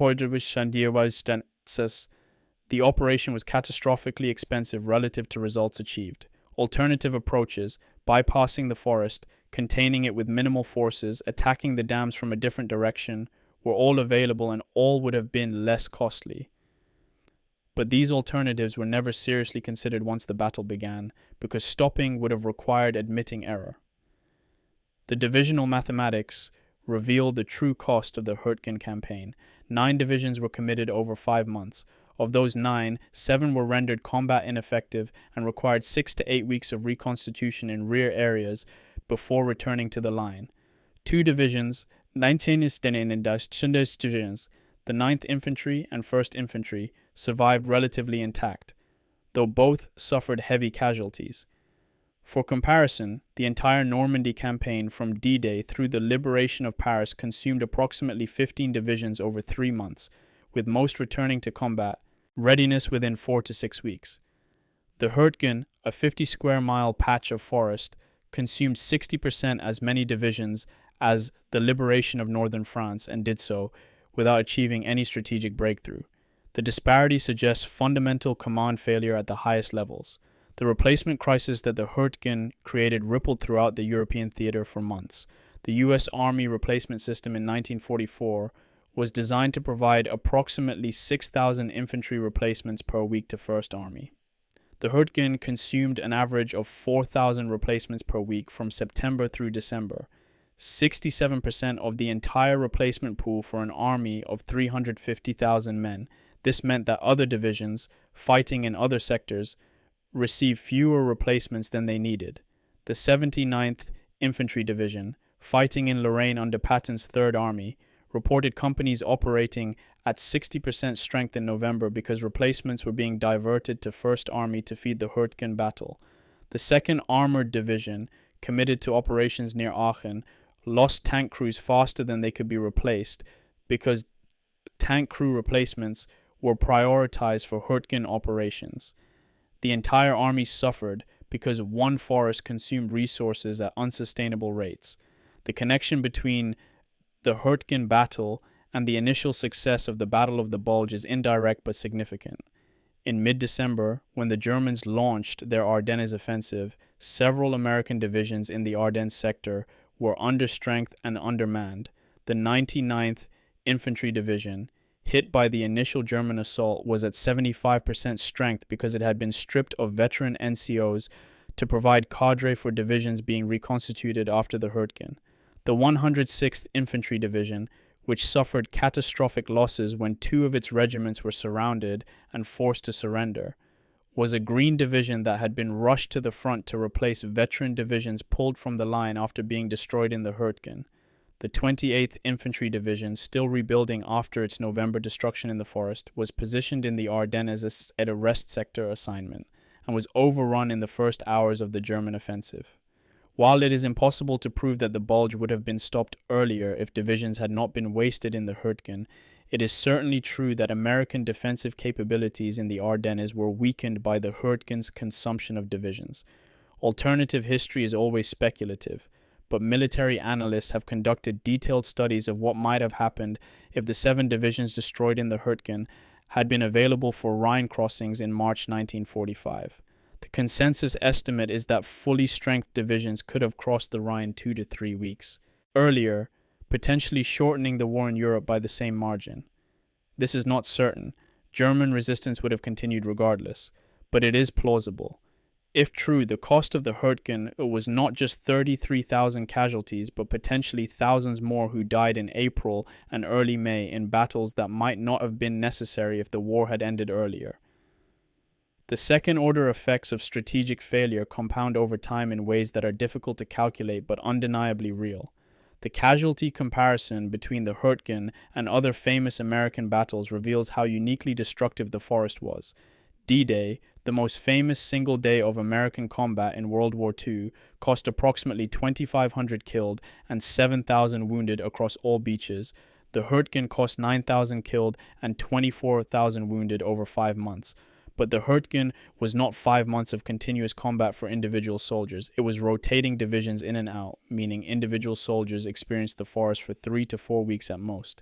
operation was catastrophically expensive relative to results achieved. Alternative approaches, bypassing the forest, containing it with minimal forces, attacking the dams from a different direction, were all available and all would have been less costly. But these alternatives were never seriously considered once the battle began, because stopping would have required admitting error. The divisional mathematics reveal the true cost of the Hürtgen campaign. 9 divisions were committed over 5 months. Of those 9, 7 were rendered combat ineffective and required 6 to 8 weeks of reconstitution in rear areas before returning to the line. 2 divisions, 19 divisions, the 9th Infantry and 1st Infantry, survived relatively intact, though both suffered heavy casualties. For comparison, the entire Normandy campaign from D-Day through the liberation of Paris consumed approximately 15 divisions over 3 months, with most returning to combat readiness within 4 to 6 weeks. The Hürtgen, a 50 square mile patch of forest, consumed 60% as many divisions as the liberation of northern France and did so without achieving any strategic breakthrough. The disparity suggests fundamental command failure at the highest levels. The replacement crisis that the Hürtgen created rippled throughout the European theater for months. The U.S. Army replacement system in 1944 was designed to provide approximately 6,000 infantry replacements per week to First Army. The Hürtgen consumed an average of 4,000 replacements per week from September through December. 67% of the entire replacement pool for an army of 350,000 men. This meant that other divisions, fighting in other sectors, received fewer replacements than they needed. The 79th Infantry Division, fighting in Lorraine under Patton's Third Army, reported companies operating at 60% strength in November because replacements were being diverted to First Army to feed the Hürtgen battle. The 2nd Armored Division, committed to operations near Aachen, lost tank crews faster than they could be replaced because tank crew replacements were prioritized for Hürtgen operations. The entire army suffered because one forest consumed resources at unsustainable rates. The connection between the Hürtgen battle and the initial success of the Battle of the Bulge is indirect but significant. In mid-December, when the Germans launched their Ardennes Offensive, several American divisions in the Ardennes sector were under strength and undermanned. The 99th Infantry Division, hit by the initial German assault, was at 75% strength because it had been stripped of veteran NCOs to provide cadre for divisions being reconstituted after the Hürtgen. The 106th Infantry Division, which suffered catastrophic losses when two of its regiments were surrounded and forced to surrender, was a Green Division that had been rushed to the front to replace veteran divisions pulled from the line after being destroyed in the Hürtgen. The 28th Infantry Division, still rebuilding after its November destruction in the forest, was positioned in the Ardennes at a rest sector assignment, and was overrun in the first hours of the German offensive. While it is impossible to prove that the Bulge would have been stopped earlier if divisions had not been wasted in the Hürtgen, it is certainly true that American defensive capabilities in the Ardennes were weakened by the Hürtgen's consumption of divisions. Alternative history is always speculative, but military analysts have conducted detailed studies of what might have happened if the 7 divisions destroyed in the Hürtgen had been available for Rhine crossings in March 1945. The consensus estimate is that fully strength divisions could have crossed the Rhine 2 to 3 weeks earlier, potentially shortening the war in Europe by the same margin. This is not certain. German resistance would have continued regardless, but it is plausible. If true, the cost of the Hürtgen was not just 33,000 casualties, but potentially thousands more who died in April and early May in battles that might not have been necessary if the war had ended earlier. The second-order effects of strategic failure compound over time in ways that are difficult to calculate but undeniably real. The casualty comparison between the Hürtgen and other famous American battles reveals how uniquely destructive the forest was. D-Day, the most famous single day of American combat in World War II, cost approximately 2,500 killed and 7,000 wounded across all beaches. The Hürtgen cost 9,000 killed and 24,000 wounded over 5 months. But the Hürtgen was not 5 months of continuous combat for individual soldiers. It was rotating divisions in and out, meaning individual soldiers experienced the forest for 3 to 4 weeks at most.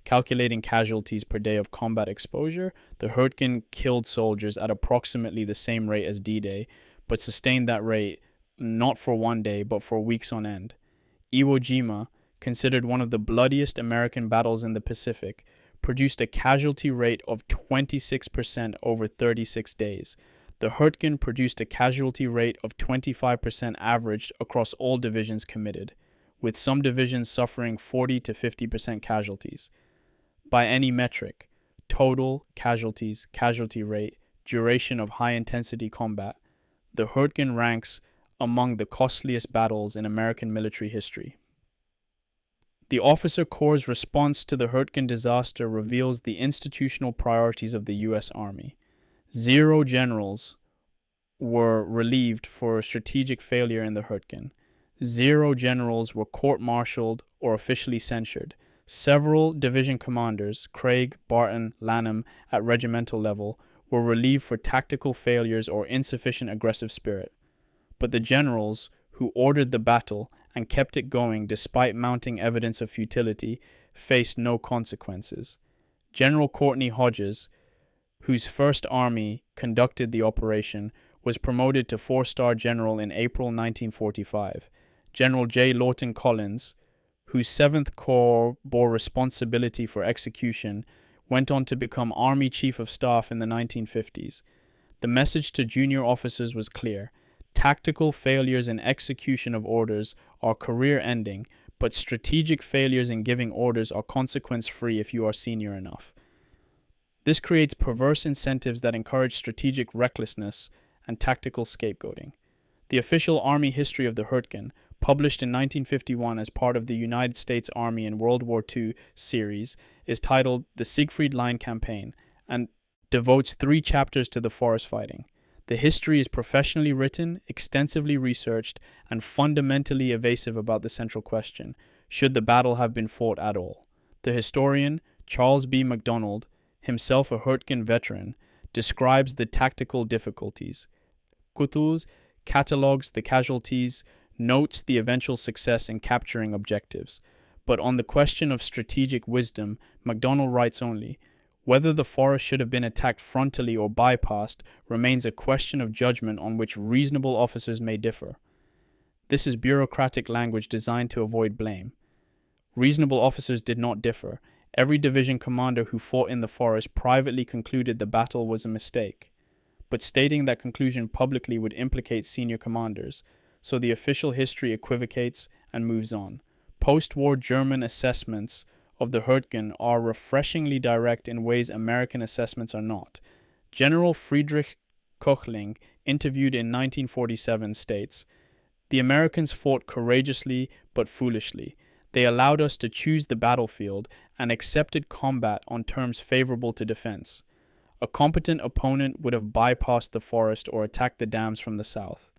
Calculating casualties per day of combat exposure, the Hürtgen killed soldiers at approximately the same rate as D-Day, but sustained that rate not for one day, but for weeks on end. Iwo Jima, considered one of the bloodiest American battles in the Pacific, produced a casualty rate of 26% over 36 days. The Hürtgen produced a casualty rate of 25% averaged across all divisions committed, with some divisions suffering 40 to 50% casualties. By any metric, total, casualties, casualty rate, duration of high-intensity combat, the Hürtgen ranks among the costliest battles in American military history. The Officer Corps' response to the Hürtgen disaster reveals the institutional priorities of the U.S. Army. 0 generals were relieved for strategic failure in the Hürtgen. 0 generals were court-martialed or officially censured. Several division commanders, Craig, Barton, Lanham, at regimental level, were relieved for tactical failures or insufficient aggressive spirit. But the generals who ordered the battle and kept it going despite mounting evidence of futility faced no consequences. General Courtney Hodges, whose First Army conducted the operation, was promoted to 4-star general in April 1945. General J. Lawton Collins, whose 7th Corps bore responsibility for execution, went on to become Army Chief of Staff in the 1950s. The message to junior officers was clear. Tactical failures in execution of orders are career-ending, but strategic failures in giving orders are consequence-free if you are senior enough. This creates perverse incentives that encourage strategic recklessness and tactical scapegoating. The official Army history of the Hürtgen, published in 1951 as part of the United States Army in World War II series, is titled The Siegfried Line Campaign and devotes 3 chapters to the forest fighting. The history is professionally written, extensively researched, and fundamentally evasive about the central question: should the battle have been fought at all? The historian, Charles B. MacDonald, himself a Hürtgen veteran, describes the tactical difficulties. Coutules catalogues the casualties, notes the eventual success in capturing objectives. But on the question of strategic wisdom, MacDonald writes only, whether the forest should have been attacked frontally or bypassed remains a question of judgment on which reasonable officers may differ. This is bureaucratic language designed to avoid blame. Reasonable officers did not differ. Every division commander who fought in the forest privately concluded the battle was a mistake. But stating that conclusion publicly would implicate senior commanders, so the official history equivocates and moves on. Post-war German assessments of the Hürtgen are refreshingly direct in ways American assessments are not. General Friedrich Kochling, interviewed in 1947, states, "The Americans fought courageously but foolishly. They allowed us to choose the battlefield and accepted combat on terms favorable to defense. A competent opponent would have bypassed the forest or attacked the dams from the south.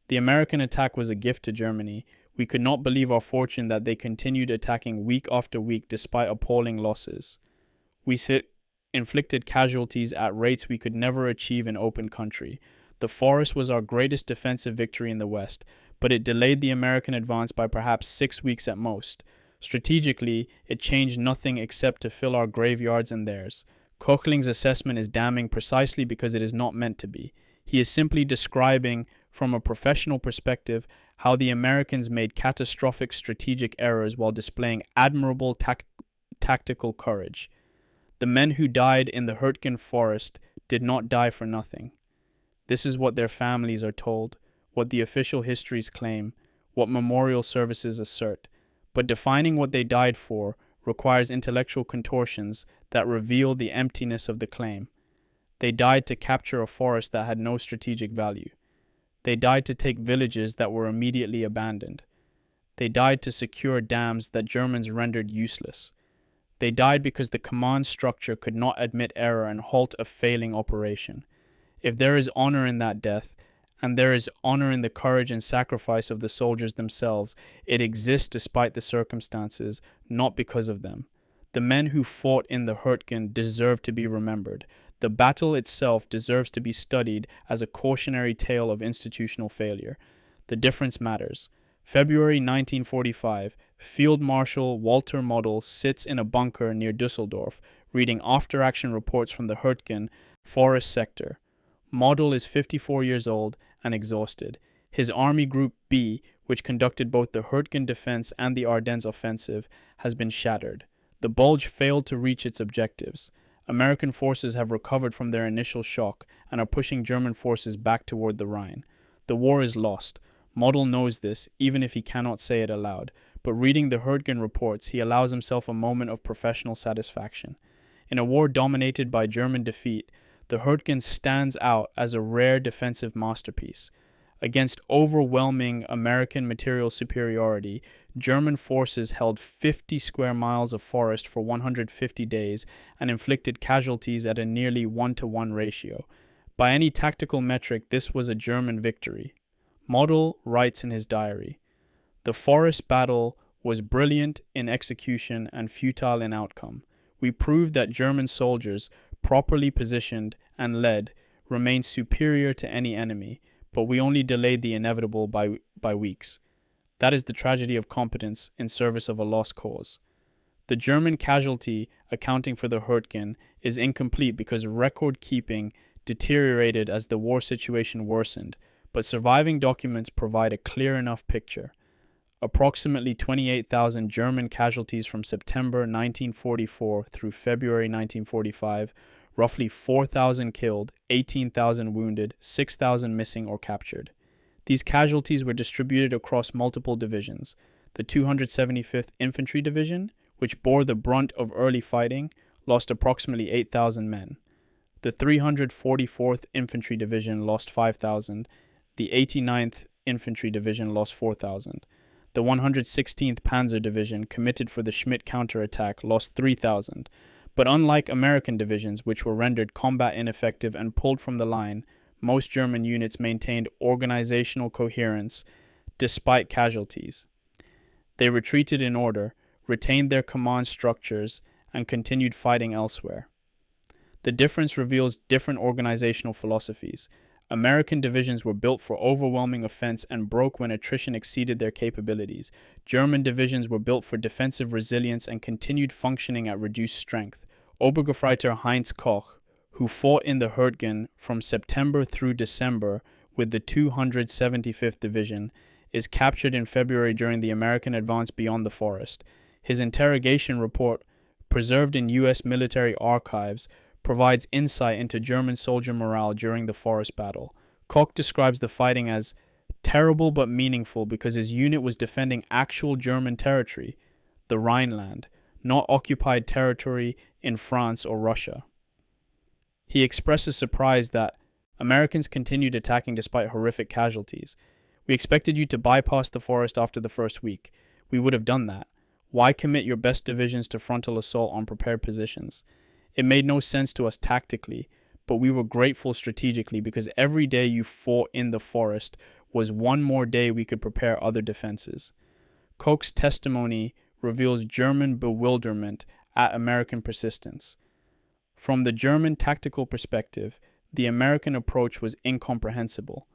The American attack was a gift to Germany. We could not believe our fortune that they continued attacking week after week despite appalling losses. We inflicted casualties at rates we could never achieve in open country. The forest was our greatest defensive victory in the West, but it delayed the American advance by perhaps 6 weeks at most. Strategically, it changed nothing except to fill our graveyards and theirs." Kochling's assessment is damning precisely because it is not meant to be. He is simply describing, from a professional perspective, how the Americans made catastrophic strategic errors while displaying admirable tactical courage. The men who died in the Hürtgen Forest did not die for nothing. This is what their families are told, what the official histories claim, what memorial services assert. But defining what they died for requires intellectual contortions that reveal the emptiness of the claim. They died to capture a forest that had no strategic value. They died to take villages that were immediately abandoned. They died to secure dams that Germans rendered useless. They died because the command structure could not admit error and halt a failing operation. If there is honor in that death, and there is honor in the courage and sacrifice of the soldiers themselves, it exists despite the circumstances, not because of them. The men who fought in the Hürtgen deserve to be remembered. The battle itself deserves to be studied as a cautionary tale of institutional failure. The difference matters. February 1945, Field Marshal Walter Model sits in a bunker near Düsseldorf, reading after-action reports from the Hürtgen Forest sector. Model is 54 years old and exhausted. His Army Group B, which conducted both the Hürtgen defense and the Ardennes Offensive, has been shattered. The Bulge failed to reach its objectives. American forces have recovered from their initial shock and are pushing German forces back toward the Rhine. The war is lost. Model knows this, even if he cannot say it aloud, but reading the Hürtgen reports, he allows himself a moment of professional satisfaction. In a war dominated by German defeat, the Hürtgen stands out as a rare defensive masterpiece. Against overwhelming American material superiority, German forces held 50 square miles of forest for 150 days and inflicted casualties at a nearly 1-to-1 ratio. By any tactical metric, this was a German victory. Model writes in his diary, "The forest battle was brilliant in execution and futile in outcome. We proved that German soldiers, properly positioned and led, remained superior to any enemy, but we only delayed the inevitable by weeks. That is the tragedy of competence in service of a lost cause. The German casualty accounting for the Hürtgen is incomplete because record keeping deteriorated as the war situation worsened, but surviving documents provide a clear enough picture. Approximately 28,000 German casualties from September 1944 through February 1945, roughly 4,000 killed, 18,000 wounded, 6,000 missing or captured. These casualties were distributed across multiple divisions. The 275th Infantry Division, which bore the brunt of early fighting, lost approximately 8,000 men. The 344th Infantry Division lost 5,000. The 89th Infantry Division lost 4,000. The 116th Panzer Division, committed for the Schmidt counterattack, lost 3,000. But unlike American divisions, which were rendered combat ineffective and pulled from the line, most German units maintained organizational coherence despite casualties. They retreated in order, retained their command structures, and continued fighting elsewhere. The difference reveals different organizational philosophies. American divisions were built for overwhelming offense and broke when attrition exceeded their capabilities. German divisions were built for defensive resilience and continued functioning at reduced strength. Obergefreiter Heinz Koch, who fought in the Hürtgen from September through December with the 275th Division, is captured in February during the American advance beyond the forest. His interrogation report, preserved in U.S. military archives, provides insight into German soldier morale during the forest battle. Koch describes the fighting as terrible but meaningful because his unit was defending actual German territory, the Rhineland. not occupied territory in France or Russia. He expresses surprise that Americans continued attacking despite horrific casualties. We expected you to bypass the forest after the first week. We would have done that. Why commit your best divisions to frontal assault on prepared positions? It made no sense to us tactically, but we were grateful strategically because every day you fought in the forest was one more day we could prepare other defenses. Koch's testimony reveals German bewilderment at American persistence. From the German tactical perspective, the American approach was incomprehensible.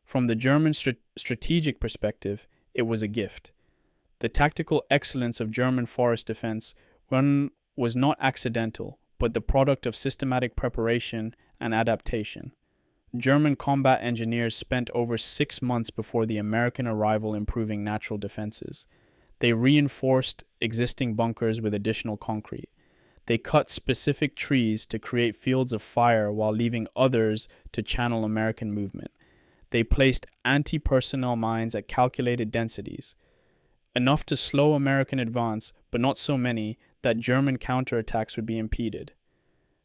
From the German strategic perspective, it was a gift. The tactical excellence of German forest defense was not accidental, but the product of systematic preparation and adaptation. German combat engineers spent over 6 months before the American arrival improving natural defenses. They reinforced existing bunkers with additional concrete. They cut specific trees to create fields of fire while leaving others to channel American movement. They placed anti-personnel mines at calculated densities, enough to slow American advance, but not so many that German counterattacks would be impeded.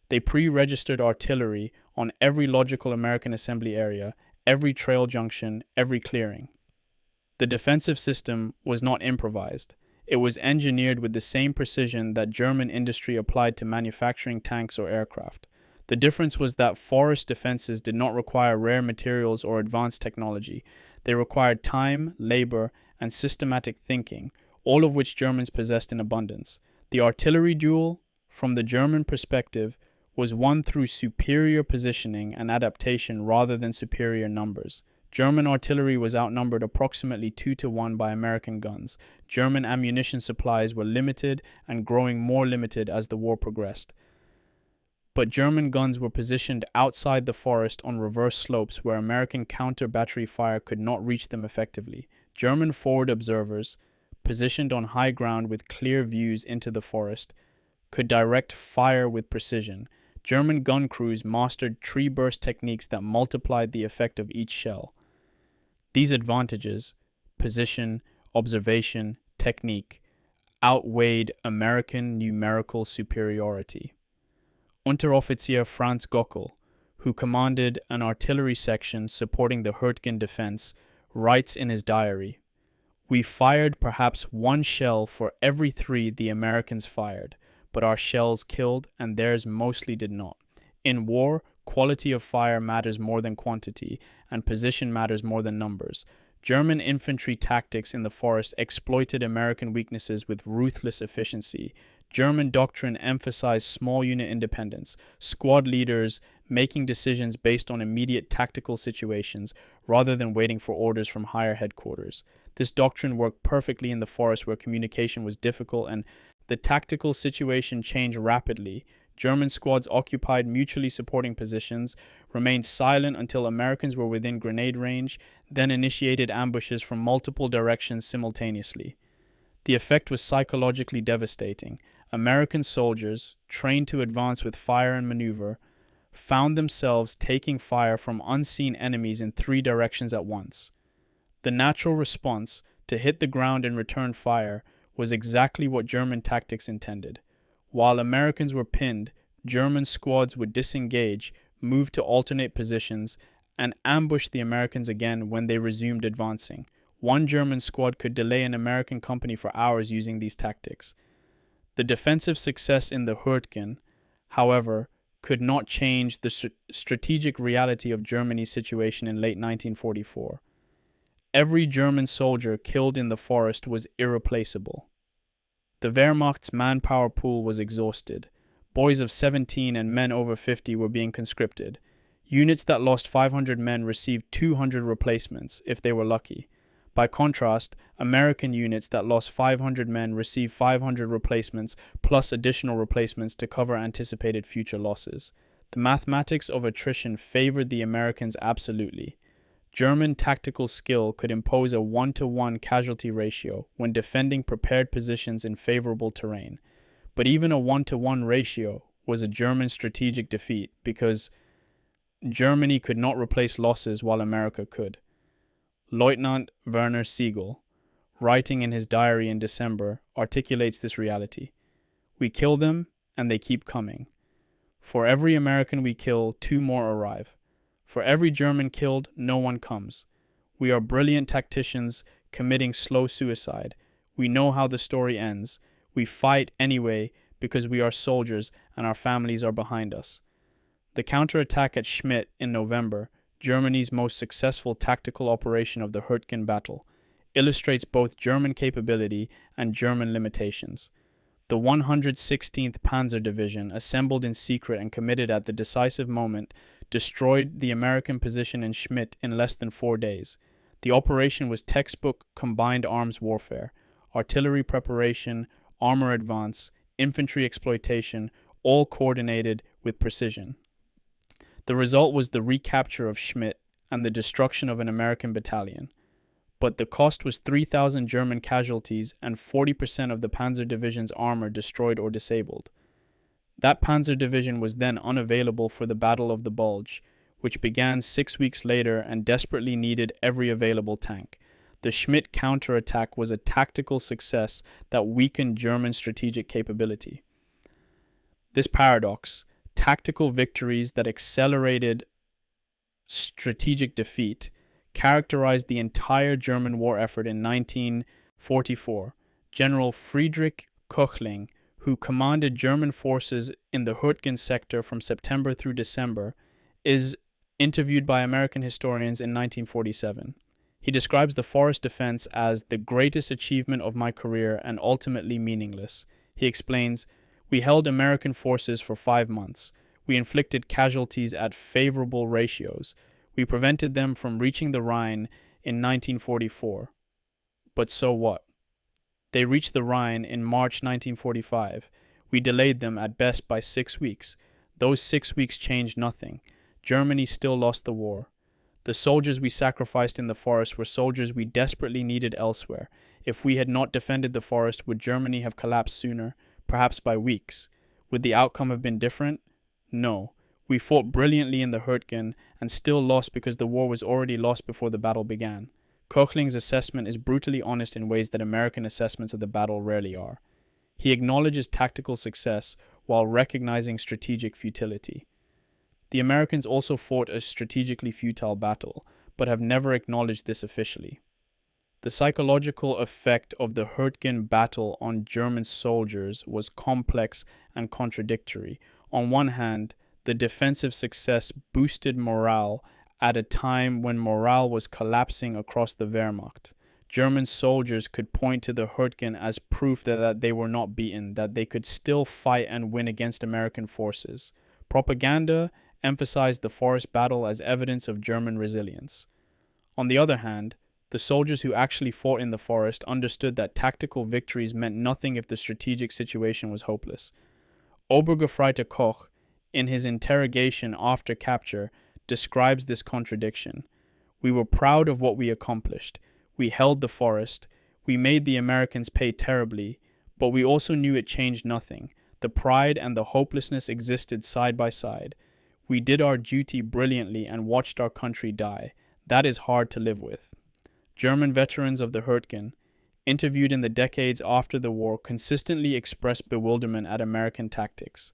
They pre-registered artillery on every logical American assembly area, every trail junction, every clearing. The defensive system was not improvised. It was engineered with the same precision that German industry applied to manufacturing tanks or aircraft. The difference was that forest defenses did not require rare materials or advanced technology. They required time, labor, and systematic thinking, all of which Germans possessed in abundance. The artillery duel, from the German perspective, was won through superior positioning and adaptation rather than superior numbers. German artillery was outnumbered approximately 2-1 by American guns. German ammunition supplies were limited and growing more limited as the war progressed. But German guns were positioned outside the forest on reverse slopes where American counter-battery fire could not reach them effectively. German forward observers, positioned on high ground with clear views into the forest, could direct fire with precision. German gun crews mastered tree burst techniques that multiplied the effect of each shell. These advantages, position, observation, technique, outweighed American numerical superiority. Unteroffizier Franz Gockel, who commanded an artillery section supporting the Hürtgen defense, writes in his diary, "We fired perhaps 1 shell for every 3 the Americans fired, but our shells killed and theirs mostly did not. In war, quality of fire matters more than quantity, and position matters more than numbers. German infantry tactics in the forest exploited American weaknesses with ruthless efficiency. German doctrine emphasized small unit independence, squad leaders making decisions based on immediate tactical situations rather than waiting for orders from higher headquarters. This doctrine worked perfectly in the forest where communication was difficult and the tactical situation changed rapidly. German squads occupied mutually supporting positions, remained silent until Americans were within grenade range, then initiated ambushes from multiple directions simultaneously. The effect was psychologically devastating. American soldiers, trained to advance with fire and maneuver, found themselves taking fire from unseen enemies in 3 directions at once. The natural response, to hit the ground and return fire, was exactly what German tactics intended. While Americans were pinned, German squads would disengage, move to alternate positions, and ambush the Americans again when they resumed advancing. One German squad could delay an American company for hours using these tactics. The defensive success in the Hürtgen, however, could not change the strategic reality of Germany's situation in late 1944. Every German soldier killed in the forest was irreplaceable. The Wehrmacht's manpower pool was exhausted. Boys of 17 and men over 50 were being conscripted. Units that lost 500 men received 200 replacements, if they were lucky. By contrast, American units that lost 500 men received 500 replacements plus additional replacements to cover anticipated future losses. The mathematics of attrition favored the Americans absolutely. German tactical skill could impose a 1-to-1 casualty ratio when defending prepared positions in favorable terrain. But even a 1-to-1 ratio was a German strategic defeat because Germany could not replace losses while America could. Lieutenant Werner Siegel, writing in his diary in December, articulates this reality. We kill them, and they keep coming. For every American we kill, 2 more arrive. For every German killed, no one comes. We are brilliant tacticians committing slow suicide. We know how the story ends. We fight anyway because we are soldiers and our families are behind us. The counterattack at Schmidt in November, Germany's most successful tactical operation of the Hürtgen battle, illustrates both German capability and German limitations. The 116th Panzer Division, assembled in secret and committed at the decisive moment, destroyed the American position in Schmidt in less than 4 days. The operation was textbook combined arms warfare, artillery preparation, armor advance, infantry exploitation, all coordinated with precision. The result was the recapture of Schmidt and the destruction of an American battalion. But the cost was 3,000 German casualties and 40% of the Panzer Division's armor destroyed or disabled. That Panzer Division was then unavailable for the Battle of the Bulge, which began 6 weeks later and desperately needed every available tank. The Schmidt counterattack was a tactical success that weakened German strategic capability. This paradox, tactical victories that accelerated strategic defeat, characterized the entire German war effort in 1944. General Friedrich Köchling, who commanded German forces in the Hürtgen sector from September through December, is interviewed by American historians in 1947. He describes the forest defense as the greatest achievement of my career and ultimately meaningless. He explains, "We held American forces for 5 months. We inflicted casualties at favorable ratios. We prevented them from reaching the Rhine in 1944. But so what? They reached the Rhine in March 1945. We delayed them at best by 6 weeks. Those 6 weeks changed nothing. Germany still lost the war. The soldiers we sacrificed in the forest were soldiers we desperately needed elsewhere. If we had not defended the forest, would Germany have collapsed sooner, perhaps by weeks? Would the outcome have been different? No. We fought brilliantly in the Hürtgen and still lost because the war was already lost before the battle began." Köchling's assessment is brutally honest in ways that American assessments of the battle rarely are. He acknowledges tactical success while recognizing strategic futility. The Americans also fought a strategically futile battle, but have never acknowledged this officially. The psychological effect of the Hürtgen battle on German soldiers was complex and contradictory. On one hand, the defensive success boosted morale at a time when morale was collapsing across the Wehrmacht. German soldiers could point to the Hürtgen as proof that they were not beaten, that they could still fight and win against American forces. Propaganda emphasized the forest battle as evidence of German resilience. On the other hand, the soldiers who actually fought in the forest understood that tactical victories meant nothing if the strategic situation was hopeless. Obergefreiter Koch, in his interrogation after capture, describes this contradiction. "We were proud of what we accomplished. We held the forest. We made the Americans pay terribly, but we also knew it changed nothing. The pride and the hopelessness existed side by side. We did our duty brilliantly and watched our country die. That is hard to live with." German veterans of the Hürtgen, interviewed in the decades after the war, consistently expressed bewilderment at American tactics.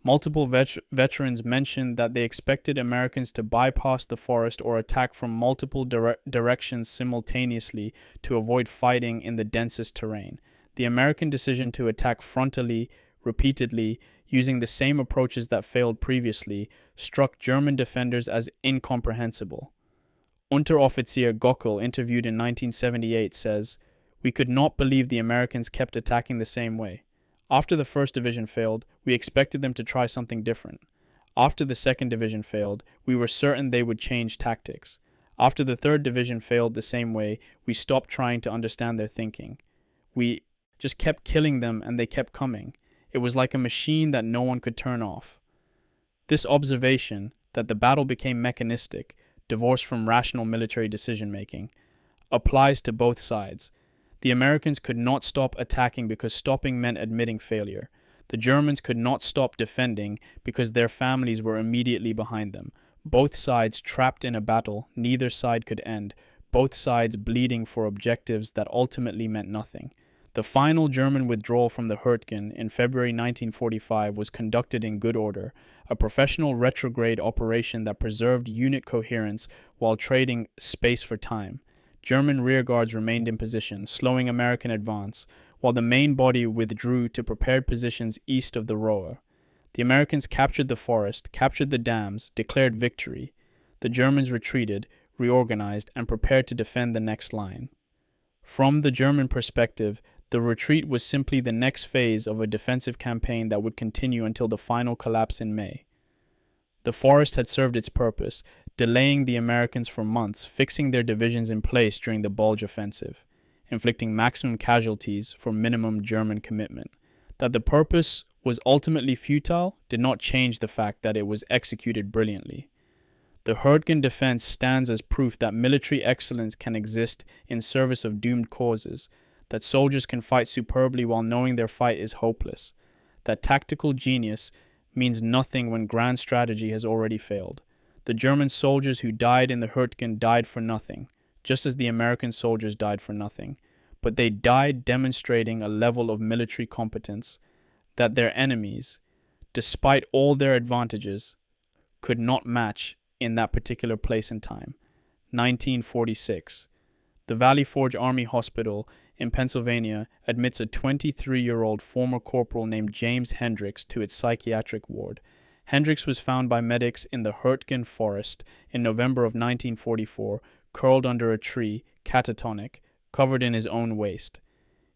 Multiple veterans mentioned that they expected Americans to bypass the forest or attack from multiple directions simultaneously to avoid fighting in the densest terrain. The American decision to attack frontally, repeatedly, using the same approaches that failed previously, struck German defenders as incomprehensible. Unteroffizier Gockel, interviewed in 1978, says, "We could not believe the Americans kept attacking the same way. After the 1st Division failed, we expected them to try something different. After the 2nd Division failed, we were certain they would change tactics. After the 3rd Division failed the same way, we stopped trying to understand their thinking. We just kept killing them and they kept coming. It was like a machine that no one could turn off." This observation, that the battle became mechanistic, divorced from rational military decision-making, applies to both sides. The Americans could not stop attacking because stopping meant admitting failure. The Germans could not stop defending because their families were immediately behind them. Both sides trapped in a battle neither side could end, both sides bleeding for objectives that ultimately meant nothing. The final German withdrawal from the Hürtgen in February 1945 was conducted in good order, a professional retrograde operation that preserved unit coherence while trading space for time. German rearguards remained in position, slowing American advance, while the main body withdrew to prepared positions east of the Rohr. The Americans captured the forest, captured the dams, declared victory. The Germans retreated, reorganized, and prepared to defend the next line. From the German perspective, the retreat was simply the next phase of a defensive campaign that would continue until the final collapse in May. The forest had served its purpose, delaying the Americans for months, fixing their divisions in place during the Bulge offensive, inflicting maximum casualties for minimum German commitment. That the purpose was ultimately futile did not change the fact that it was executed brilliantly. The Hürtgen defense stands as proof that military excellence can exist in service of doomed causes, that soldiers can fight superbly while knowing their fight is hopeless, that tactical genius means nothing when grand strategy has already failed. The German soldiers who died in the Hürtgen died for nothing, just as the American soldiers died for nothing, but they died demonstrating a level of military competence that their enemies, despite all their advantages, could not match in that particular place and time. 1946. The Valley Forge Army Hospital in Pennsylvania admits a 23-year-old former corporal named James Hendricks to its psychiatric ward. Hendricks was found by medics in the Hürtgen Forest in November of 1944, curled under a tree, catatonic, covered in his own waste.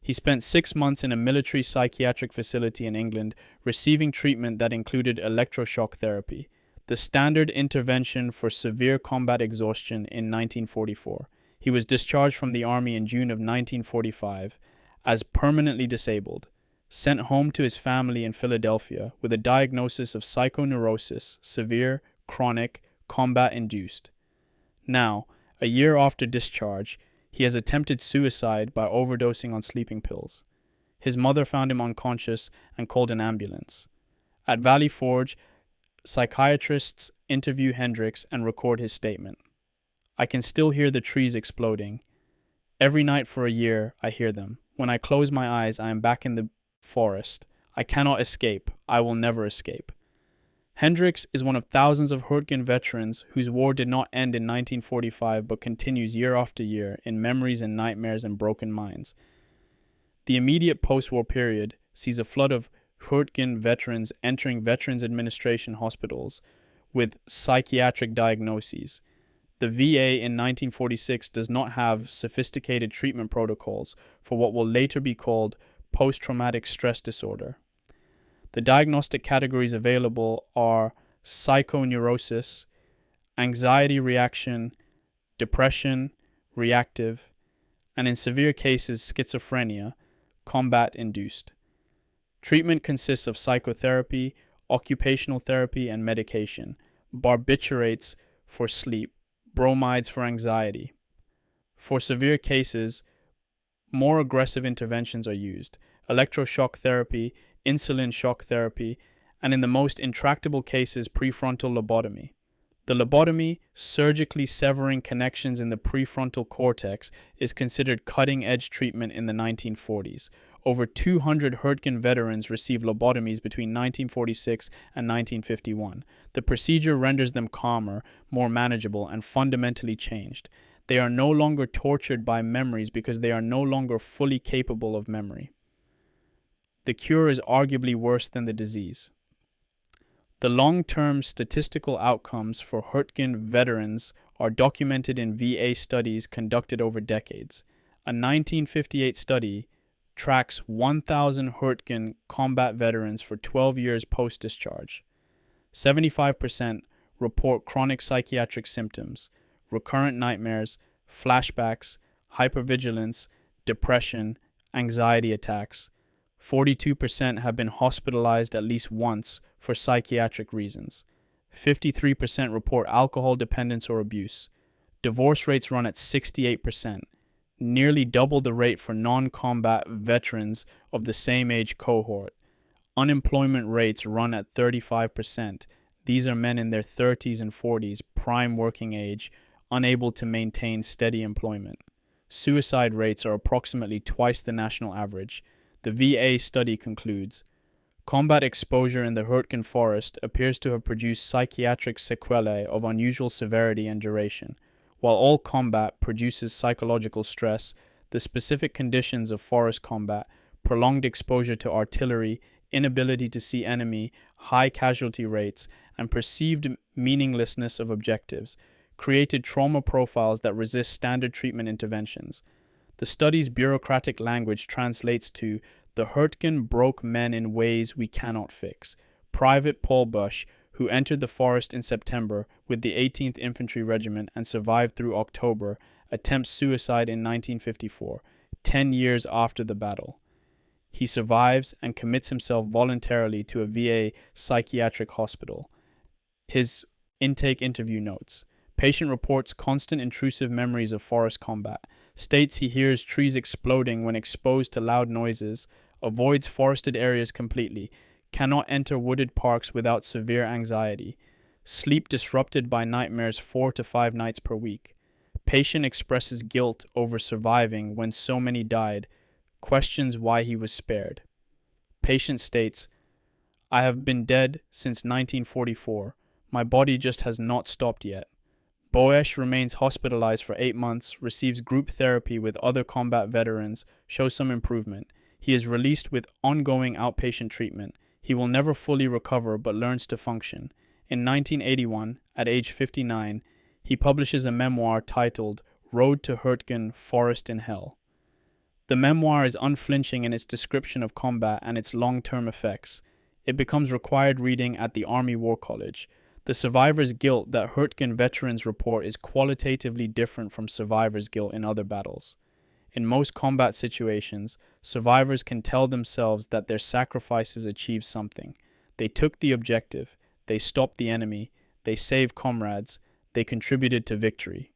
He spent 6 months in a military psychiatric facility in England, receiving treatment that included electroshock therapy, the standard intervention for severe combat exhaustion in 1944. He was discharged from the army in June of 1945 as permanently disabled, sent home to his family in Philadelphia with a diagnosis of psychoneurosis, severe, chronic, combat-induced. Now, a year after discharge, he has attempted suicide by overdosing on sleeping pills. His mother found him unconscious and called an ambulance. At Valley Forge, psychiatrists interview Hendricks and record his statement. I can still hear the trees exploding. Every night for a year, I hear them. When I close my eyes, I am back in the forest. I cannot escape. I will never escape. Hendricks is one of thousands of Hürtgen veterans whose war did not end in 1945 but continues year after year in memories and nightmares and broken minds. The immediate post-war period sees a flood of Hürtgen veterans entering Veterans Administration hospitals with psychiatric diagnoses. The VA in 1946 does not have sophisticated treatment protocols for what will later be called post-traumatic stress disorder. The diagnostic categories available are psychoneurosis, anxiety reaction, depression, reactive, and in severe cases schizophrenia, combat-induced. Treatment consists of psychotherapy, occupational therapy, and medication, barbiturates for sleep, bromides for anxiety. For severe cases, more aggressive interventions are used: electroshock therapy, insulin shock therapy, and in the most intractable cases, prefrontal lobotomy. The lobotomy, surgically severing connections in the prefrontal cortex, is considered cutting-edge treatment in the 1940s. Over 200 Hürtgen veterans received lobotomies between 1946 and 1951. The procedure renders them calmer, more manageable, and fundamentally changed. They are no longer tortured by memories because they are no longer fully capable of memory. The cure is arguably worse than the disease. The long-term statistical outcomes for Hürtgen veterans are documented in VA studies conducted over decades. A 1958 study tracks 1,000 Hürtgen combat veterans for 12 years post-discharge. 75% report chronic psychiatric symptoms, recurrent nightmares, flashbacks, hypervigilance, depression, anxiety attacks. 42% have been hospitalized at least once for psychiatric reasons. 53% report alcohol dependence or abuse. Divorce rates run at 68%, nearly double the rate for non-combat veterans of the same age cohort. Unemployment rates run at 35%. These are men in their 30s and 40s, prime working age, unable to maintain steady employment. Suicide rates are approximately twice the national average. The VA study concludes, combat exposure in the Hürtgen Forest appears to have produced psychiatric sequelae of unusual severity and duration. While all combat produces psychological stress, the specific conditions of forest combat, prolonged exposure to artillery, inability to see enemy, high casualty rates, and perceived meaninglessness of objectives, created trauma profiles that resist standard treatment interventions. The study's bureaucratic language translates to, the Hürtgen broke men in ways we cannot fix. Private Paul Bush, who entered the forest in September with the 18th Infantry Regiment and survived through October, attempts suicide in 1954, 10 years after the battle. He survives and commits himself voluntarily to a VA psychiatric hospital. His intake interview notes, patient reports constant intrusive memories of forest combat, states he hears trees exploding when exposed to loud noises, avoids forested areas completely, cannot enter wooded parks without severe anxiety, sleep disrupted by nightmares 4 to 5 nights per week. Patient expresses guilt over surviving when so many died, questions why he was spared. Patient states, I have been dead since 1944. My body just has not stopped yet. Boesch remains hospitalized for 8 months, receives group therapy with other combat veterans, shows some improvement. He is released with ongoing outpatient treatment. He will never fully recover but learns to function. In 1981, at age 59, he publishes a memoir titled Road to Hürtgen Forest in Hell. The memoir is unflinching in its description of combat and its long-term effects. It becomes required reading at the Army War College. The survivor's guilt that Hürtgen veterans report is qualitatively different from survivor's guilt in other battles. In most combat situations, survivors can tell themselves that their sacrifices achieved something. They took the objective, they stopped the enemy, they saved comrades, they contributed to victory.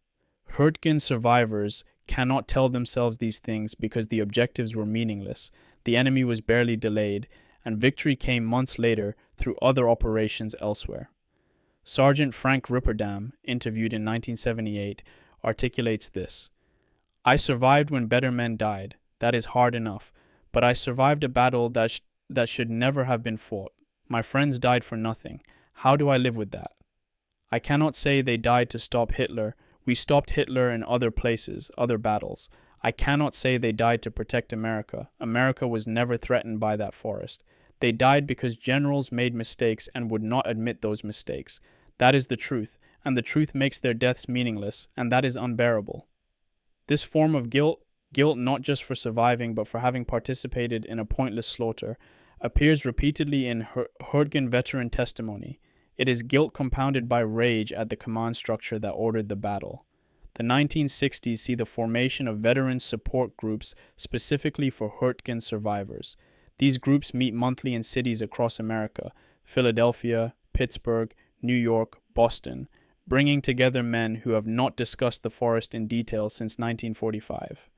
Hürtgen survivors cannot tell themselves these things because the objectives were meaningless, the enemy was barely delayed, and victory came months later through other operations elsewhere. Sergeant Frank Ripperdam, interviewed in 1978, articulates this. I survived when better men died. That is hard enough. But I survived a battle that should never have been fought. My friends died for nothing. How do I live with that? I cannot say they died to stop Hitler. We stopped Hitler in other places, other battles. I cannot say they died to protect America. America was never threatened by that forest. They died because generals made mistakes and would not admit those mistakes. That is the truth, and the truth makes their deaths meaningless, and that is unbearable. This form of guilt not just for surviving but for having participated in a pointless slaughter, appears repeatedly in Hürtgen veteran testimony. It is guilt compounded by rage at the command structure that ordered the battle. The 1960s see the formation of veteran support groups specifically for Hürtgen survivors. These groups meet monthly in cities across America, Philadelphia, Pittsburgh, New York, Boston, bringing together men who have not discussed the forest in detail since 1945.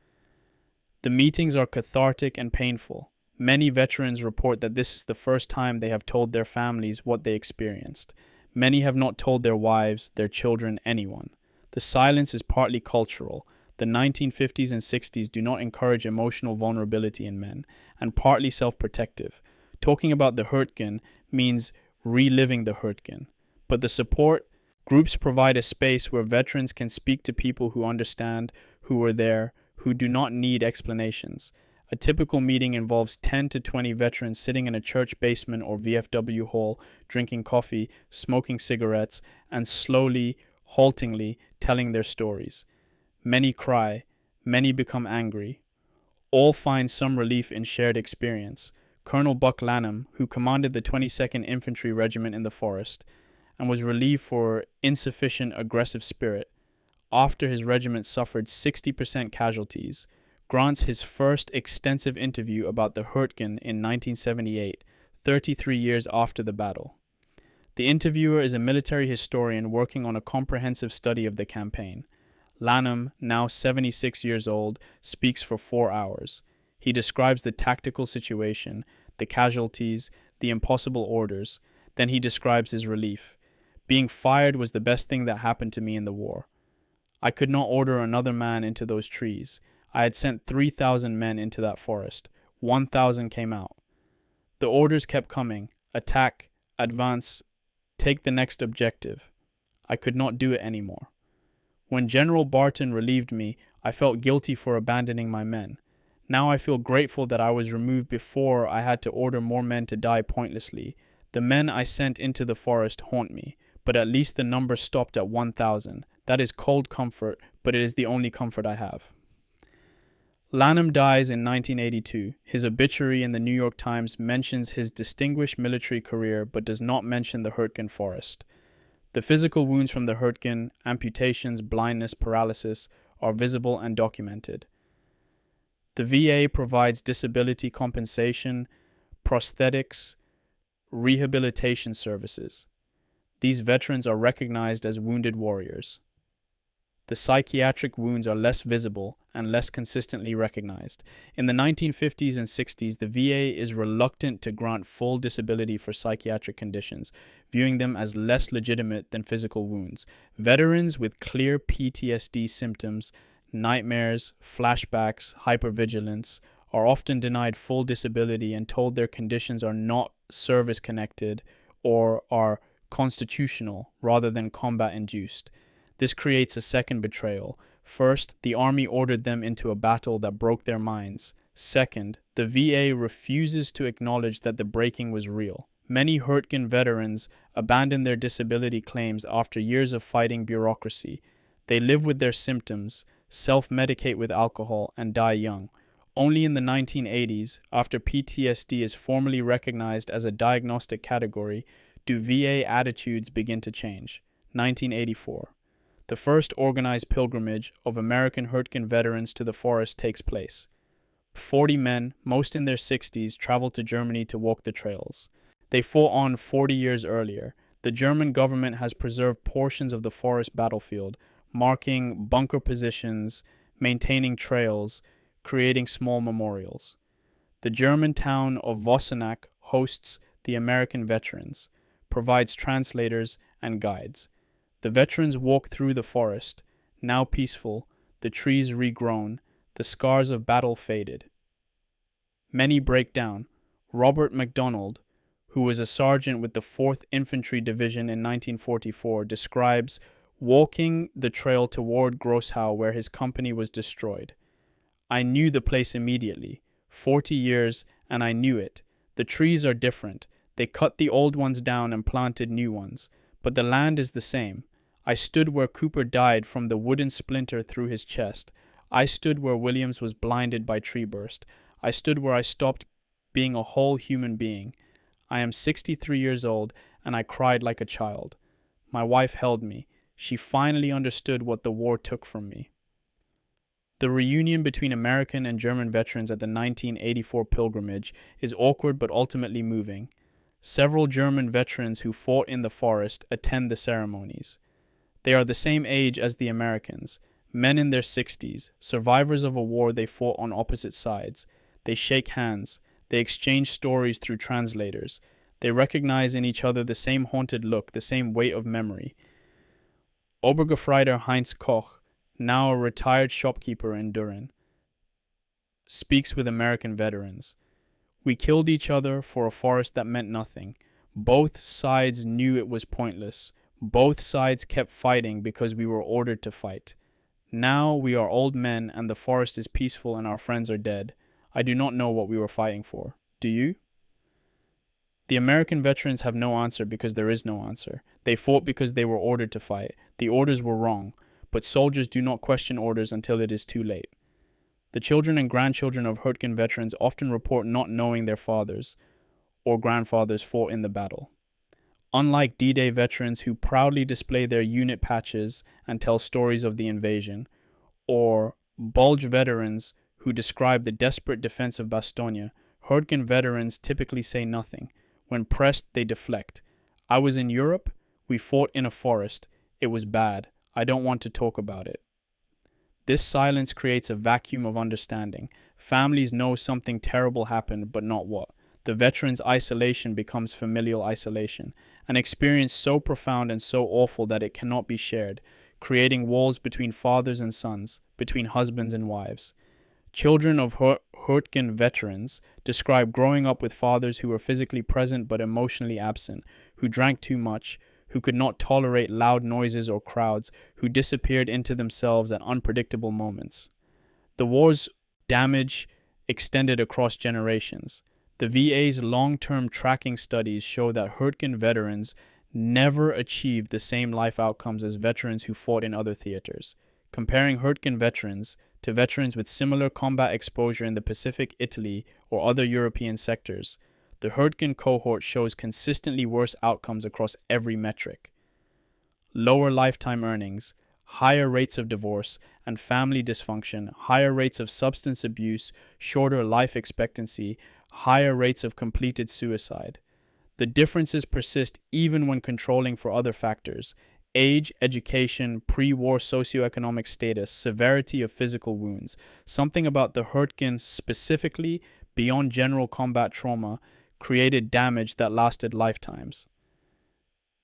The meetings are cathartic and painful. Many veterans report that this is the first time they have told their families what they experienced. Many have not told their wives, their children, anyone. The silence is partly cultural. The 1950s and 60s do not encourage emotional vulnerability in men, and partly self-protective. Talking about the Hürtgen means reliving the Hürtgen. But the support groups provide a space where veterans can speak to people who understand, who were there, who do not need explanations. A typical meeting involves 10 to 20 veterans sitting in a church basement or VFW hall, drinking coffee, smoking cigarettes, and slowly, haltingly telling their stories. Many cry, many become angry. All find some relief in shared experience. Colonel Buck Lanham, who commanded the 22nd Infantry Regiment in the forest, and was relieved for insufficient aggressive spirit, after his regiment suffered 60% casualties, grants his first extensive interview about the Hürtgen in 1978, 33 years after the battle. The interviewer is a military historian working on a comprehensive study of the campaign. Lanham, now 76 years old, speaks for 4 hours. He describes the tactical situation, the casualties, the impossible orders. Then he describes his relief. Being fired was the best thing that happened to me in the war. I could not order another man into those trees. I had sent 3,000 men into that forest. 1,000 came out. The orders kept coming. Attack, advance, take the next objective. I could not do it anymore. When General Barton relieved me, I felt guilty for abandoning my men. Now I feel grateful that I was removed before I had to order more men to die pointlessly. The men I sent into the forest haunt me, but at least the number stopped at 1,000. That is cold comfort, but it is the only comfort I have. Lanham dies in 1982. His obituary in the New York Times mentions his distinguished military career but does not mention the Hürtgen Forest. The physical wounds from the Hürtgen, amputations, blindness, paralysis, are visible and documented. The VA provides disability compensation, prosthetics, rehabilitation services. These veterans are recognized as wounded warriors. The psychiatric wounds are less visible and less consistently recognized. In the 1950s and 60s, the VA is reluctant to grant full disability for psychiatric conditions, viewing them as less legitimate than physical wounds. Veterans with clear PTSD symptoms, nightmares, flashbacks, hypervigilance, are often denied full disability and told their conditions are not service-connected or are constitutional rather than combat-induced. This creates a second betrayal. First, the Army ordered them into a battle that broke their minds. Second, the VA refuses to acknowledge that the breaking was real. Many Hürtgen veterans abandon their disability claims after years of fighting bureaucracy. They live with their symptoms, self-medicate with alcohol, and die young. Only in the 1980s, after PTSD is formally recognized as a diagnostic category, do VA attitudes begin to change. 1984. The first organized pilgrimage of American Hürtgen veterans to the forest takes place. 40 men, most in their 60s, traveled to Germany to walk the trails. They fought on 40 years earlier. The German government has preserved portions of the forest battlefield, marking bunker positions, maintaining trails, creating small memorials. The German town of Vossenack hosts the American veterans, provides translators and guides. The veterans walk through the forest, now peaceful, the trees regrown, the scars of battle faded. Many break down. Robert MacDonald, who was a sergeant with the 4th Infantry Division in 1944, describes walking the trail toward Grossau where his company was destroyed. I knew the place immediately. 40 years, and I knew it. The trees are different. They cut the old ones down and planted new ones. But the land is the same. I stood where Cooper died from the wooden splinter through his chest. I stood where Williams was blinded by tree burst. I stood where I stopped being a whole human being. I am 63 years old, and I cried like a child. My wife held me. She finally understood what the war took from me. The reunion between American and German veterans at the 1984 pilgrimage is awkward but ultimately moving. Several German veterans who fought in the forest attend the ceremonies. They are the same age as the Americans, men in their 60s, survivors of a war they fought on opposite sides. They shake hands. They exchange stories through translators. They recognize in each other the same haunted look, the same weight of memory. Obergefreiter Heinz Koch, now a retired shopkeeper in Düren, speaks with American veterans. We killed each other for a forest that meant nothing. Both sides knew it was pointless. Both sides kept fighting because we were ordered to fight. Now we are old men and the forest is peaceful and our friends are dead. I do not know what we were fighting for. Do you? The American veterans have no answer because there is no answer. They fought because they were ordered to fight. The orders were wrong, but soldiers do not question orders until it is too late. The children and grandchildren of Hürtgen veterans often report not knowing their fathers or grandfathers fought in the battle. Unlike D-Day veterans who proudly display their unit patches and tell stories of the invasion, or Bulge veterans who describe the desperate defense of Bastogne, Hürtgen veterans typically say nothing. When pressed, they deflect. I was in Europe. We fought in a forest. It was bad. I don't want to talk about it. This silence creates a vacuum of understanding. Families know something terrible happened, but not what. The veteran's isolation becomes familial isolation, an experience so profound and so awful that it cannot be shared, creating walls between fathers and sons, between husbands and wives. Children of Hürtgen veterans describe growing up with fathers who were physically present but emotionally absent, who drank too much, who could not tolerate loud noises or crowds, who disappeared into themselves at unpredictable moments. The war's damage extended across generations. The VA's long-term tracking studies show that Hürtgen veterans never achieved the same life outcomes as veterans who fought in other theaters. Comparing Hürtgen veterans to veterans with similar combat exposure in the Pacific, Italy, or other European sectors, the Hürtgen cohort shows consistently worse outcomes across every metric. Lower lifetime earnings, higher rates of divorce and family dysfunction, higher rates of substance abuse, shorter life expectancy, higher rates of completed suicide. The differences persist even when controlling for other factors: age, education, pre-war socioeconomic status, severity of physical wounds. Something about the Hürtgen specifically, beyond general combat trauma, created damage that lasted lifetimes.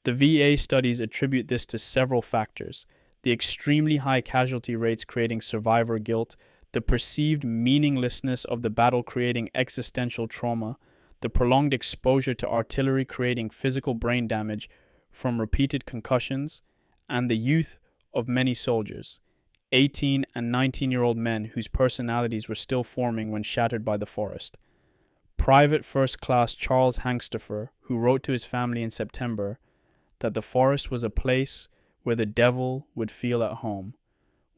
The VA studies attribute this to several factors: the extremely high casualty rates creating survivor guilt, the perceived meaninglessness of the battle creating existential trauma, the prolonged exposure to artillery creating physical brain damage from repeated concussions, and the youth of many soldiers, 18 and 19-year-old men whose personalities were still forming when shattered by the forest. Private First Class Charles Hangstoffer, who wrote to his family in September that the forest was a place where the devil would feel at home,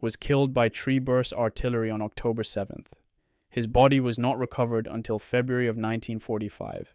was killed by tree-burst artillery on October 7th. His body was not recovered until February of 1945.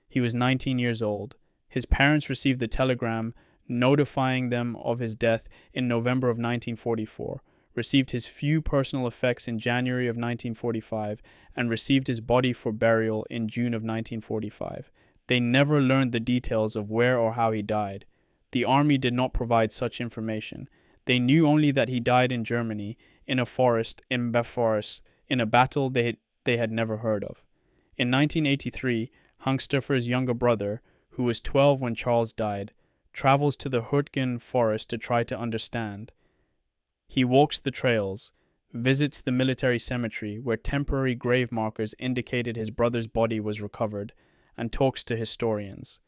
He was 19 years old. His parents received the telegram notifying them of his death in November of 1944, received his few personal effects in January of 1945, and received his body for burial in June of 1945. They never learned the details of where or how he died. The army did not provide such information. They knew only that he died in Germany, in a forest, in a battle they had never heard of. In 1983, Hangstoffer's younger brother, who was 12 when Charles died, travels to the Hürtgen Forest to try to understand. He walks the trails, visits the military cemetery where temporary grave markers indicated his brother's body was recovered, and talks to historians.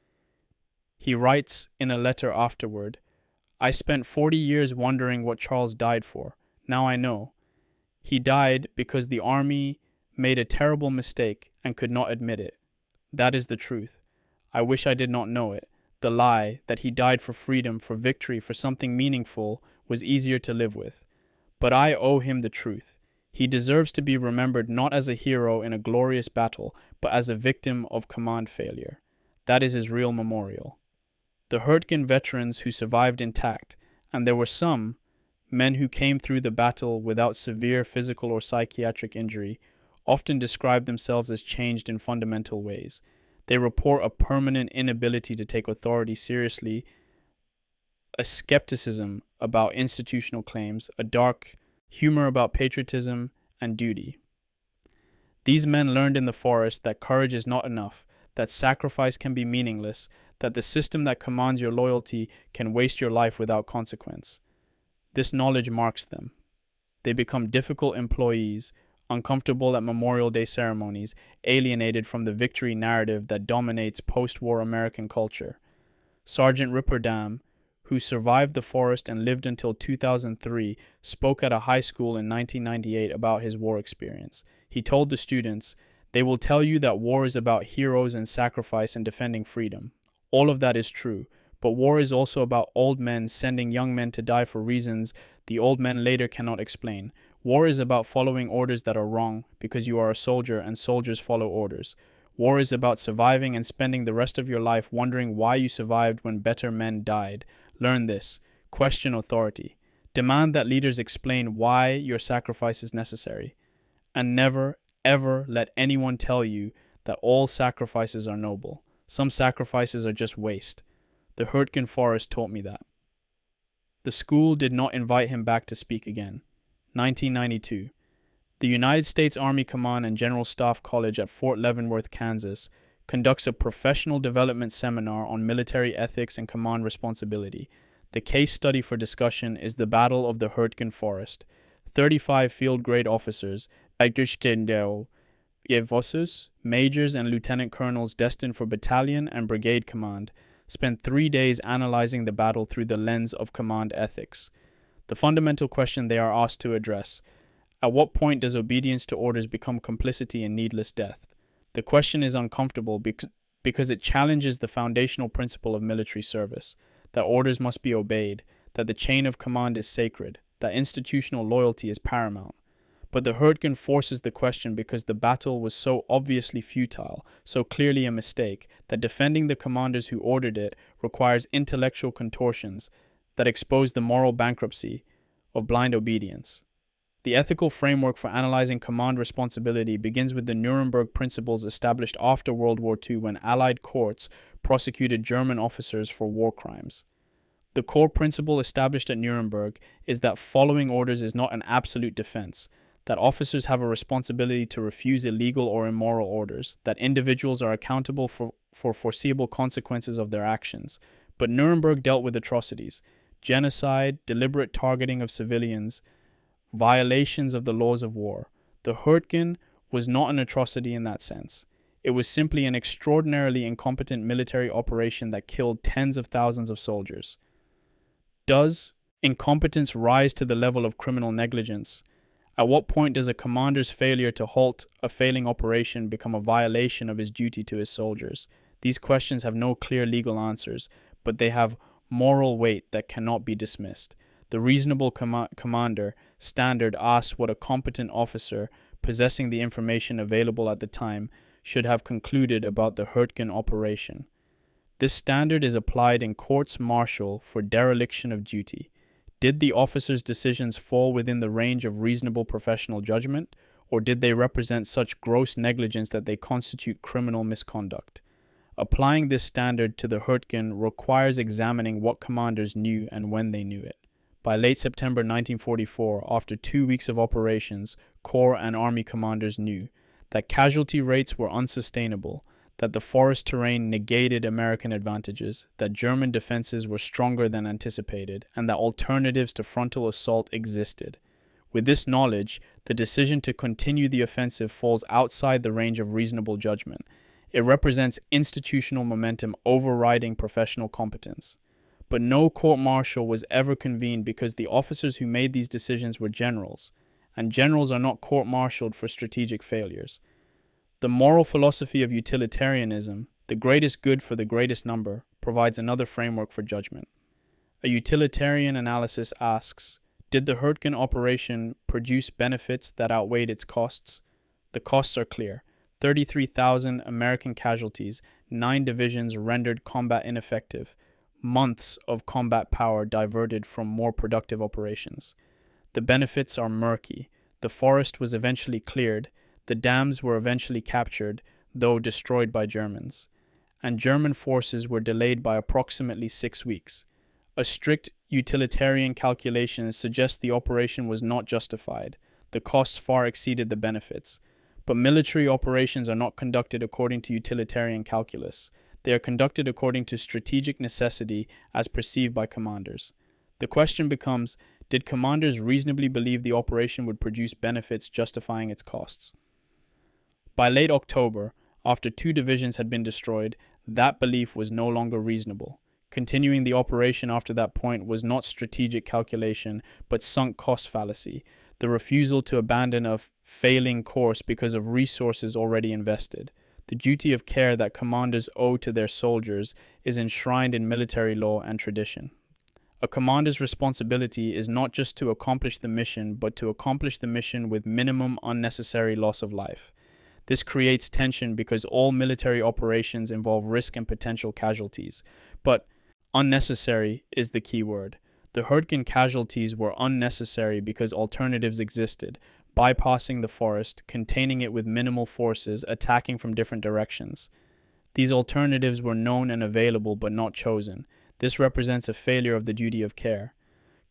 He writes in a letter afterward, "I spent 40 years wondering what Charles died for. Now I know. He died because the army made a terrible mistake and could not admit it. That is the truth. I wish I did not know it. The lie that he died for freedom, for victory, for something meaningful was easier to live with. But I owe him the truth. He deserves to be remembered not as a hero in a glorious battle, but as a victim of command failure. That is his real memorial." The Hürtgen veterans who survived intact, and there were some, men who came through the battle without severe physical or psychiatric injury, often describe themselves as changed in fundamental ways. They report a permanent inability to take authority seriously, a skepticism about institutional claims, a dark humor about patriotism and duty. These men learned in the forest that courage is not enough, that sacrifice can be meaningless, that the system that commands your loyalty can waste your life without consequence. This knowledge marks them. They become difficult employees, uncomfortable at Memorial Day ceremonies, alienated from the victory narrative that dominates post-war American culture. Sergeant Ripperdam, who survived the forest and lived until 2003, spoke at a high school in 1998 about his war experience. He told the students, "They will tell you that war is about heroes and sacrifice and defending freedom. All of that is true, but war is also about old men sending young men to die for reasons the old men later cannot explain. War is about following orders that are wrong because you are a soldier and soldiers follow orders. War is about surviving and spending the rest of your life wondering why you survived when better men died. Learn this. Question authority. Demand that leaders explain why your sacrifice is necessary. And never, ever let anyone tell you that all sacrifices are noble. Some sacrifices are just waste. The Hürtgen Forest taught me that." The school did not invite him back to speak again. 1992. The United States Army Command and General Staff College at Fort Leavenworth, Kansas, conducts a professional development seminar on military ethics and command responsibility. The case study for discussion is the Battle of the Hürtgen Forest. 35 field-grade officers, majors and lieutenant colonels destined for battalion and brigade command, spent 3 days analyzing the battle through the lens of command ethics. The fundamental question they are asked to address: at what point does obedience to orders become complicity in needless death? The question is uncomfortable because it challenges the foundational principle of military service, that orders must be obeyed, that the chain of command is sacred, that institutional loyalty is paramount. But the Hürtgen forces the question because the battle was so obviously futile, so clearly a mistake, that defending the commanders who ordered it requires intellectual contortions that expose the moral bankruptcy of blind obedience. The ethical framework for analyzing command responsibility begins with the Nuremberg principles established after World War II when Allied courts prosecuted German officers for war crimes. The core principle established at Nuremberg is that following orders is not an absolute defense, that officers have a responsibility to refuse illegal or immoral orders, that individuals are accountable for foreseeable consequences of their actions. But Nuremberg dealt with atrocities: genocide, deliberate targeting of civilians, violations of the laws of war. The Hürtgen was not an atrocity in that sense. It was simply an extraordinarily incompetent military operation that killed tens of thousands of soldiers. Does incompetence rise to the level of criminal negligence? At what point does a commander's failure to halt a failing operation become a violation of his duty to his soldiers? These questions have no clear legal answers, but they have moral weight that cannot be dismissed. The reasonable commander standard asks what a competent officer, possessing the information available at the time, should have concluded about the Hürtgen operation. This standard is applied in courts martial for dereliction of duty. Did the officer's decisions fall within the range of reasonable professional judgment, or did they represent such gross negligence that they constitute criminal misconduct? Applying this standard to the Hürtgen requires examining what commanders knew and when they knew it. By late September 1944, after 2 weeks of operations, Corps and Army commanders knew that casualty rates were unsustainable, that the forest terrain negated American advantages, that German defenses were stronger than anticipated, and that alternatives to frontal assault existed. With this knowledge, the decision to continue the offensive falls outside the range of reasonable judgment. It represents institutional momentum overriding professional competence. But no court-martial was ever convened because the officers who made these decisions were generals, and generals are not court-martialed for strategic failures. The moral philosophy of utilitarianism, the greatest good for the greatest number, provides another framework for judgment. A utilitarian analysis asks, did the Hürtgen operation produce benefits that outweighed its costs? The costs are clear: 33,000 American casualties, 9 divisions rendered combat ineffective, months of combat power diverted from more productive operations. The benefits are murky. The forest was eventually cleared. The dams were eventually captured, though destroyed by Germans, and German forces were delayed by approximately 6 weeks. A strict utilitarian calculation suggests the operation was not justified. The costs far exceeded the benefits. But military operations are not conducted according to utilitarian calculus. They are conducted according to strategic necessity as perceived by commanders. The question becomes, did commanders reasonably believe the operation would produce benefits justifying its costs? By late October, after 2 divisions had been destroyed, that belief was no longer reasonable. Continuing the operation after that point was not strategic calculation, but sunk cost fallacy, the refusal to abandon a failing course because of resources already invested. The duty of care that commanders owe to their soldiers is enshrined in military law and tradition. A commander's responsibility is not just to accomplish the mission, but to accomplish the mission with minimum unnecessary loss of life. This creates tension because all military operations involve risk and potential casualties. But unnecessary is the key word. The Hürtgen casualties were unnecessary because alternatives existed: bypassing the forest, containing it with minimal forces, attacking from different directions. These alternatives were known and available but not chosen. This represents a failure of the duty of care.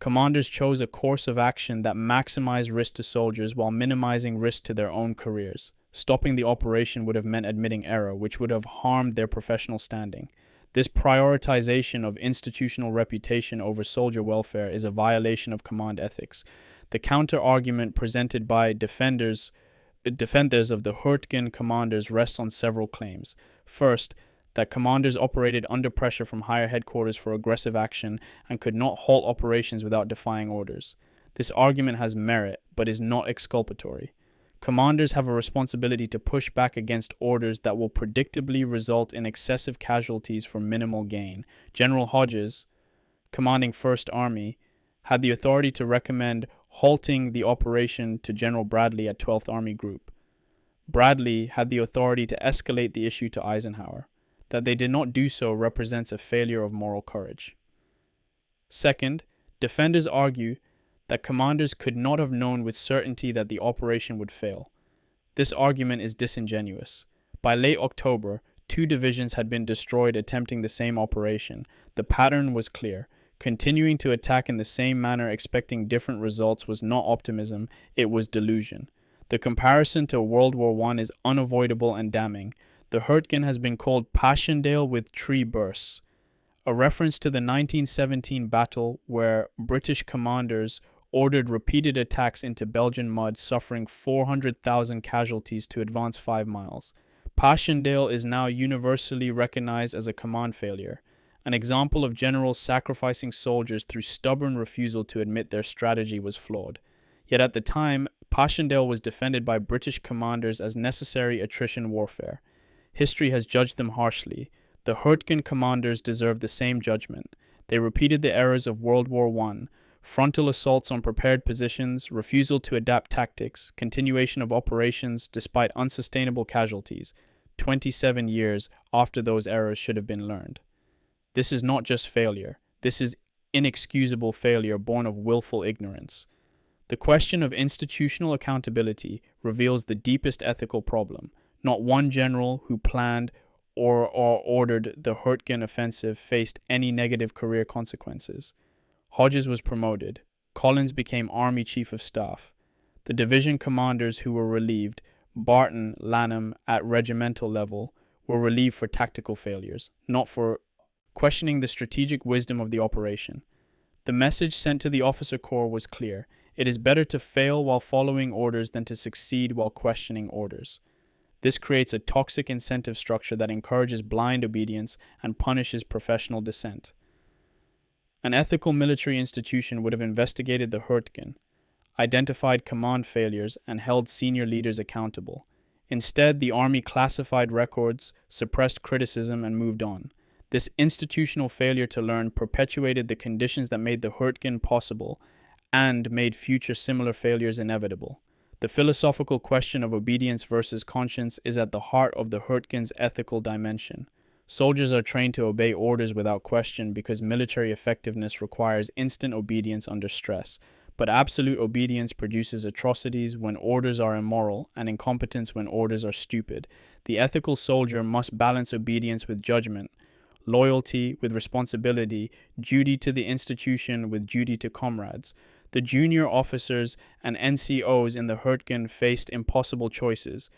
Commanders chose a course of action that maximized risk to soldiers while minimizing risk to their own careers. Stopping the operation would have meant admitting error, which would have harmed their professional standing. This prioritization of institutional reputation over soldier welfare is a violation of command ethics. The counter-argument presented by defenders of the Hürtgen commanders rests on several claims. First, that commanders operated under pressure from higher headquarters for aggressive action and could not halt operations without defying orders. This argument has merit, but is not exculpatory. Commanders have a responsibility to push back against orders that will predictably result in excessive casualties for minimal gain. General Hodges, commanding 1st Army, had the authority to recommend halting the operation to General Bradley at 12th Army Group. Bradley had the authority to escalate the issue to Eisenhower. That they did not do so represents a failure of moral courage. Second, defenders argue that commanders could not have known with certainty that the operation would fail. This argument is disingenuous. By late October, 2 divisions had been destroyed attempting the same operation. The pattern was clear. Continuing to attack in the same manner expecting different results was not optimism, it was delusion. The comparison to World War I is unavoidable and damning. The Hürtgen has been called Passchendaele with tree bursts, a reference to the 1917 battle where British commanders ordered repeated attacks into Belgian mud, suffering 400,000 casualties to advance 5 miles. Passchendaele is now universally recognized as a command failure, an example of generals sacrificing soldiers through stubborn refusal to admit their strategy was flawed. Yet at the time, Passchendaele was defended by British commanders as necessary attrition warfare. History has judged them harshly. The Hürtgen commanders deserve the same judgment. They repeated the errors of World War I, frontal assaults on prepared positions, refusal to adapt tactics, continuation of operations despite unsustainable casualties, 27 years after those errors should have been learned. This is not just failure. This is inexcusable failure born of willful ignorance. The question of institutional accountability reveals the deepest ethical problem. Not one general who planned or ordered the Hürtgen offensive faced any negative career consequences. Hodges was promoted. Collins became Army Chief of Staff. The division commanders who were relieved, Barton, Lanham, at regimental level, were relieved for tactical failures, not for questioning the strategic wisdom of the operation. The message sent to the officer corps was clear. It is better to fail while following orders than to succeed while questioning orders. This creates a toxic incentive structure that encourages blind obedience and punishes professional dissent. An ethical military institution would have investigated the Hürtgen, identified command failures, and held senior leaders accountable. Instead, the Army classified records, suppressed criticism, and moved on. This institutional failure to learn perpetuated the conditions that made the Hürtgen possible and made future similar failures inevitable. The philosophical question of obedience versus conscience is at the heart of the Hürtgen's ethical dimension. Soldiers are trained to obey orders without question because military effectiveness requires instant obedience under stress. But absolute obedience produces atrocities when orders are immoral and incompetence when orders are stupid. The ethical soldier must balance obedience with judgment, loyalty with responsibility, duty to the institution with duty to comrades. The junior officers and NCOs in the Hürtgen faced impossible choices: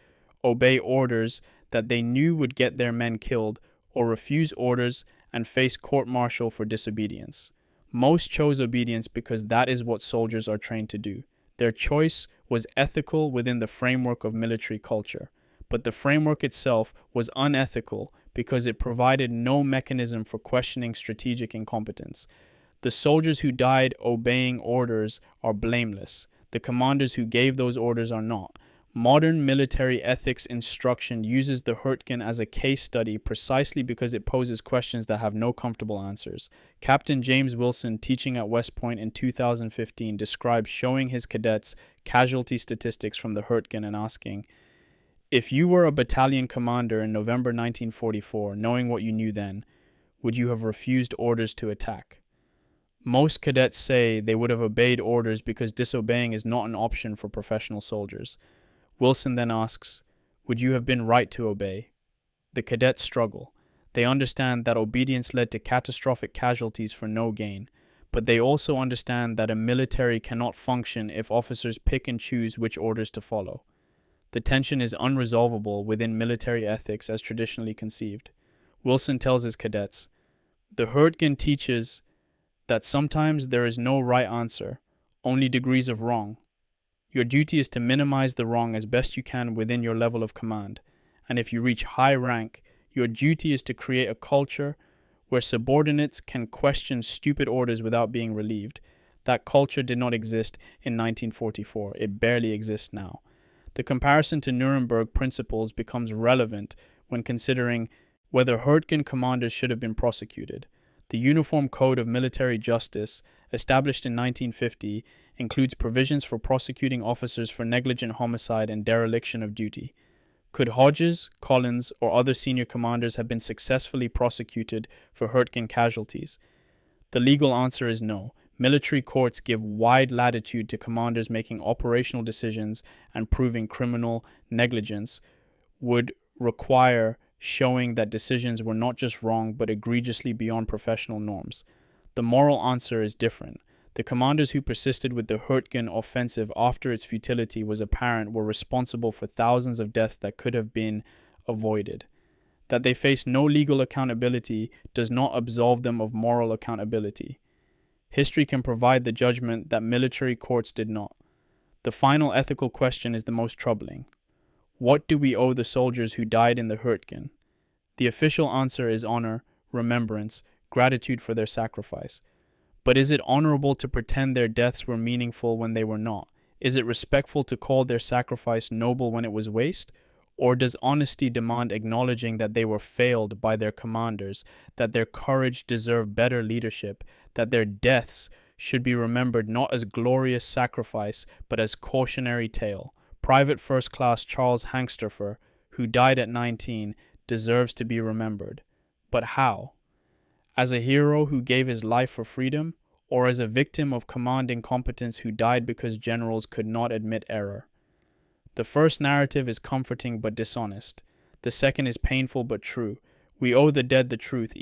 obey orders that they knew would get their men killed, or refuse orders and face court-martial for disobedience. Most chose obedience because that is what soldiers are trained to do. Their choice was ethical within the framework of military culture, but the framework itself was unethical because it provided no mechanism for questioning strategic incompetence. The soldiers who died obeying orders are blameless. The commanders who gave those orders are not. Modern military ethics instruction uses the Hürtgen as a case study precisely because it poses questions that have no comfortable answers. Captain James Wilson, teaching at West Point in 2015, describes showing his cadets casualty statistics from the Hürtgen and asking, "If you were a battalion commander in November 1944, knowing what you knew then, would you have refused orders to attack?" Most cadets say they would have obeyed orders because disobeying is not an option for professional soldiers. Wilson then asks, "Would you have been right to obey?" The cadets struggle. They understand that obedience led to catastrophic casualties for no gain, but they also understand that a military cannot function if officers pick and choose which orders to follow. The tension is unresolvable within military ethics as traditionally conceived. Wilson tells his cadets, "The Hürtgen teaches that sometimes there is no right answer, only degrees of wrong. Your duty is to minimize the wrong as best you can within your level of command, and if you reach high rank, your duty is to create a culture where subordinates can question stupid orders without being relieved. That culture did not exist in 1944. It barely exists now." The comparison to Nuremberg principles becomes relevant when considering whether Hürtgen commanders should have been prosecuted. The Uniform Code of Military Justice, established in 1950, includes provisions for prosecuting officers for negligent homicide and dereliction of duty. Could Hodges, Collins, or other senior commanders have been successfully prosecuted for Hürtgen casualties? The legal answer is no. Military courts give wide latitude to commanders making operational decisions, and proving criminal negligence would require showing that decisions were not just wrong but egregiously beyond professional norms. The moral answer is different. The commanders who persisted with the Hürtgen offensive after its futility was apparent were responsible for thousands of deaths that could have been avoided. That they face no legal accountability does not absolve them of moral accountability. History can provide the judgment that military courts did not. The final ethical question is the most troubling. What do we owe the soldiers who died in the Hürtgen? The official answer is honor, remembrance, gratitude for their sacrifice. But is it honorable to pretend their deaths were meaningful when they were not? Is it respectful to call their sacrifice noble when it was waste? Or does honesty demand acknowledging that they were failed by their commanders, that their courage deserved better leadership, that their deaths should be remembered not as glorious sacrifice, but as cautionary tale? Private First Class Charles Hangsterfer, who died at 19, deserves to be remembered. But how? As a hero who gave his life for freedom, or as a victim of command incompetence who died because generals could not admit error? The first narrative is comforting but dishonest. The second is painful but true. We owe the dead the truth,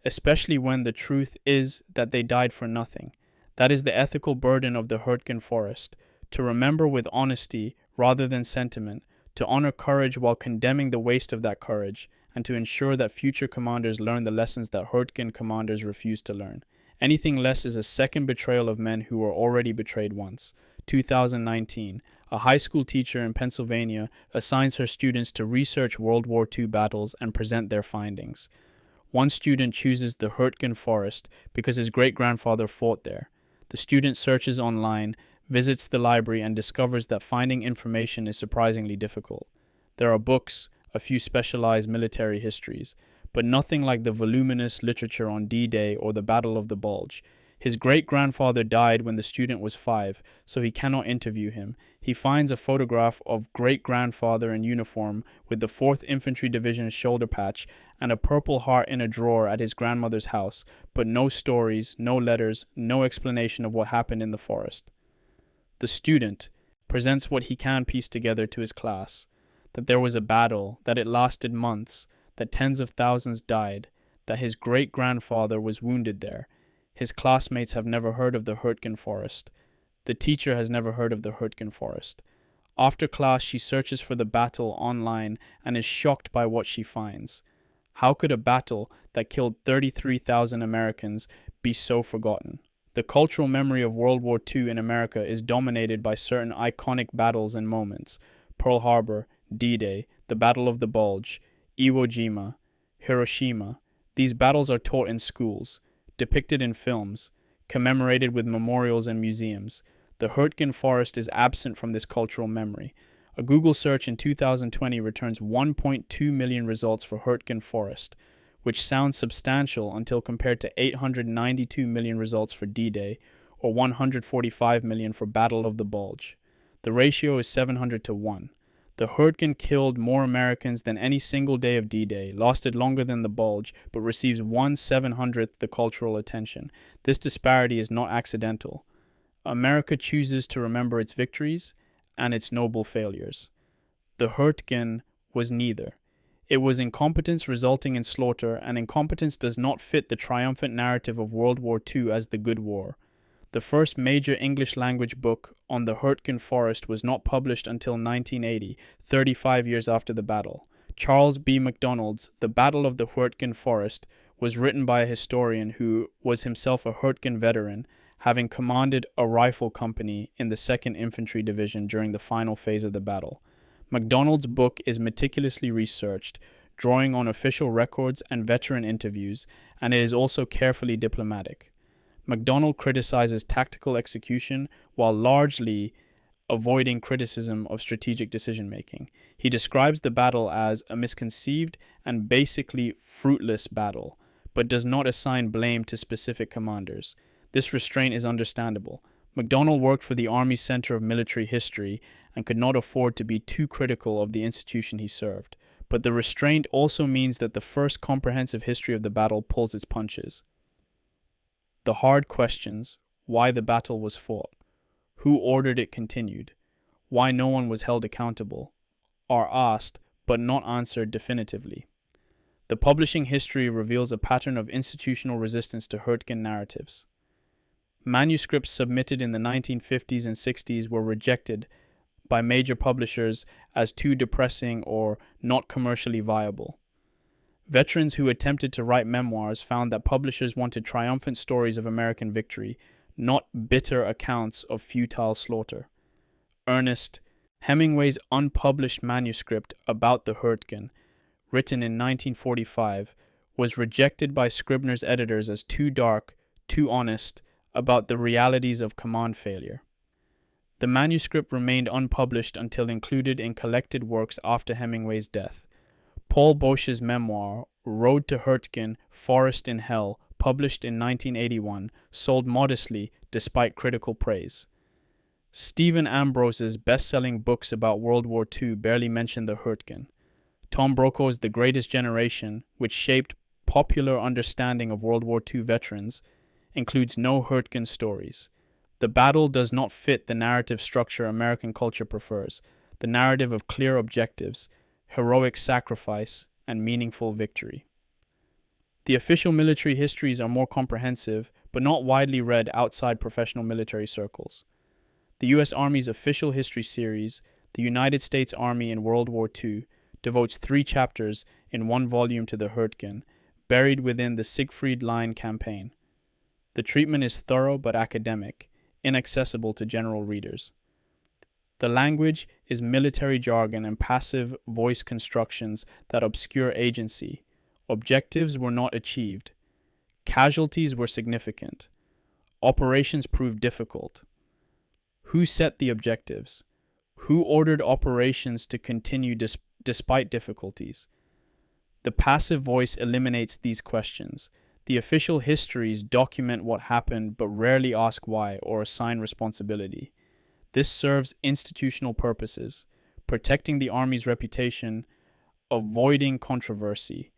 especially when the truth is that they died for nothing. That is the ethical burden of the Hürtgen Forest. To remember with honesty rather than sentiment, to honor courage while condemning the waste of that courage, and to ensure that future commanders learn the lessons that Hürtgen commanders refused to learn. Anything less is a second betrayal of men who were already betrayed once. 2019, a high school teacher in Pennsylvania assigns her students to research World War II battles and present their findings. One student chooses the Hürtgen Forest because his great-grandfather fought there. The student searches online, visits the library, and discovers that finding information is surprisingly difficult. There are books, a few specialized military histories, but nothing like the voluminous literature on D-Day or the Battle of the Bulge. His great-grandfather died when the student was 5, so he cannot interview him. He finds a photograph of great-grandfather in uniform with the 4th Infantry Division's shoulder patch and a purple heart in a drawer at his grandmother's house, but no stories, no letters, no explanation of what happened in the forest. The student presents what he can piece together to his class: that there was a battle, that it lasted months, that tens of thousands died, that his great-grandfather was wounded there. His classmates have never heard of the Hürtgen Forest. The teacher has never heard of the Hürtgen Forest. After class, she searches for the battle online and is shocked by what she finds. How could a battle that killed 33,000 Americans be so forgotten? The cultural memory of World War II in America is dominated by certain iconic battles and moments: Pearl Harbor, D-Day, the Battle of the Bulge, Iwo Jima, Hiroshima. These battles are taught in schools, depicted in films, commemorated with memorials and museums. The Hürtgen Forest is absent from this cultural memory. A Google search in 2020 returns 1.2 million results for Hürtgen Forest, which sounds substantial until compared to 892 million results for D-Day, or 145 million for Battle of the Bulge. The ratio is 700 to 1. The Hürtgen killed more Americans than any single day of D-Day, lasted longer than the Bulge, but receives 1/700th the cultural attention. This disparity is not accidental. America chooses to remember its victories and its noble failures. The Hürtgen was neither. It was incompetence resulting in slaughter, and incompetence does not fit the triumphant narrative of World War II as the good war. The first major English-language book on the Hürtgen Forest was not published until 1980, 35 years after the battle. Charles B. MacDonald's The Battle of the Hürtgen Forest was written by a historian who was himself a Hürtgen veteran, having commanded a rifle company in the 2nd Infantry Division during the final phase of the battle. MacDonald's book is meticulously researched, drawing on official records and veteran interviews, and it is also carefully diplomatic. MacDonald criticizes tactical execution while largely avoiding criticism of strategic decision-making. He describes the battle as a misconceived and basically fruitless battle, but does not assign blame to specific commanders. This restraint is understandable. MacDonald worked for the Army Center of Military History and could not afford to be too critical of the institution he served. But the restraint also means that the first comprehensive history of the battle pulls its punches. The hard questions, why the battle was fought, who ordered it continued, why no one was held accountable, are asked but not answered definitively. The publishing history reveals a pattern of institutional resistance to Hürtgen narratives. Manuscripts submitted in the 1950s and 60s were rejected by major publishers as too depressing or not commercially viable. Veterans who attempted to write memoirs found that publishers wanted triumphant stories of American victory, not bitter accounts of futile slaughter. Ernest Hemingway's unpublished manuscript about the Hürtgen, written in 1945, was rejected by Scribner's editors as too dark, too honest, about the realities of command failure. The manuscript remained unpublished until included in collected works after Hemingway's death. Paul Bosch's memoir, Road to Hürtgen Forest in Hell, published in 1981, sold modestly despite critical praise. Stephen Ambrose's best-selling books about World War II barely mention the Hürtgen. Tom Brokaw's The Greatest Generation, which shaped popular understanding of World War II veterans, includes no Hürtgen stories. The battle does not fit the narrative structure American culture prefers, the narrative of clear objectives, heroic sacrifice, and meaningful victory. The official military histories are more comprehensive, but not widely read outside professional military circles. The U.S. Army's official history series, The United States Army in World War II, devotes 3 chapters in 1 volume to the Hürtgen, buried within the Siegfried Line campaign. The treatment is thorough but academic, inaccessible to general readers. The language is military jargon and passive voice constructions that obscure agency. Objectives were not achieved. Casualties were significant. Operations proved difficult. Who set the objectives? Who ordered operations to continue despite difficulties? The passive voice eliminates these questions. The official histories document what happened but rarely ask why or assign responsibility. This serves institutional purposes, protecting the Army's reputation, avoiding controversy,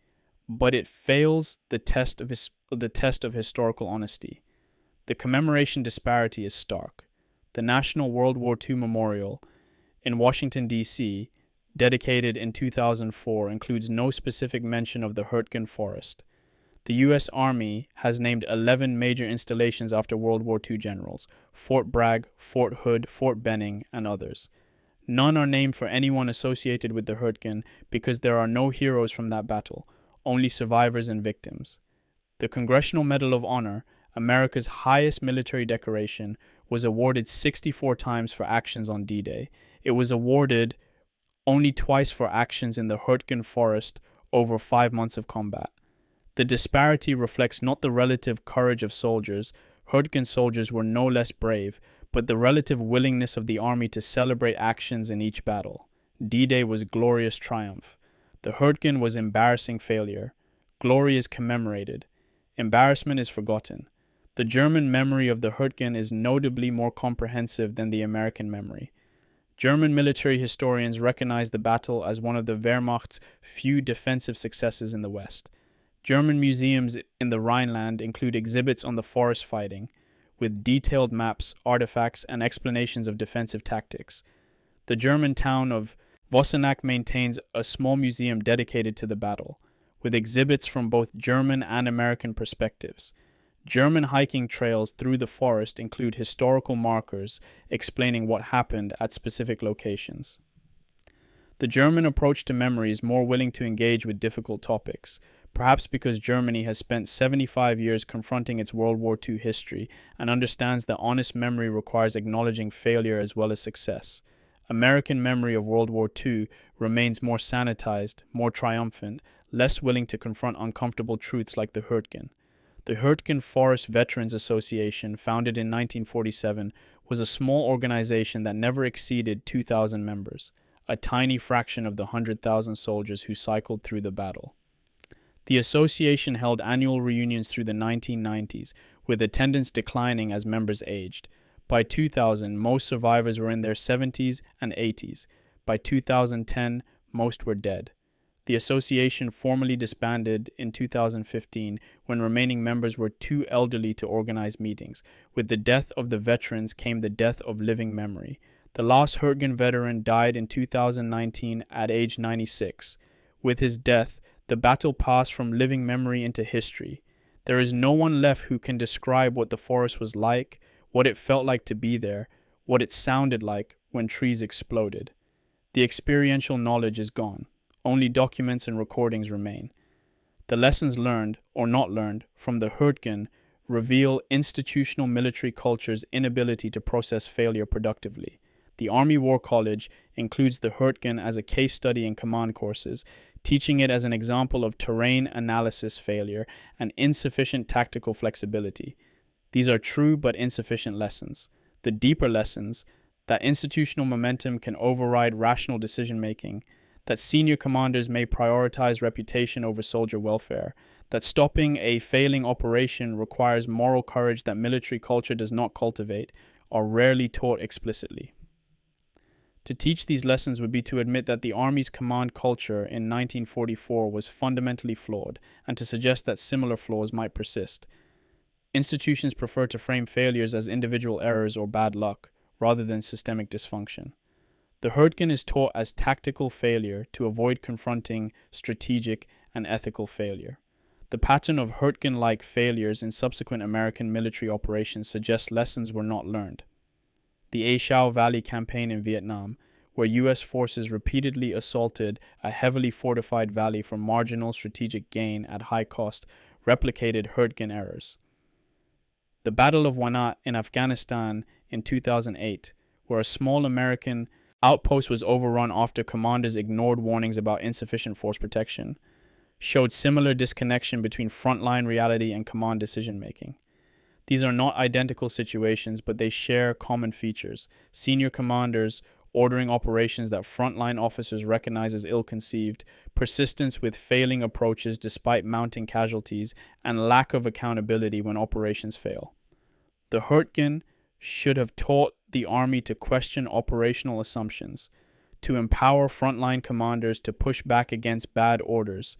but it fails the test of historical honesty. The commemoration disparity is stark. The National World War II Memorial in Washington, D.C., dedicated in 2004, includes no specific mention of the Hürtgen Forest. The U.S. Army has named 11 major installations after World War II generals: Fort Bragg, Fort Hood, Fort Benning, and others. None are named for anyone associated with the Hürtgen because there are no heroes from that battle, only survivors and victims. The Congressional Medal of Honor, America's highest military decoration, was awarded 64 times for actions on D-Day. It was awarded only twice for actions in the Hürtgen Forest over 5 months of combat. The disparity reflects not the relative courage of soldiers. Hürtgen soldiers were no less brave, but the relative willingness of the army to celebrate actions in each battle. D-Day was glorious triumph. The Hürtgen was embarrassing failure. Glory is commemorated. Embarrassment is forgotten. The German memory of the Hürtgen is notably more comprehensive than the American memory. German military historians recognize the battle as one of the Wehrmacht's few defensive successes in the West. German museums in the Rhineland include exhibits on the forest fighting, with detailed maps, artifacts, and explanations of defensive tactics. The German town of Vossenack maintains a small museum dedicated to the battle, with exhibits from both German and American perspectives. German hiking trails through the forest include historical markers explaining what happened at specific locations. The German approach to memory is more willing to engage with difficult topics, perhaps because Germany has spent 75 years confronting its World War II history and understands that honest memory requires acknowledging failure as well as success. American memory of World War II remains more sanitized, more triumphant, less willing to confront uncomfortable truths like the Hürtgen. The Hürtgen Forest Veterans Association, founded in 1947, was a small organization that never exceeded 2,000 members, a tiny fraction of the 100,000 soldiers who cycled through the battle. The association held annual reunions through the 1990s, with attendance declining as members aged. By 2000, most survivors were in their 70s and 80s. By 2010, most were dead. The association formally disbanded in 2015 when remaining members were too elderly to organize meetings. With the death of the veterans came the death of living memory. The last Hürtgen veteran died in 2019 at age 96. With his death, the battle passed from living memory into history. There is no one left who can describe what the forest was like, what it felt like to be there, what it sounded like when trees exploded. The experiential knowledge is gone. Only documents and recordings remain. The lessons learned, or not learned, from the Hürtgen reveal institutional military culture's inability to process failure productively. The Army War College includes the Hürtgen as a case study in command courses, teaching it as an example of terrain analysis failure and insufficient tactical flexibility. These are true but insufficient lessons. The deeper lessons, that institutional momentum can override rational decision-making, that senior commanders may prioritize reputation over soldier welfare, that stopping a failing operation requires moral courage that military culture does not cultivate, are rarely taught explicitly. To teach these lessons would be to admit that the Army's command culture in 1944 was fundamentally flawed, and to suggest that similar flaws might persist. Institutions prefer to frame failures as individual errors or bad luck, rather than systemic dysfunction. The Hürtgen is taught as tactical failure to avoid confronting strategic and ethical failure. The pattern of Hürtgen-like failures in subsequent American military operations suggests lessons were not learned. The A Shau Valley campaign in Vietnam, where U.S. forces repeatedly assaulted a heavily fortified valley for marginal strategic gain at high cost, replicated Hürtgen errors. The Battle of Wanat in Afghanistan in 2008, where a small American outpost was overrun after commanders ignored warnings about insufficient force protection, showed similar disconnection between frontline reality and command decision-making. These are not identical situations, but they share common features. Senior commanders ordering operations that frontline officers recognize as ill-conceived, persistence with failing approaches despite mounting casualties, and lack of accountability when operations fail. The Hürtgen should have taught the Army to question operational assumptions, to empower frontline commanders to push back against bad orders,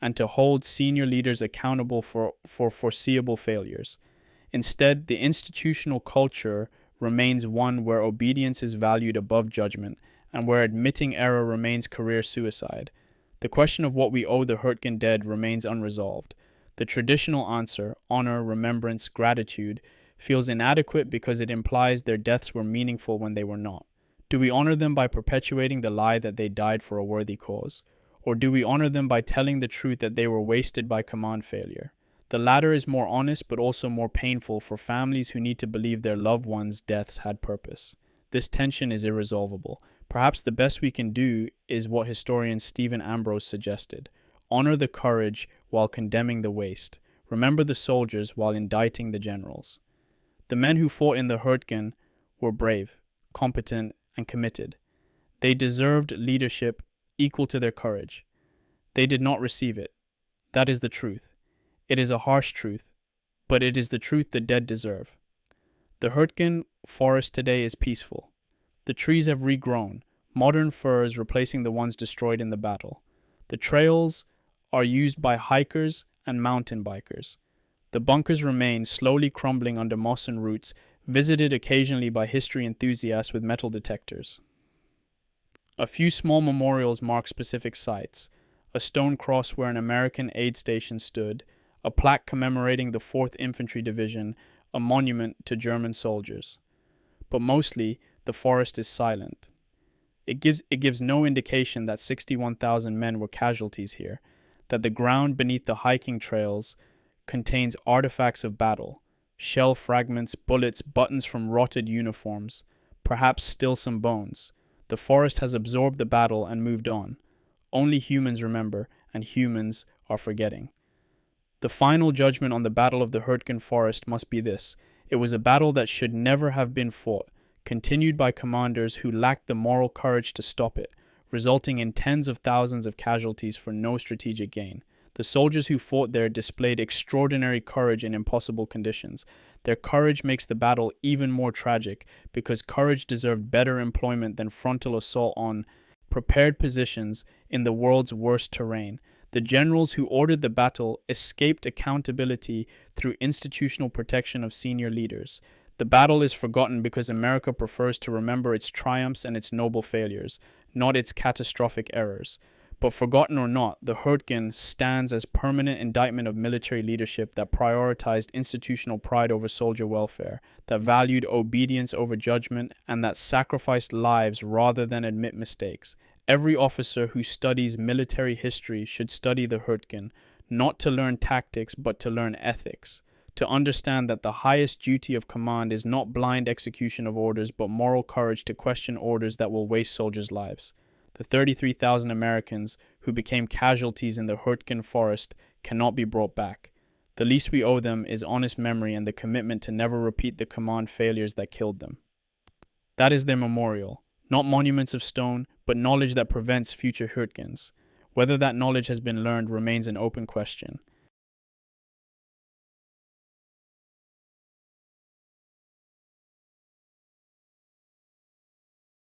and to hold senior leaders accountable for foreseeable failures. Instead, the institutional culture remains one where obedience is valued above judgment, and where admitting error remains career suicide. The question of what we owe the Hürtgen dead remains unresolved. The traditional answer, honor, remembrance, gratitude, feels inadequate because it implies their deaths were meaningful when they were not. Do we honor them by perpetuating the lie that they died for a worthy cause? Or do we honor them by telling the truth that they were wasted by command failure? The latter is more honest but also more painful for families who need to believe their loved ones' deaths had purpose. This tension is irresolvable. Perhaps the best we can do is what historian Stephen Ambrose suggested. Honor the courage while condemning the waste. Remember the soldiers while indicting the generals. The men who fought in the Hürtgen were brave, competent, and committed. They deserved leadership equal to their courage. They did not receive it. That is the truth. It is a harsh truth, but it is the truth the dead deserve. The Hürtgen forest today is peaceful. The trees have regrown, modern firs replacing the ones destroyed in the battle. The trails are used by hikers and mountain bikers. The bunkers remain, slowly crumbling under moss and roots, visited occasionally by history enthusiasts with metal detectors. A few small memorials mark specific sites: a stone cross where an American aid station stood, a plaque commemorating the 4th Infantry Division, a monument to German soldiers. But mostly, the forest is silent. It gives no indication that 61,000 men were casualties here, that the ground beneath the hiking trails contains artifacts of battle, shell fragments, bullets, buttons from rotted uniforms, perhaps still some bones. The forest has absorbed the battle and moved on. Only humans remember, and humans are forgetting. The final judgment on the Battle of the Hürtgen Forest must be this: it was a battle that should never have been fought, continued by commanders who lacked the moral courage to stop it, resulting in tens of thousands of casualties for no strategic gain. The soldiers who fought there displayed extraordinary courage in impossible conditions. Their courage makes the battle even more tragic, because courage deserved better employment than frontal assault on prepared positions in the world's worst terrain. The generals who ordered the battle escaped accountability through institutional protection of senior leaders. The battle is forgotten because America prefers to remember its triumphs and its noble failures, not its catastrophic errors. But forgotten or not, the Hürtgen stands as permanent indictment of military leadership that prioritized institutional pride over soldier welfare, that valued obedience over judgment, and that sacrificed lives rather than admit mistakes. Every officer who studies military history should study the Hürtgen, not to learn tactics but to learn ethics, to understand that the highest duty of command is not blind execution of orders but moral courage to question orders that will waste soldiers' lives. The 33,000 Americans who became casualties in the Hürtgen Forest cannot be brought back. The least we owe them is honest memory and the commitment to never repeat the command failures that killed them. That is their memorial, not monuments of stone, but knowledge that prevents future Hürtgens. Whether that knowledge has been learned remains an open question.